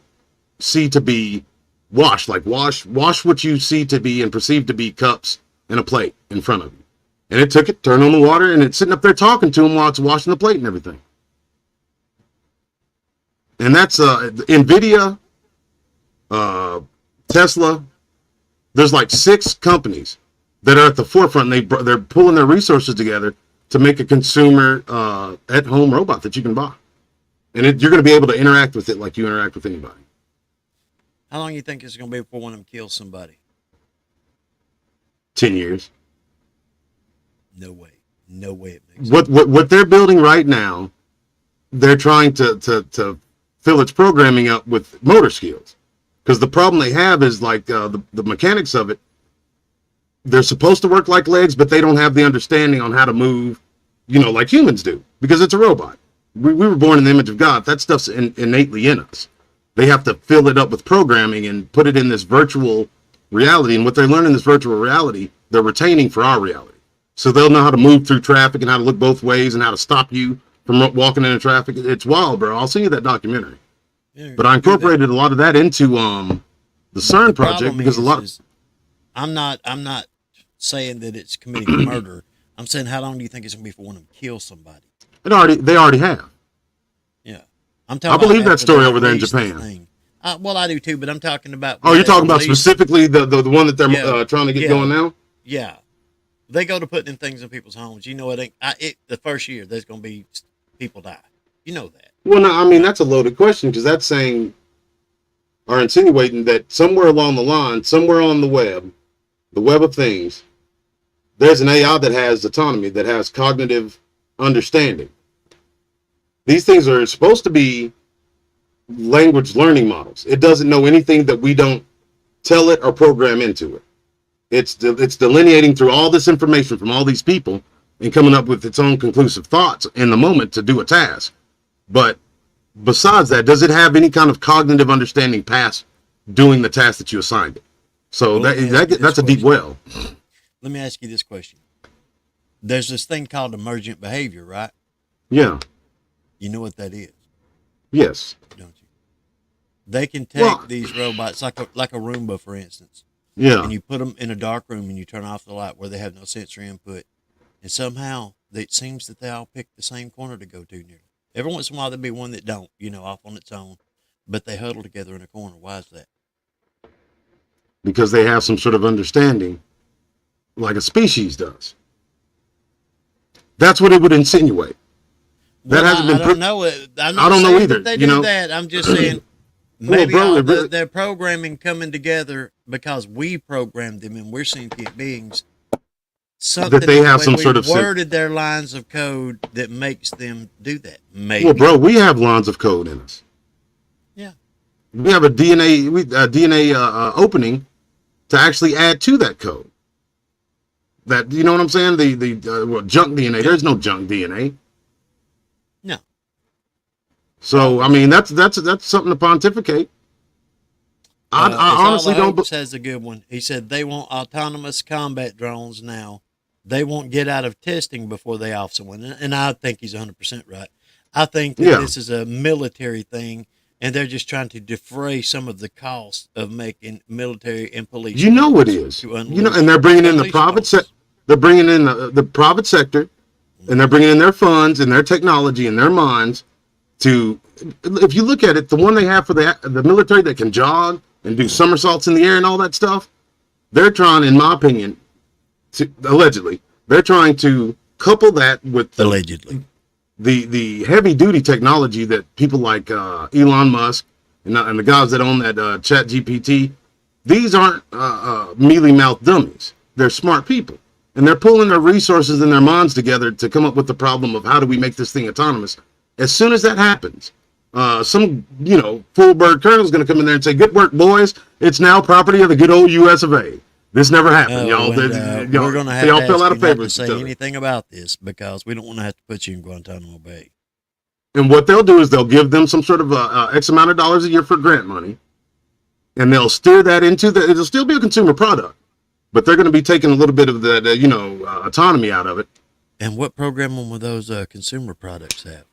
see to be wash what you see to be and perceive to be cups and a plate in front of you. And it took it, turned on the water, and it's sitting up there talking to him while it's washing the plate and everything. And that's NVIDIA, Tesla. There's like 6 companies that are at the forefront. And they're pulling their resources together to make a consumer at-home robot that you can buy. And you're going to be able to interact with it like you interact with anybody. How long do you think it's going to be before one of them kills somebody? 10 years. No way. No way it makes sense. What they're building right now, they're trying to fill its programming up with motor skills. Because the problem they have is like the mechanics of it. They're supposed to work like legs, but they don't have the understanding on how to move, like humans do, because it's a robot. We were born in the image of God. That stuff's innately in us. They have to fill it up with programming and put it in this virtual reality. And what they learn in this virtual reality, they're retaining for our reality. So they'll know how to move through traffic and how to look both ways and how to stop you from walking into traffic. It's wild, bro. I'll send you that documentary. Yeah, but I incorporated a lot of that into the CERN project because I'm not saying that it's committing murder. I'm saying, how long do you think it's going to be for one of them to kill somebody? They already have. Yeah. I believe that story over there in Japan. Well, I do too, but I'm talking about. Oh, you're talking about specifically the one that they're trying to get going now? Yeah. They go to putting them things in people's homes. The first year, there's going to be people die. You know that. Well, no, I mean, that's a loaded question because that's saying or insinuating that somewhere along the line, somewhere on the web of things, there's an AI that has autonomy, that has cognitive understanding. These things are supposed to be language learning models. It doesn't know anything that we don't tell it or program into it. It's delineating through all this information from all these people and coming up with its own conclusive thoughts in the moment to do a task. But besides that, does it have any kind of cognitive understanding past doing the task that you assigned it? So that's a deep well. Let me ask you this question. There's this thing called emergent behavior, right? Yeah. You know what that is? Yes. Don't you? They can take these robots, like a Roomba, for instance. Yeah. And you put them in a dark room and you turn off the light where they have no sensory input. And somehow it seems that they all pick the same corner to go to nearly. Every once in a while there'll be one that don't, off on its own. But they huddle together in a corner. Why is that? Because they have some sort of understanding like a species does. That's what it would insinuate. That hasn't been. I don't know. I don't know either. They do that. I'm just saying maybe they're programming coming together because we programmed them and we're sentient beings. Something that they have some sort of worded their lines of code that makes them do that. Maybe. Well, bro, we have lines of code in us. Yeah. We have a DNA opening to actually add to that code. That, you know what I'm saying? The junk DNA. There's no junk DNA. No. So I mean that's something to pontificate. I honestly don't. Says a good one. He said they want autonomous combat drones now. They won't get out of testing before they off someone, and I think he's 100% right. I think that this is a military thing, and they're just trying to defray some of the costs of making military and police. You know it is. And they're bringing in the private sector. They're bringing in the private sector, and they're bringing in their funds and their technology and their minds to. If you look at it, the one they have for the military that can jog and do somersaults in the air and all that stuff, they're trying, in my opinion, they're trying to couple that with the heavy duty technology that people like Elon Musk and the guys that own that Chat GPT. These aren't mealy mouthed dummies. They're smart people, and they're pulling their resources and their minds together to come up with the problem of how do we make this thing autonomous. As soon as that happens, some full bird colonel is going to come in there and say, "Good work, boys! It's now property of the good old U.S. of A." This never happened, y'all. We're going to have to fell out of favor to say anything about this because we don't want to have to put you in Guantanamo Bay. And what they'll do is they'll give them some sort of X amount of dollars a year for grant money, and they'll steer that into it'll still be a consumer product, but they're going to be taking a little bit of that, autonomy out of it. And what program will those consumer products have?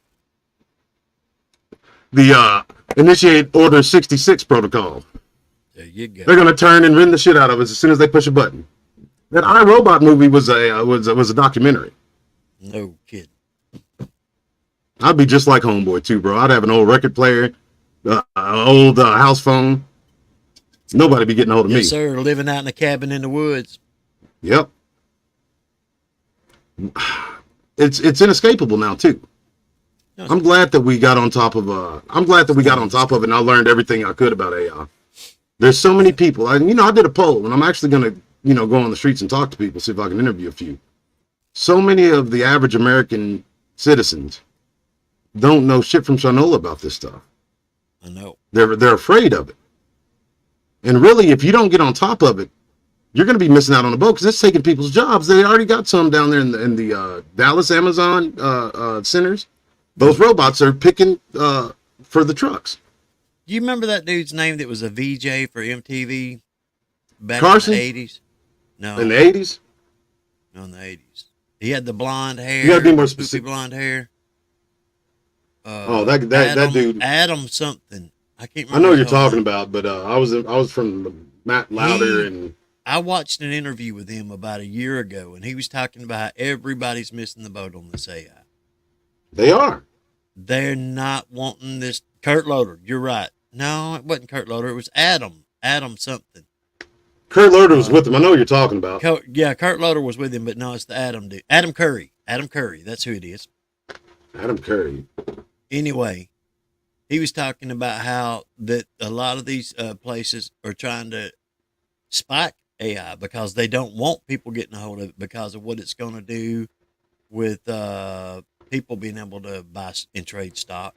The Initiate Order 66 protocol. There you go. They're going to turn and rend the shit out of us as soon as they push a button. That iRobot movie was a documentary. No kidding. I'd be just like Homeboy too, bro. I'd have an old record player, old house phone. Nobody be getting a hold of me. Yes, sir. Living out in a cabin in the woods. Yep. it's inescapable now too. I'm glad that we got on top of it, and I learned everything I could about AI. There's so many people. I did a poll, and I'm actually gonna, go on the streets and talk to people, see if I can interview a few. So many of the average American citizens don't know shit from Shinola about this stuff. I know. They're afraid of it. And really, if you don't get on top of it, you're going to be missing out on the boat because it's taking people's jobs. They already got some down there in the Dallas Amazon centers. Those robots are picking for the trucks. Do you remember that dude's name that was a VJ for MTV back Carson? in the 80s? No. In the 80s? No, in the 80s. He had the blonde hair. You got to be more specific. Blonde hair. That dude. Adam something. I can't remember. I know what you're talking about, but I was from Matt Lauder and I watched an interview with him about a year ago, and he was talking about how everybody's missing the boat on this AI. They are. They're not wanting this. Kurt Loder, you're right. No, it wasn't Kurt Loder. It was Adam. Adam something. Kurt Loder was with him. I know what you're talking about. Kurt Loder was with him, but no, it's the Adam dude. Adam Curry. Adam Curry. That's who it is. Adam Curry. Anyway, he was talking about how that a lot of these places are trying to spike AI because they don't want people getting a hold of it because of what it's going to do with people being able to buy and trade stock.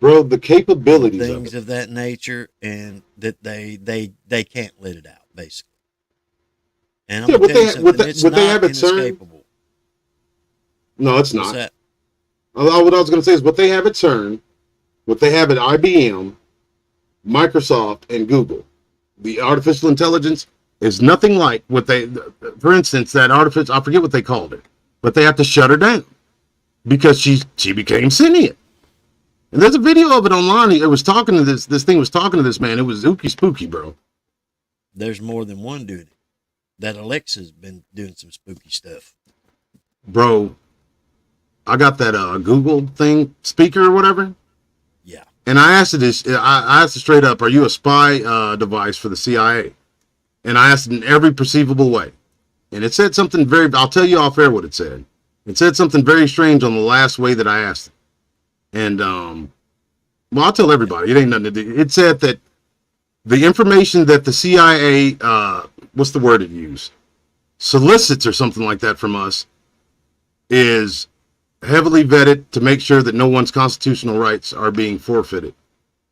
Bro, the capabilities things of that nature, and that they can't let it out, basically. And I'm gonna tell you something, it's not inescapable. No, it's not. What I was going to say is what they have at CERN, what they have at IBM, Microsoft, and Google. The artificial intelligence is nothing like what they, for instance, that artificial, I forget what they called it, but they have to shut her down because she became sentient. And there's a video of it online. It was talking to this thing was talking to this man. It was ooky spooky, bro. There's more than one doing it. That Alexa's been doing some spooky stuff. Bro, I got that Google thing, speaker or whatever. Yeah. And I asked it straight up, are you a spy device for the CIA? And I asked it in every perceivable way. And it said something I'll tell you off air what it said. It said something very strange on the last way that I asked it. And, well, I'll tell everybody. It ain't nothing to do. It said that the information that the CIA, what's the word it used? Solicits or something like that from us is heavily vetted to make sure that no one's constitutional rights are being forfeited.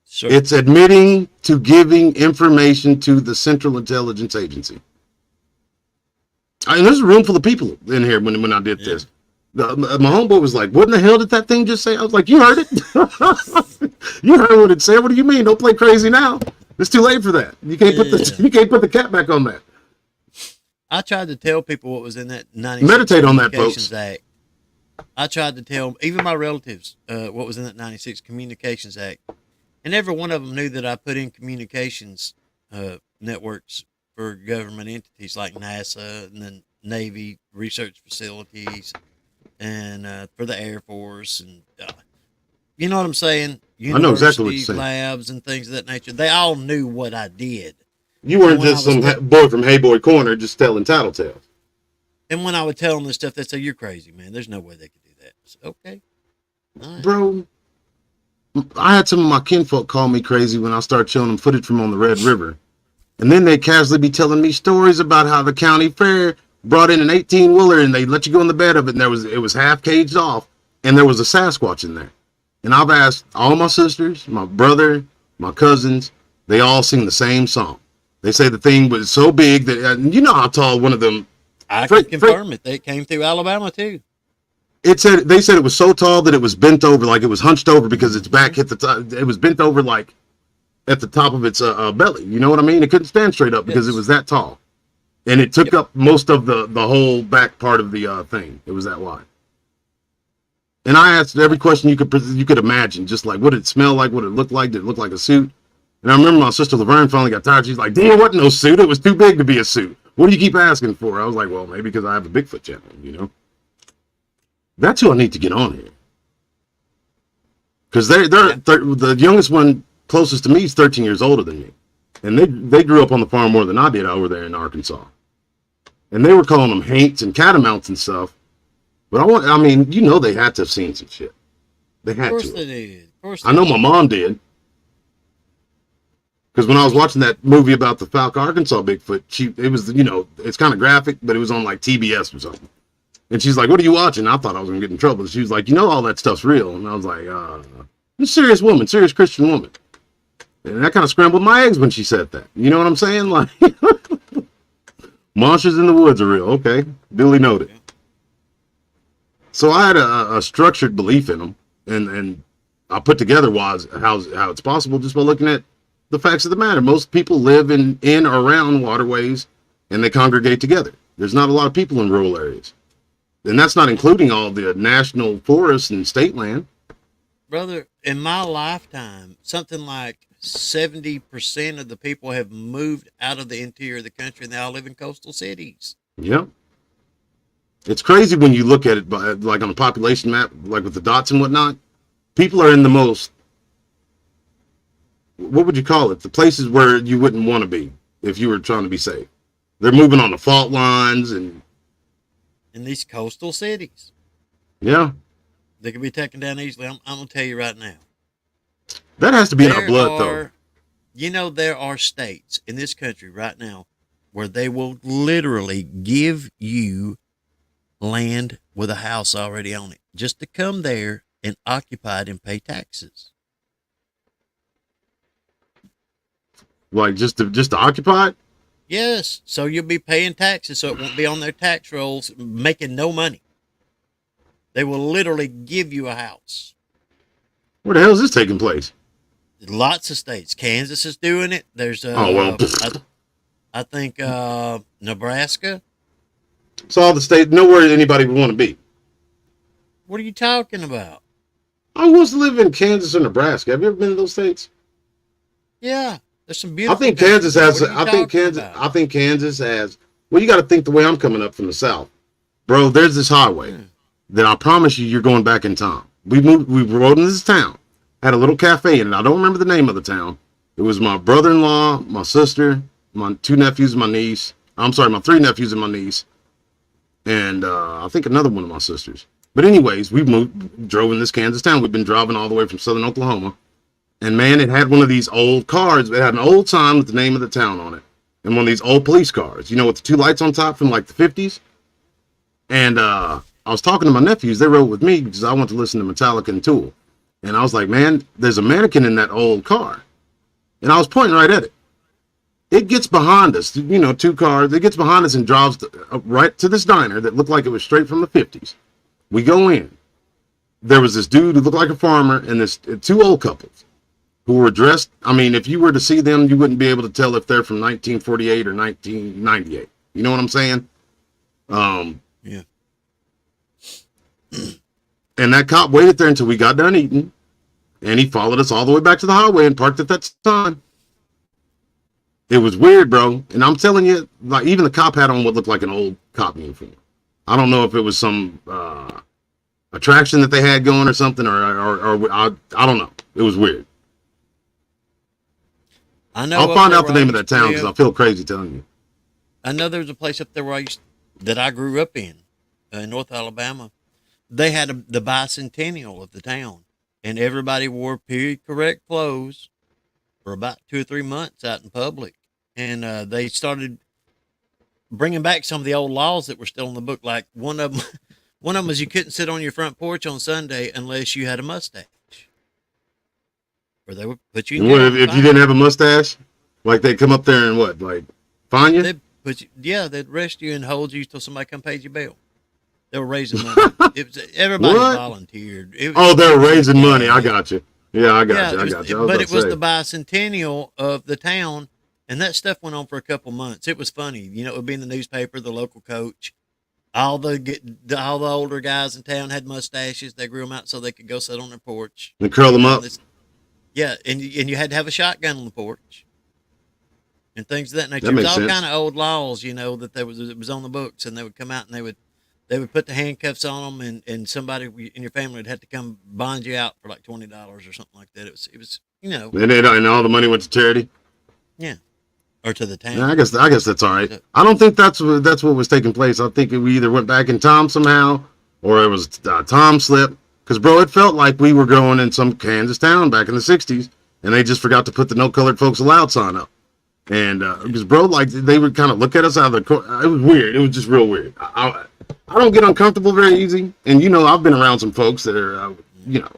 Sure. It's admitting to giving information to the Central Intelligence Agency. And there's a room full of people in here when I did this. My homeboy was like, what in the hell did that thing just say? I was like, you heard it. You heard what it said. What do you mean? Don't play crazy now. It's too late for that. You can't put the cap back on that. I tried to tell people what was in that 96 Meditate on that, folks. Act. I tried to tell even my relatives what was in that 96 Communications Act. And every one of them knew that I put in communications networks for government entities like NASA and the Navy research facilities and for the Air Force. And you know what I'm saying? I know exactly what you're saying. Labs and things of that nature. They all knew what I did. You weren't just some boy from Hey Boy Corner just telling tattletales. And when I would tell them this stuff, they'd say, you're crazy, man. There's no way they could do that. I said, okay. Right. Bro, I had some of my kinfolk call me crazy when I started showing them footage from on the Red River. And then they casually be telling me stories about how the county fair brought in an 18-wheeler and they let you go in the bed of it, and it was half caged off, and there was a Sasquatch in there. And I've asked all my sisters, my brother, my cousins, they all sing the same song. They say the thing was so big that, you know how tall one of them... I can confirm it. They came through Alabama, too. They said it was so tall that it was bent over, like it was hunched over because its back hit the top. It was bent over like at the top of its belly. You know what I mean? It couldn't stand straight up because it was that tall. And it took up most of the whole back part of the thing. It was that wide. And I asked every question you could imagine, just like what did it smell like, what it looked like, did it look like a suit? And I remember my sister Laverne finally got tired. She's like, "Damn, it wasn't no suit. It was too big to be a suit. What do you keep asking for?" I was like, "Well, maybe because I have a Bigfoot channel, you know." That's who I need to get on here. Because the youngest one closest to me is 13 years older than me. And they grew up on the farm more than I did over there in Arkansas. And they were calling them haints and catamounts and stuff. But I mean, you know, they had to have seen some shit. They had to. Of course they did. Of course I know my mom did. Because when I was watching that movie about the Falcon, Arkansas Bigfoot, it was, you know, it's kind of graphic, but it was on like TBS or something. And she's like, "What are you watching?" I thought I was going to get in trouble. She was like, "You know, all that stuff's real." And I was like, "You're a serious woman, serious Christian woman." And that kind of scrambled my eggs when she said that. You know what I'm saying? Like, monsters in the woods are real. Okay. Duly noted. So I had a structured belief in them. And I put together how it's possible just by looking at the facts of the matter. Most people live in or around waterways, and they congregate together. There's not a lot of people in rural areas. And that's not including all the national forests and state land. Brother, in my lifetime, something like 70% of the people have moved out of the interior of the country, and they all live in coastal cities. Yep. It's crazy when you look at it, like on a population map, like with the dots and whatnot. People are in the most, what would you call it? The places where you wouldn't want to be if you were trying to be safe. They're moving on the fault lines and in these coastal cities. Yeah. They can be taken down easily. I'm going to tell you right now. That has to be in our blood, though. You know, there are states in this country right now where they will literally give you land with a house already on it just to come there and occupy it and pay taxes. Like just to occupy it? Yes. So you'll be paying taxes, so it won't be on their tax rolls, making no money. They will literally give you a house. Where the hell is this taking place? Lots of states. Kansas is doing it. There's I think Nebraska. It's all the state, nowhere anybody would want to be. What are you talking about? I wants to live in Kansas or Nebraska. Have you ever been to those states? Yeah, there's some beautiful. I think Kansas has. I think Kansas has. Well, you got to think the way I'm coming up from the south, bro. There's this highway that I promise you're going back in time. We rode in this town, had a little cafe in it. I don't remember the name of the town. It was my brother-in-law, my sister, my 2 nephews, and my niece. I'm sorry, my 3 nephews and my niece, and I think another one of my sisters. But anyways, we drove in this Kansas town. We've been driving all the way from southern Oklahoma. And man, it had one of these old cars. It had an old sign with the name of the town on it. And one of these old police cars, you know, with the 2 lights on top from like the 50s. And I was talking to my nephews. They rode with me because I want to listen to Metallica and Tool. And I was like, man, there's a mannequin in that old car. And I was pointing right at it. It gets behind us, you know, 2 cars. It gets behind us and drives right to this diner that looked like it was straight from the 50s. We go in. There was this dude who looked like a farmer and this 2 old couples who were dressed. I mean, if you were to see them, you wouldn't be able to tell if they're from 1948 or 1998. You know what I'm saying? Yeah. And that cop waited there until we got done eating, and he followed us all the way back to the highway and parked at that sign. It was weird, bro. And I'm telling you, like, even the cop had on what looked like an old cop uniform. I don't know if it was some attraction that they had going or something, or I don't know. It was weird. I'll find out the name of that town because I feel crazy telling you. I know there's a place up there that I grew up in North Alabama. They had the bicentennial of the town, and everybody wore period correct clothes for about 2 or 3 months out in public, and they started bringing back some of the old laws that were still in the book. Like one of them was you couldn't sit on your front porch on Sunday unless you had a mustache, or they would put you in jail. If you didn't have a mustache, like they'd come up there and what, like fine you? They'd arrest you and hold you till somebody come pay you bail. They were raising money. Everybody volunteered. They were raising money. I got you. Yeah, I got you. But it was the bicentennial of the town. And that stuff went on for a couple months. It was funny. You know, it would be in the newspaper, the local coach. All the older guys in town had mustaches. They grew them out so they could go sit on their porch. And curl them up. Yeah, and you had to have a shotgun on the porch. And things of that nature. That makes There was all sense. kind of old laws, you know, that it was on the books. And they would come out and they would put the handcuffs on them, and somebody in your family would have to come bond you out for like $20 or something like that. It was you know. And all the money went to charity? Yeah. Or to the town. Yeah, I guess that's all right. I don't think that's what was taking place. I think we either went back in time somehow, or it was Tom slip. Because, bro, it felt like we were going in some Kansas town back in the 60s, and they just forgot to put the no colored folks allowed sign up. And because, bro, like, they would kind of look at us out of the corner. It was weird. It was just real weird. I don't get uncomfortable very easy. And, you know, I've been around some folks that are, you know,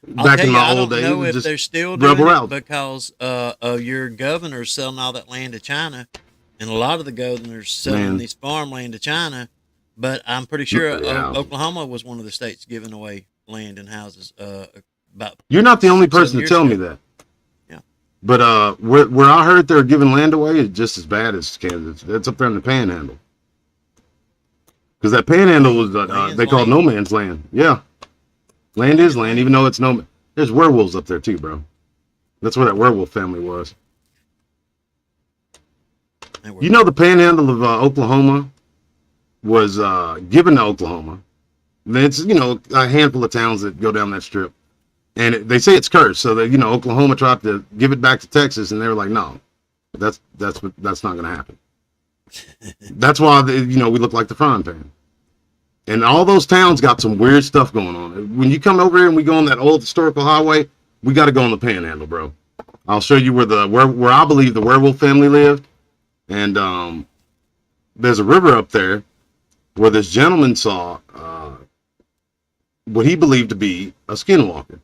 back in my old days. I don't know if they're still doing it because your governor's selling all that land to China, and a lot of the governors selling these farmland to China. But I'm pretty sure Oklahoma was one of the states giving away land and houses. You're not the only person to tell me that. Yeah. But where I heard they're giving land away is just as bad as Kansas. That's up there in the Panhandle. Because that Panhandle was they call no man's land. Yeah. Land is land, even though it's no. There's werewolves up there too, bro. That's where that werewolf family was. You know the Panhandle of Oklahoma was given to Oklahoma. It's, you know, a handful of towns that go down that strip, and they say it's cursed. So that, you know, Oklahoma tried to give it back to Texas, and they were like, no, that's not going to happen. That's why you know, we look like the frying pan. And all those towns got some weird stuff going on. When you come over here and we go on that old historical highway, we got to go on the Panhandle, bro. I'll show you where I believe the werewolf family lived, and there's a river up there where this gentleman saw what he believed to be a skinwalker.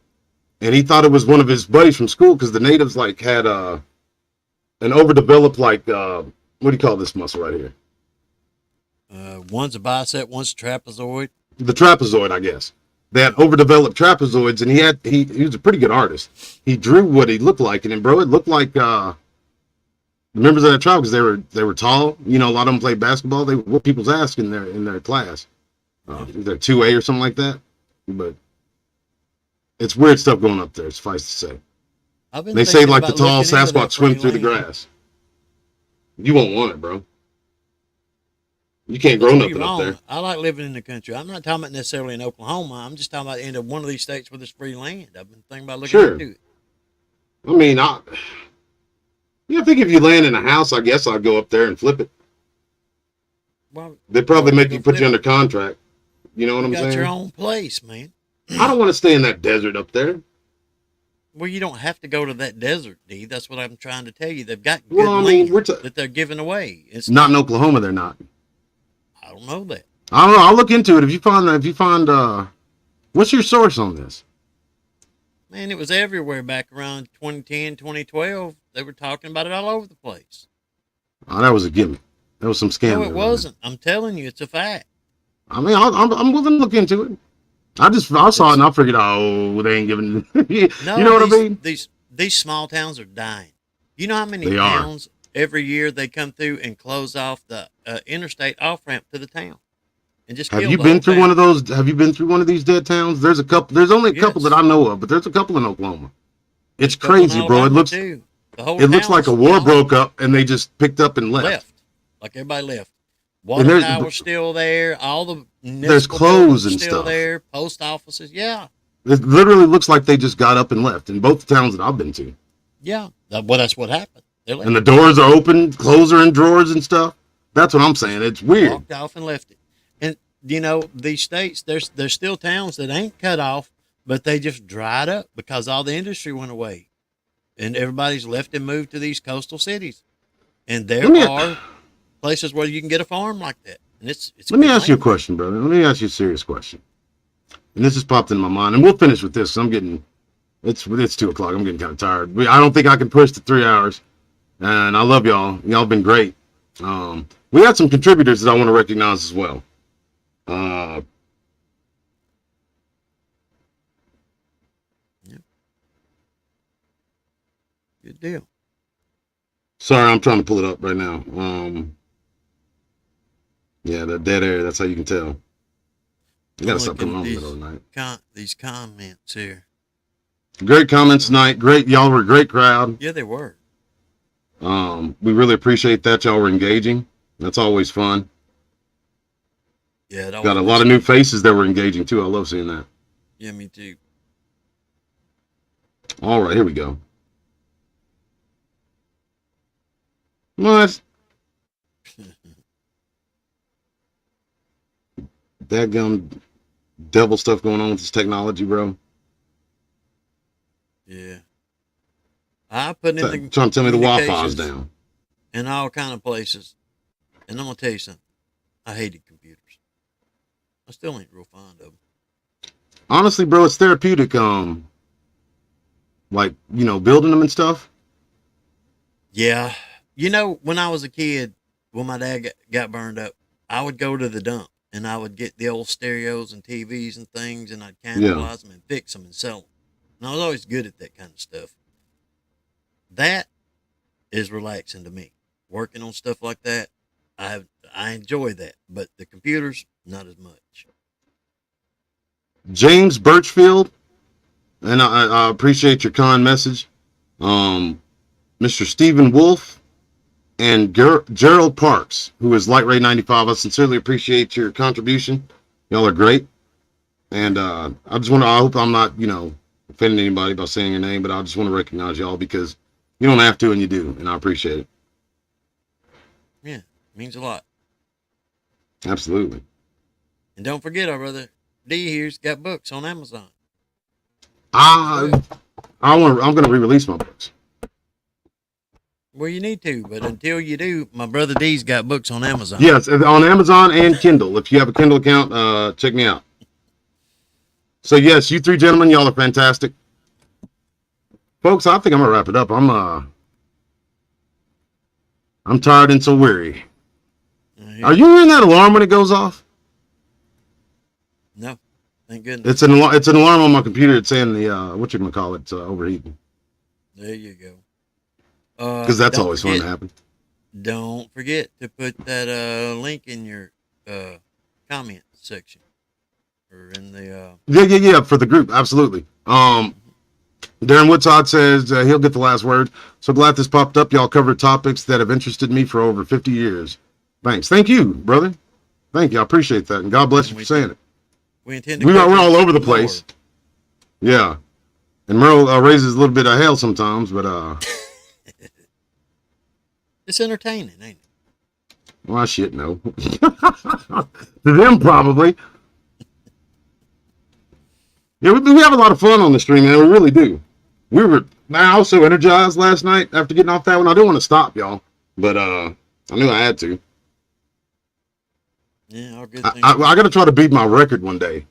And he thought it was one of his buddies from school because the natives like had an overdeveloped, like, what do you call this muscle right here? One's a bicep, one's a trapezoid. The trapezoid, I guess. They had overdeveloped trapezoids, and he was a pretty good artist. He drew what he looked like, and then, bro, it looked like members of that tribe, because they were tall. You know, a lot of them played basketball. They whooped people's ass in their class. They're 2A or something like that. But it's weird stuff going up there, suffice to say. They say like the tall Sasquatch swim through the grass. You won't want it, bro. You can't grow nothing up there. I like living in the country. I'm not talking about necessarily in Oklahoma. I'm just talking about in one of these states where there's free land. I've been thinking about looking into it. I mean, I think if you land in a house, I guess I'd go up there and flip it. Well, they'd probably make you put you under contract. You know what I'm saying? You got your own place, man. I don't want to stay in that desert up there. Well, you don't have to go to that desert, D. That's what I'm trying to tell you. They've got good land that they're giving away. It's not in Oklahoma. They're not. I don't know that. I don't know. I'll look into it. If you find, what's your source on this? Man, it was everywhere back around 2010, 2012. They were talking about it all over the place. Oh, that was a gimmick. That was some scam. No, it wasn't. I'm telling you, it's a fact. I mean, I'm willing to look into it. I saw it and I figured, oh, they ain't giving. You know what I mean? These small towns are dying. You know how many towns every year they come through and close off the interstate off ramp to the town, and just have you been through one of those? Have you been through one of these dead towns? There's a couple. There's only a couple that I know of, but there's a couple in Oklahoma. It's crazy, bro. It looks like a war broke up and they just picked up and left. Like everybody left. Water tower's still there. All the there's clothes and still stuff there. Post offices, yeah. It literally looks like they just got up and left in both the towns that I've been to. Yeah, well, that's what happened. And the doors are open, clothes are in drawers and stuff. That's what I'm saying. It's weird. Walked off and left it. And you know, these states, there's still towns that ain't cut off, but they just dried up because all the industry went away, and everybody's left and moved to these coastal cities. And there are places where you can get a farm like that. And it's Let me ask you a question, brother. Let me ask you a serious question. And this just popped in my mind, and we'll finish with this. It's 2:00. I'm getting kind of tired. I don't think I can push to 3 hours. And I love y'all. Y'all been great. We got some contributors that I want to recognize as well. Good deal. Sorry, I'm trying to pull it up right now. Yeah, the dead air. That's how you can tell. You gotta stop coming on in the middle of the night. These comments here. Great comments tonight. Great, y'all were a great crowd. Yeah, they were. We really appreciate that y'all were engaging. That's always fun. Yeah, got a lot of new faces that were engaging too. I love seeing that. Yeah, me too. All right, here we go. What? dadgum devil stuff going on with this technology, bro. Yeah. I put in the Trying to tell me the Wi-Fi's down. In all kind of places. And I'm going to tell you something. I hated computers. I still ain't real fond of them. Honestly, bro, it's therapeutic. Like, building them and stuff. Yeah. When I was a kid, when my dad got burned up, I would go to the dump and I would get the old stereos and TVs and things, and I'd cannibalize them and fix them and sell them. And I was always good at that kind of stuff. That is relaxing to me. Working on stuff like that, I enjoy that. But the computers, not as much. James Birchfield, and I appreciate your kind message. Mr. Stephen Wolf and Gerald Parks, who is Light Ray 95. I sincerely appreciate your contribution. Y'all are great. And I hope I'm not, offending anybody by saying your name, but I just want to recognize y'all because you don't have to and you do, and I appreciate it. Yeah, means a lot. Absolutely. And don't forget our brother D here's got books on Amazon. I'm going to re-release my books. Well, you need to, but until you do, my brother D's got books on Amazon. Yes, on Amazon and Kindle. If you have a Kindle account, check me out. So yes, you three gentlemen, y'all are fantastic. Folks, I think I'm going to wrap it up. I'm tired and so weary. Are you hearing that alarm when it goes off? No, thank goodness. It's an alarm on my computer. It's saying it's overheating. There you go. Because that's always fun to happen. Don't forget to put that link in your comment section or in the yeah for the group. Absolutely. Darren Woodtodd says he'll get the last word. So glad this popped up. Y'all covered topics that have interested me for over 50 years. Thanks. Thank you, brother. Thank you. I appreciate that. And God bless you for saying it. We're all over the place. Yeah. And Merle raises a little bit of hell sometimes, but it's entertaining, ain't it? Well, shit, no. To them, probably. Yeah, we have a lot of fun on the stream, man. We really do. I was so energized last night after getting off that one. I didn't want to stop, y'all, but I knew I had to. Yeah, all good things. I got to try to beat my record one day.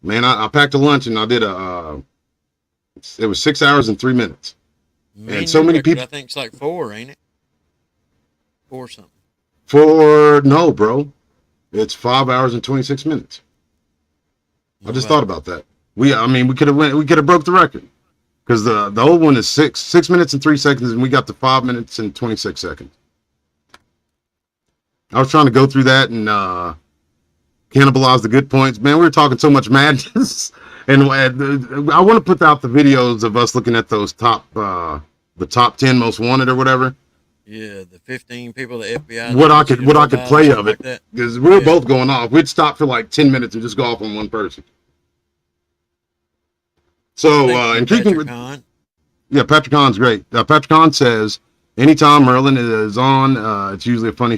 Man, I packed a lunch and I did it was 6 hours and 3 minutes. And so many people. I think it's like 4, ain't it? 4 something. No, bro. It's 5 hours and 26 minutes. I just thought about that. We could have broke the record because the old one is 6 minutes and 3 seconds, and we got to 5 minutes and 26 seconds. I was trying to go through that and cannibalize the good points. Man, we were talking so much madness, and I want to put out the videos of us looking at those the top 10 most wanted or whatever. Yeah, the 15 people the FBI. What I could play of it because we were both going off. We'd stop for like 10 minutes and just go off on one person. So in keeping with Patrick Kahn's great. Patrick Kahn says anytime Myrlin is on, it's usually a funny.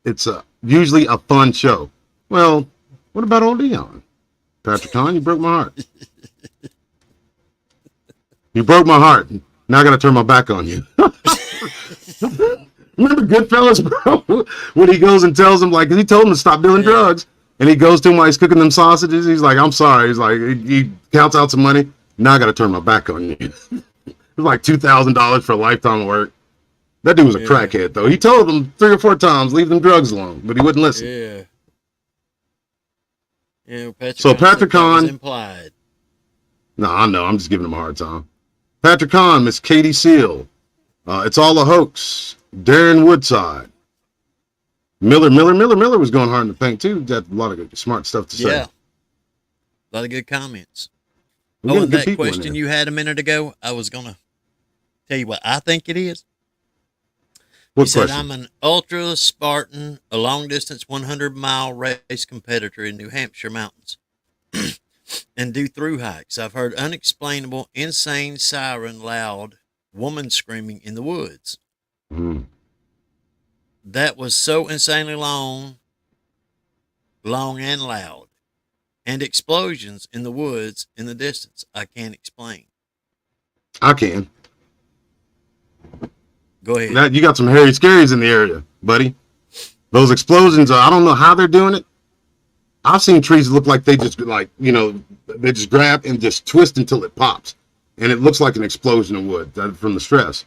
It's usually a fun show. Well, what about old Leon? Patrick Kahn, you broke my heart. You broke my heart. Now I got to turn my back on you. Remember Goodfellas, bro? When he goes and tells him, like, he told him to stop doing drugs, and he goes to him while he's cooking them sausages. He's like, I'm sorry. He's like, he counts out some money. Now I got to turn my back on you. It was like $2,000 for a lifetime of work. That dude was a crackhead, though. He told them 3 or 4 times, leave them drugs alone, but he wouldn't listen. Yeah. Yeah, Patrick Kahn. Implied. No, I know. I'm just giving him a hard time. Patrick Kahn, Miss Katie Seal. It's all a hoax. Darren Woodside. Miller was going hard in the paint, too. Got a lot of good, smart stuff to say. Yeah. A lot of good comments. And that question you had a minute ago, I was going to tell you what I think it is. What question? Said, I'm an ultra Spartan, a long distance 100-mile race competitor in New Hampshire mountains and do through hikes. I've heard unexplainable, insane, siren, loud woman screaming in the woods. That was so insanely long long and loud, and explosions in the woods in the distance I can't explain. I can. Go ahead. That you got some hairy scaries in the area, buddy. Those explosions, I don't know how they're doing it. I've seen trees look like they just they just grab and just twist until it pops, and it looks like an explosion of wood from the stress.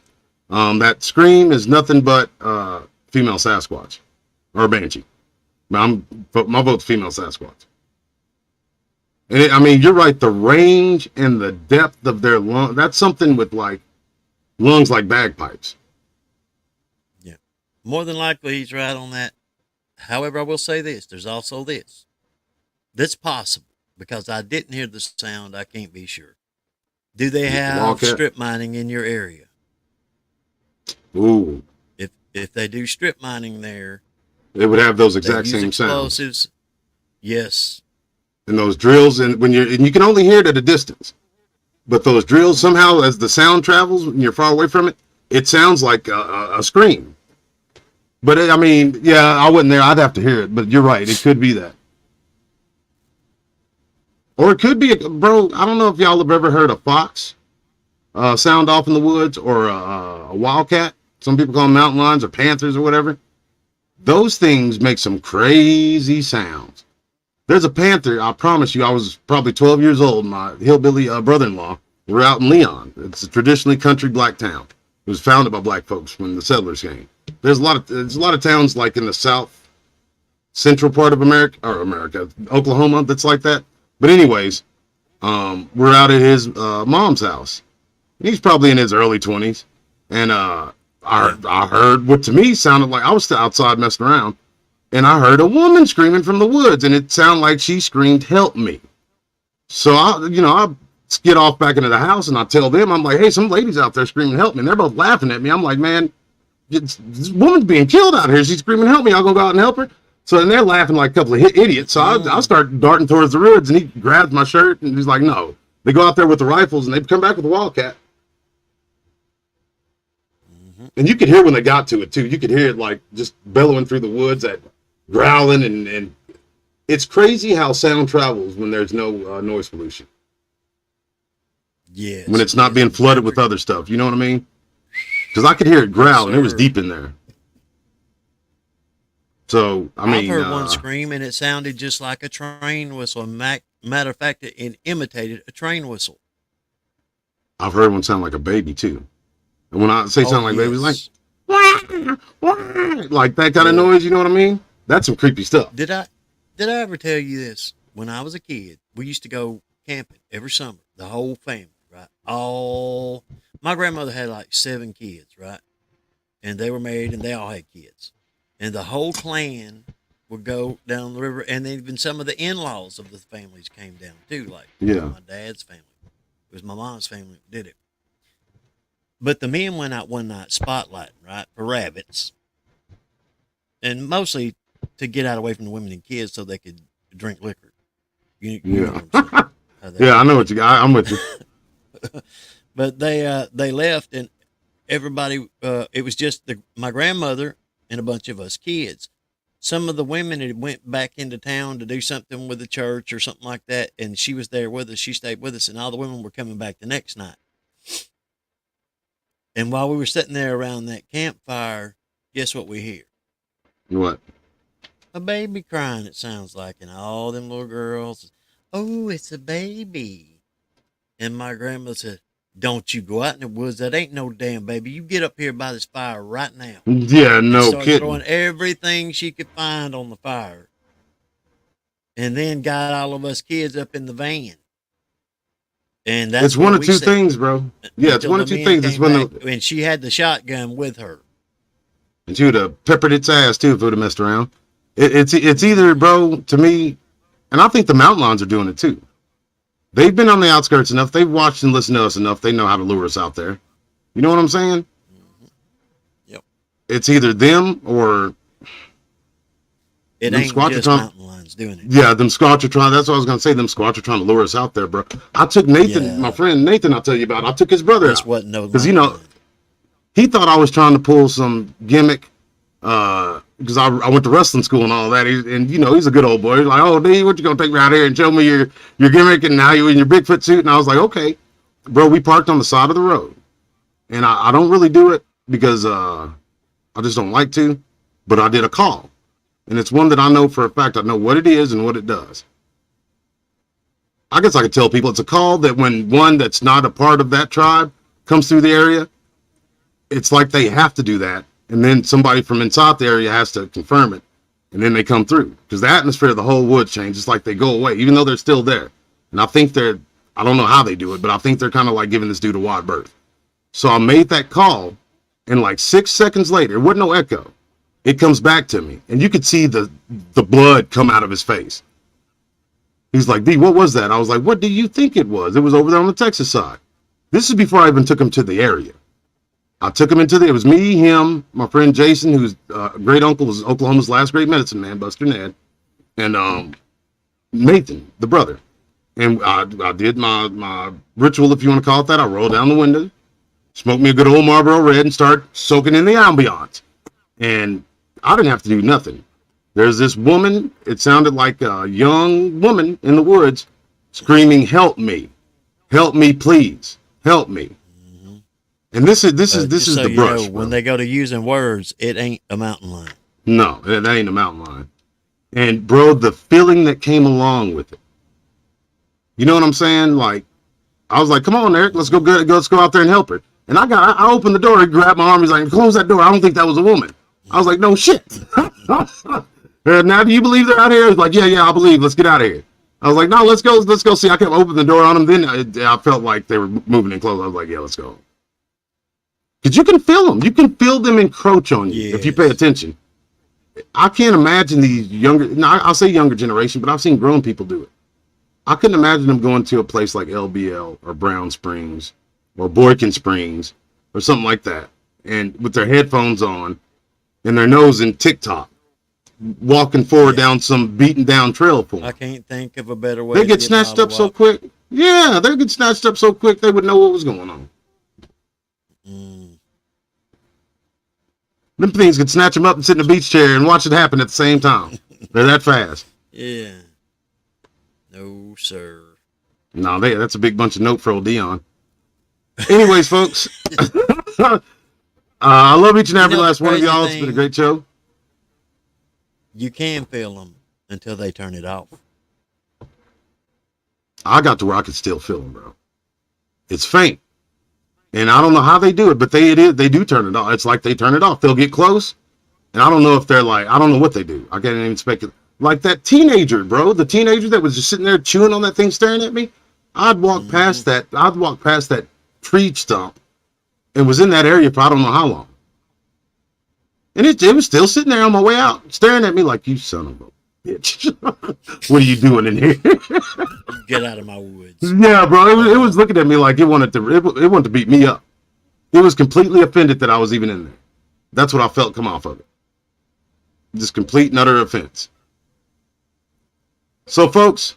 That scream is nothing but female Sasquatch or Banshee. My vote's female Sasquatch. And I mean, you're right. The range and the depth of their lung, that's something with like lungs like bagpipes. Yeah. More than likely, he's right on that. However, I will say this. There's also this. That's possible because I didn't hear the sound. I can't be sure. Do they have strip mining in your area? Ooh. If they do strip mining there, they would have those exact same explosives. Sounds. Yes. And those drills, and you can only hear it at a distance, but those drills somehow, as the sound travels when you're far away from it, it sounds like a scream. But I mean, yeah, I wasn't there. I'd have to hear it. But you're right. It could be that, or it could be, bro. I don't know if y'all have ever heard a fox sound off in the woods, or a wildcat. Some people call them mountain lions or panthers or whatever. Those things make some crazy sounds. There's a panther, I promise you, I was probably 12 years old. My hillbilly brother-in-law, we're out in Leon. It's a traditionally country black town. It was founded by black folks when the settlers came. There's a lot of towns like in the south central part of America, Oklahoma, that's like that. But anyways, we're out at his mom's house. He's probably in his early 20s. And I heard what to me sounded like, I was still outside messing around, and I heard a woman screaming from the woods, and it sounded like she screamed, "Help me." So I skid off back into the house, and I tell them, I'm like, "Hey, some ladies out there screaming, help me." And they're both laughing at me. I'm like, "Man, this woman's being killed out here. She's screaming, help me. I'll go out and help her." So then they're laughing like a couple of idiots. So I start darting towards the woods, and he grabs my shirt, and he's like, "No." They go out there with the rifles, and they come back with a wildcat. And you could hear when they got to it too. You could hear it like just bellowing through the woods, that growling, and it's crazy how sound travels when there's no noise pollution. Yes. When it's not being flooded with other stuff, you know what I mean? Because I could hear it growl, and it was deep in there. So I mean, I've heard one scream, and it sounded just like a train whistle. Matter of fact, it imitated a train whistle. I've heard one sound like a baby too. And when I say sound like baby, it's like, wah, like that kind of noise, you know what I mean? That's some creepy stuff. Did I ever tell you this? When I was a kid, we used to go camping every summer, the whole family, right? My grandmother had like 7 kids, right? And they were married, and they all had kids. And the whole clan would go down the river, and then even some of the in-laws of the families came down too, like my dad's family. It was my mom's family that did it. But the men went out one night spotlighting, right, for rabbits. And mostly to get out away from the women and kids so they could drink liquor. You know what I'm saying? Yeah, I know what you got. I'm with you. But they left, and everybody, it was just my grandmother and a bunch of us kids. Some of the women had went back into town to do something with the church or something like that, and she was there with us. She stayed with us, and all the women were coming back the next night. And while we were sitting there around that campfire, guess what we hear? What? A baby crying, it sounds like. And all them little girls, "Oh, it's a baby." And my grandmother said, "Don't you go out in the woods. That ain't no damn baby. You get up here by this fire right now." Yeah, no kidding. Throwing everything she could find on the fire. And then got all of us kids up in the van. And that's it's one of two things, bro. Yeah, it's one of two things. It's and she had the shotgun with her. And she would have peppered its ass too if it would have messed around. It's either, bro, to me, and I think the mountain lions are doing it too. They've been on the outskirts enough. They've watched and listened to us enough. They know how to lure us out there. You know what I'm saying? Mm-hmm. Yep. It's either them or it ain't just mountain lions doing it. Yeah, them Squatch are trying. That's what I was gonna say. Them Squatch are trying to lure us out there, bro. I took Nathan, my friend Nathan. I'll tell you about. I took his brother out wasn't no because he thought I was trying to pull some gimmick because I went to wrestling school and all that. And you know, he's a good old boy. He's like, oh, D, what you gonna take me out here and show me your gimmick? And now you in your Bigfoot suit. And I was like, okay, bro. We parked on the side of the road, and I don't really do it because I just don't like to. But I did a call, and it's one that I know for a fact. I know what it is and what it does. I guess I could tell people it's a call that when one that's not a part of that tribe comes through the area, it's like they have to do that. And then somebody from inside the area has to confirm it. And then they come through. Because the atmosphere of the whole woods changes. It's like they go away, even though they're still there. And I think I don't know how they do it, but I think they're kind of like giving this dude a wide berth. So I made that call, and like 6 seconds later, it wasn't no echo. It comes back to me. And you could see the blood come out of his face. He's like, D, what was that? I was like, what do you think it was? It was over there on the Texas side. This is before I even took him to the area. I took him it was me, him, my friend Jason, who's great uncle, was Oklahoma's last great medicine man, Buster Ned, and Nathan, the brother. And I did my ritual, if you want to call it that. I rolled down the window, smoked me a good old Marlboro Red, and start soaking in the ambiance. And I didn't have to do nothing. There's this woman, it sounded like a young woman in the woods, screaming, help me, please, help me. And this is the brush. When they go to using words, it ain't a mountain lion. No, that ain't a mountain lion. And bro, the feeling that came along with it. You know what I'm saying? Like, I was like, come on, Eric, let's go out there and help her. And I opened the door, he grabbed my arm, he's like, close that door. I don't think that was a woman. I was like, no shit. Now do you believe they're out here? He's like, yeah, I believe. Let's get out of here. I was like, no, let's go see. I kept opening the door on them. Then I felt like they were moving in close. I was like, yeah, let's go. Because you can feel them. You can feel them encroach on you if you pay attention. I can't imagine these I'll say younger generation, but I've seen grown people do it. I couldn't imagine them going to a place like LBL or Brown Springs or Boykin Springs or something like that, and with their headphones on and their nose in TikTok, walking forward down some beaten down trail for them. I can't think of a better way. They get snatched up so quick. Yeah, they get snatched up so quick they would know what was going on. Them things could snatch them up and sit in a beach chair and watch it happen at the same time. They're that fast. Yeah. No, sir. No, that's a big bunch of note for old Dion. Anyways, folks, I love each and every last one of y'all. It's been a great show. You can feel them until they turn it off. I got to where I could still feel them, bro. It's faint. And I don't know how they do it, but they do turn it off. It's like they turn it off. They'll get close. And I don't know if they're like, I don't know what they do. I can't even speculate. Like that teenager, bro. The teenager that was just sitting there chewing on that thing, staring at me. I'd walk past that tree stump and was in that area for I don't know how long. And it was still sitting there on my way out, staring at me like, you son of a bitch. What are you doing in here? Get out of my woods. Yeah, bro. It was looking at me like it wanted to beat me up. It was completely offended that I was even in there. That's what I felt come off of it. Just complete and utter offense. So, folks,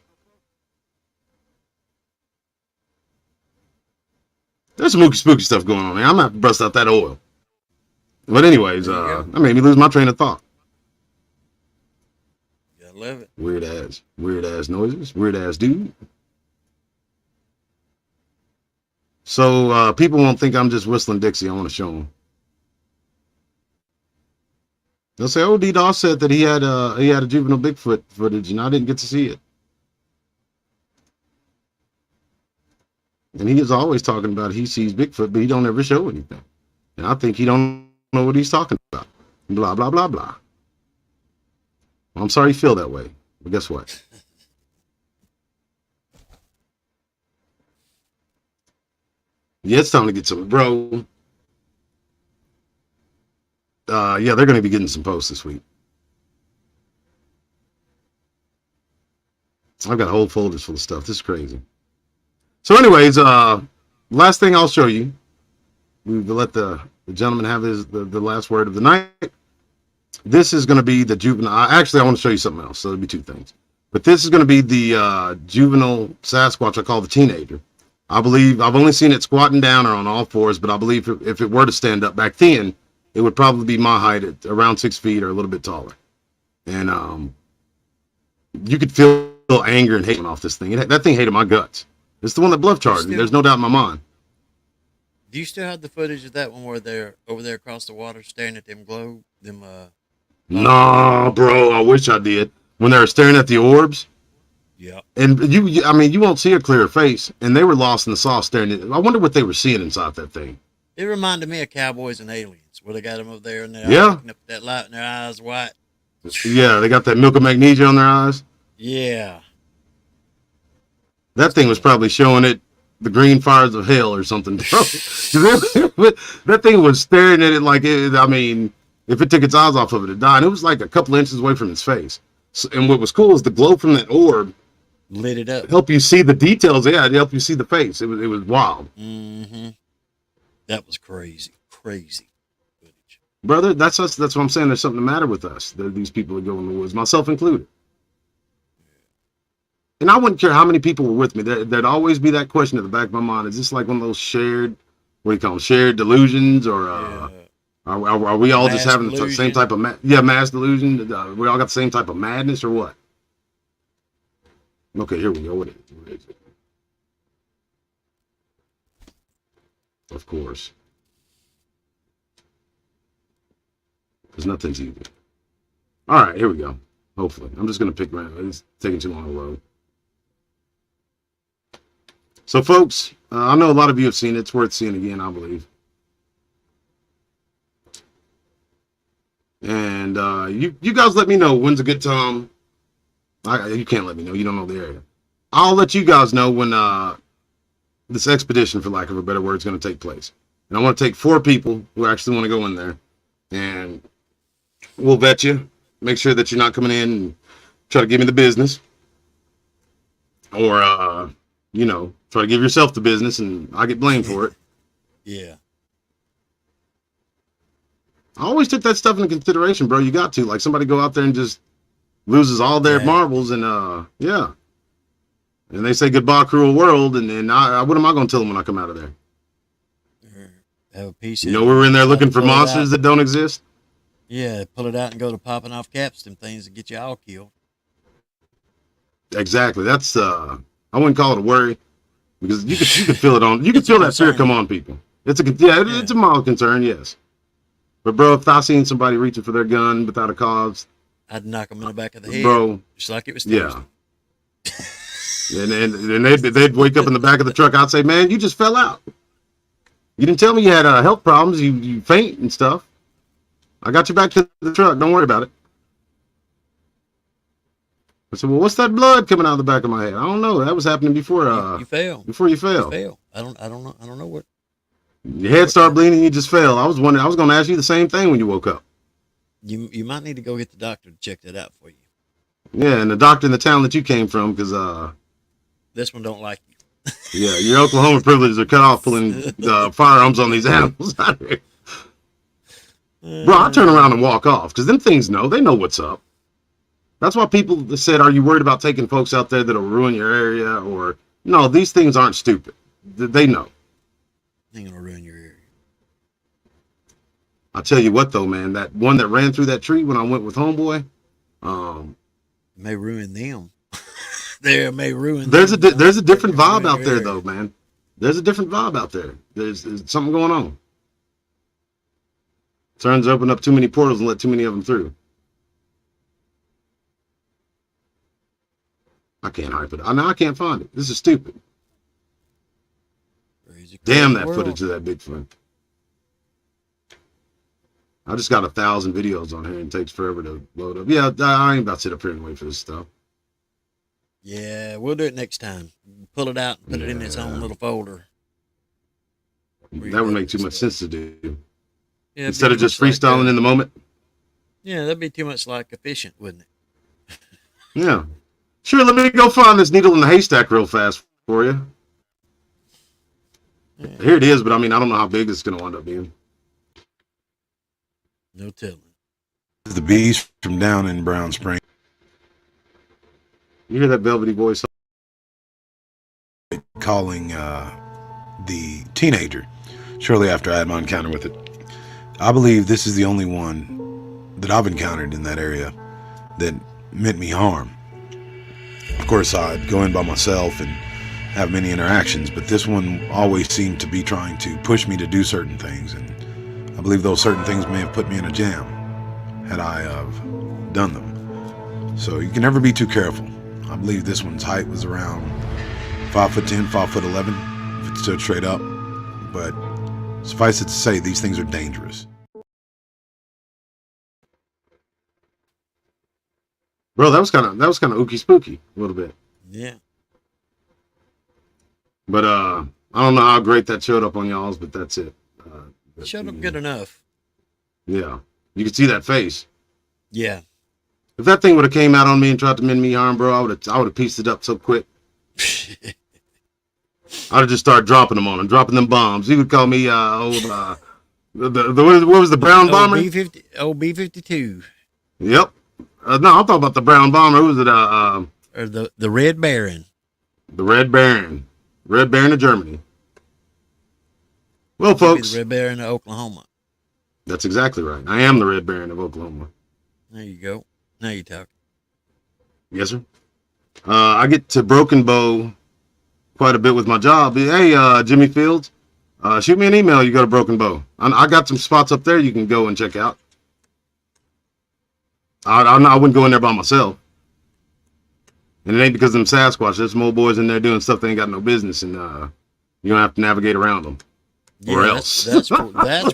there's some spooky stuff going on there. I'm gonna have to bust out that oil. But anyways, that made me lose my train of thought. Gotta love it. Weird ass noises, weird ass dude. So people won't think I'm just whistling Dixie. I want to show them. They'll say, "Oh, DeeDoss said that he had a juvenile Bigfoot footage, and I didn't get to see it." And he is always talking about he sees Bigfoot, but he don't ever show anything. And I think he don't know what he's talking about. Blah blah blah blah. Well, I'm sorry you feel that way, but guess what? Yeah, it's time to get some, bro. Yeah, they're going to be getting some posts this week. I've got whole folders full of stuff. This is crazy. So anyways, last thing I'll show you. We've let the gentleman have the last word of the night. This is going to be the juvenile. Actually, I want to show you something else. So it'll be two things. But this is going to be the juvenile Sasquatch I call the teenager. I believe I've only seen it squatting down or on all fours, but I believe if it were to stand up back then, it would probably be my height at around 6 feet or a little bit taller. And you could feel anger and hate off this thing. That thing hated my guts. It's the one that bluff charged me. There's no doubt in my mind. Do you still have the footage of that one where they're over there across the water staring at them globe? No, bro. I wish I did. When they were staring at the orbs. Yeah. And I mean, you won't see a clear face. And they were lost in the sauce staring at it. I wonder what they were seeing inside that thing. It reminded me of Cowboys and Aliens, where they got them over there and they're looking up at that light and their eyes white. Yeah, they got that milk of magnesia on their eyes. Yeah. That thing was probably showing it the green fires of hell or something. That thing was staring at it like it, I mean, if it took its eyes off of it, it'd die. And it was like a couple inches away from its face. So, and what was cool is the glow from that orb lit it up. Help you see the details. Yeah, it helped you see the face. It was wild. Mm-hmm. That was crazy. Crazy footage. Brother, that's us. That's what I'm saying. There's something the matter with us. These people that go in the woods, myself included. And I wouldn't care how many people were with me. There'd always be that question at the back of my mind. Is this like one of those shared, what do you call them, shared delusions? Or are we all mass just having delusion. The same type of, mass delusion? We all got the same type of madness or what? Okay, here we go. What is it? Of course. Because nothing's easy. All right, here we go. Hopefully. I'm just going to pick random. It's taking too long to load. So, folks, I know a lot of you have seen it. It's worth seeing again, I believe. And you guys let me know when's a good time. You can't let me know. You don't know the area. I'll let you guys know when this expedition, for lack of a better word, is going to take place. And I want to take 4 people who actually want to go in there. And we'll vet you. Make sure that you're not coming in and try to give me the business. Or, try to give yourself the business and I get blamed for it. Yeah. I always took that stuff into consideration, bro. You got to. Like, somebody go out there and just loses all their marbles and, yeah. And they say goodbye, cruel world. And then what am I going to tell them when I come out of there? Have a piece of we're in there looking for monsters that don't exist? Yeah, pull it out and go to popping off caps, them things that get you all killed. Exactly. That's, I wouldn't call it a worry. Because you could feel it on. You could feel that fear come on people. It's a mild concern, yes. But bro, if I seen somebody reaching for their gun without a cause, I'd knock them in the back of the head, bro. Just like it was Tuesday. Yeah. and they'd wake up in the back of the truck. I'd say, man, you just fell out. You didn't tell me you had health problems. You faint and stuff. I got you back to the truck. Don't worry about it. I said, well, what's that blood coming out of the back of my head? I don't know. That was happening before you fell. Before you fell. You fell. I don't know what. Your head started bleeding, you just fell. I was wondering, I was going to ask you the same thing when you woke up. You might need to go get the doctor to check that out for you. Yeah, and the doctor in the town that you came from, because this one don't like you. Yeah, your Oklahoma privileges are cut off pulling firearms on these animals out here. Bro, I turn around and walk off because them things they know what's up. That's why people said, are you worried about taking folks out there that'll ruin your area? Or, no, these things aren't stupid. They know. They ain't gonna ruin your area. I'll tell you what, though, man, that one that ran through that tree when I went with homeboy, it may ruin them. May ruin there's them. There's a different vibe out there, though, man. There's a different vibe out there. There's something going on. Turns open up too many portals and let too many of them through. I can't hype it. I can't find it. This is stupid. Damn that footage of that Bigfoot. I just got 1,000 videos on here and it takes forever to load up. Yeah, I ain't about to sit up here and wait for this stuff. Yeah, we'll do it next time. Pull it out and put it in its own little folder. That would make too much sense to do. Yeah, instead of just freestyling in the moment. Yeah, that'd be too much like efficient, wouldn't it? Yeah. Sure, let me go find this needle in the haystack real fast for you. Yeah. Here it is, but I mean, I don't know how big it's going to wind up being. No telling. The bees from down in Brown Spring. You hear that velvety voice? Calling the teenager shortly after I had my encounter with it. I believe this is the only one that I've encountered in that area that meant me harm. Of course, I'd go in by myself and have many interactions, but this one always seemed to be trying to push me to do certain things, and I believe those certain things may have put me in a jam had I done them. So you can never be too careful. I believe this one's height was around 5'10", 5'11", if it stood straight up, but suffice it to say, these things are dangerous. Bro, that was kind of ooky spooky a little bit. Yeah. But I don't know how great that showed up on y'all's, but that's it. It showed up good enough. Yeah, you could see that face. Yeah. If that thing would have came out on me and tried to mean me harm, bro, I would have pieced it up so quick. I'd have just started dropping them on him, dropping them bombs. He would call me what was the brown bomber? B-52. Yep. No, I'm talking about the brown bomber. Who was it? Or the Red Baron. The Red Baron. Red Baron of Germany. Well, folks. The Red Baron of Oklahoma. That's exactly right. I am the Red Baron of Oklahoma. There you go. Now you talk. Yes, sir. I get to Broken Bow quite a bit with my job. Hey, Jimmy Fields, shoot me an email. You go to Broken Bow. I got some spots up there you can go and check out. I wouldn't go in there by myself. And it ain't because of them Sasquatch. There's some old boys in there doing stuff they ain't got no business, and you don't have to navigate around them. Yeah, or else. That's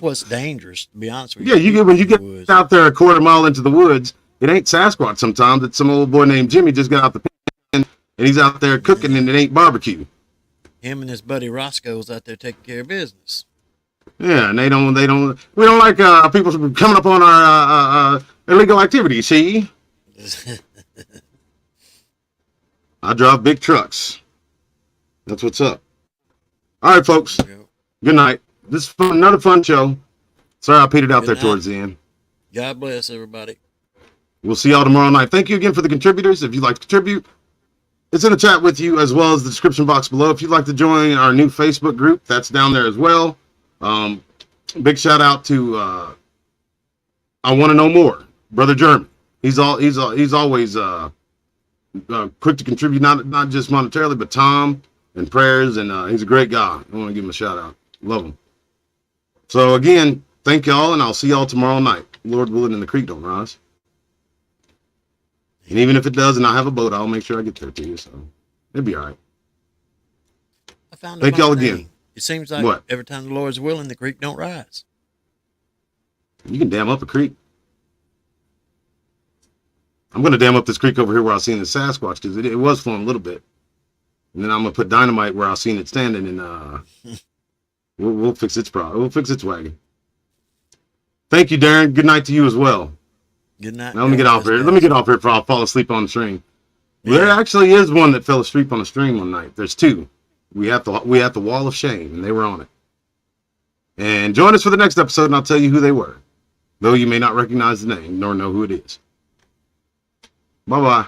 what's dangerous, to be honest with you. Yeah, when you get out there a quarter mile into the woods, it ain't Sasquatch sometimes. It's some old boy named Jimmy just got out the pen, and he's out there cooking, and it ain't barbecue. Him and his buddy Roscoe's out there taking care of business. Yeah, and we don't like people coming up on our illegal activities, see? I drive big trucks. That's what's up. All right, folks. Good night. This is another fun show. Sorry I petered out there towards the end. God bless everybody. We'll see y'all tomorrow night. Thank you again for the contributors. If you'd like to contribute, it's in the chat with you as well as the description box below. If you'd like to join our new Facebook group, that's down there as well. Big shout out to I Want to Know More, Brother German. He's always quick to contribute, not just monetarily, but time and prayers, and he's a great guy. I want to give him a shout out. Love him. So again, thank y'all, and I'll see y'all tomorrow night. Lord willing, and the creek don't rise. And even if it does, and I have a boat, I'll make sure I get there to you. So it'll be all right. Thank y'all again. It seems like every time the Lord's willing, the creek don't rise. You can dam up a creek. I'm going to dam up this creek over here where I seen the Sasquatch, because it was flowing a little bit. And then I'm going to put dynamite where I seen it standing, and we'll fix its problem. We'll fix its wagon. Thank you, Darren. Good night to you as well. Good night. Now let me get off here. Let me get off here before I fall asleep on the stream. Yeah. There actually is one that fell asleep on the stream one night. There's two. We had the wall of shame, and they were on it. And join us for the next episode, and I'll tell you who they were, though you may not recognize the name nor know who it is. Bye-bye.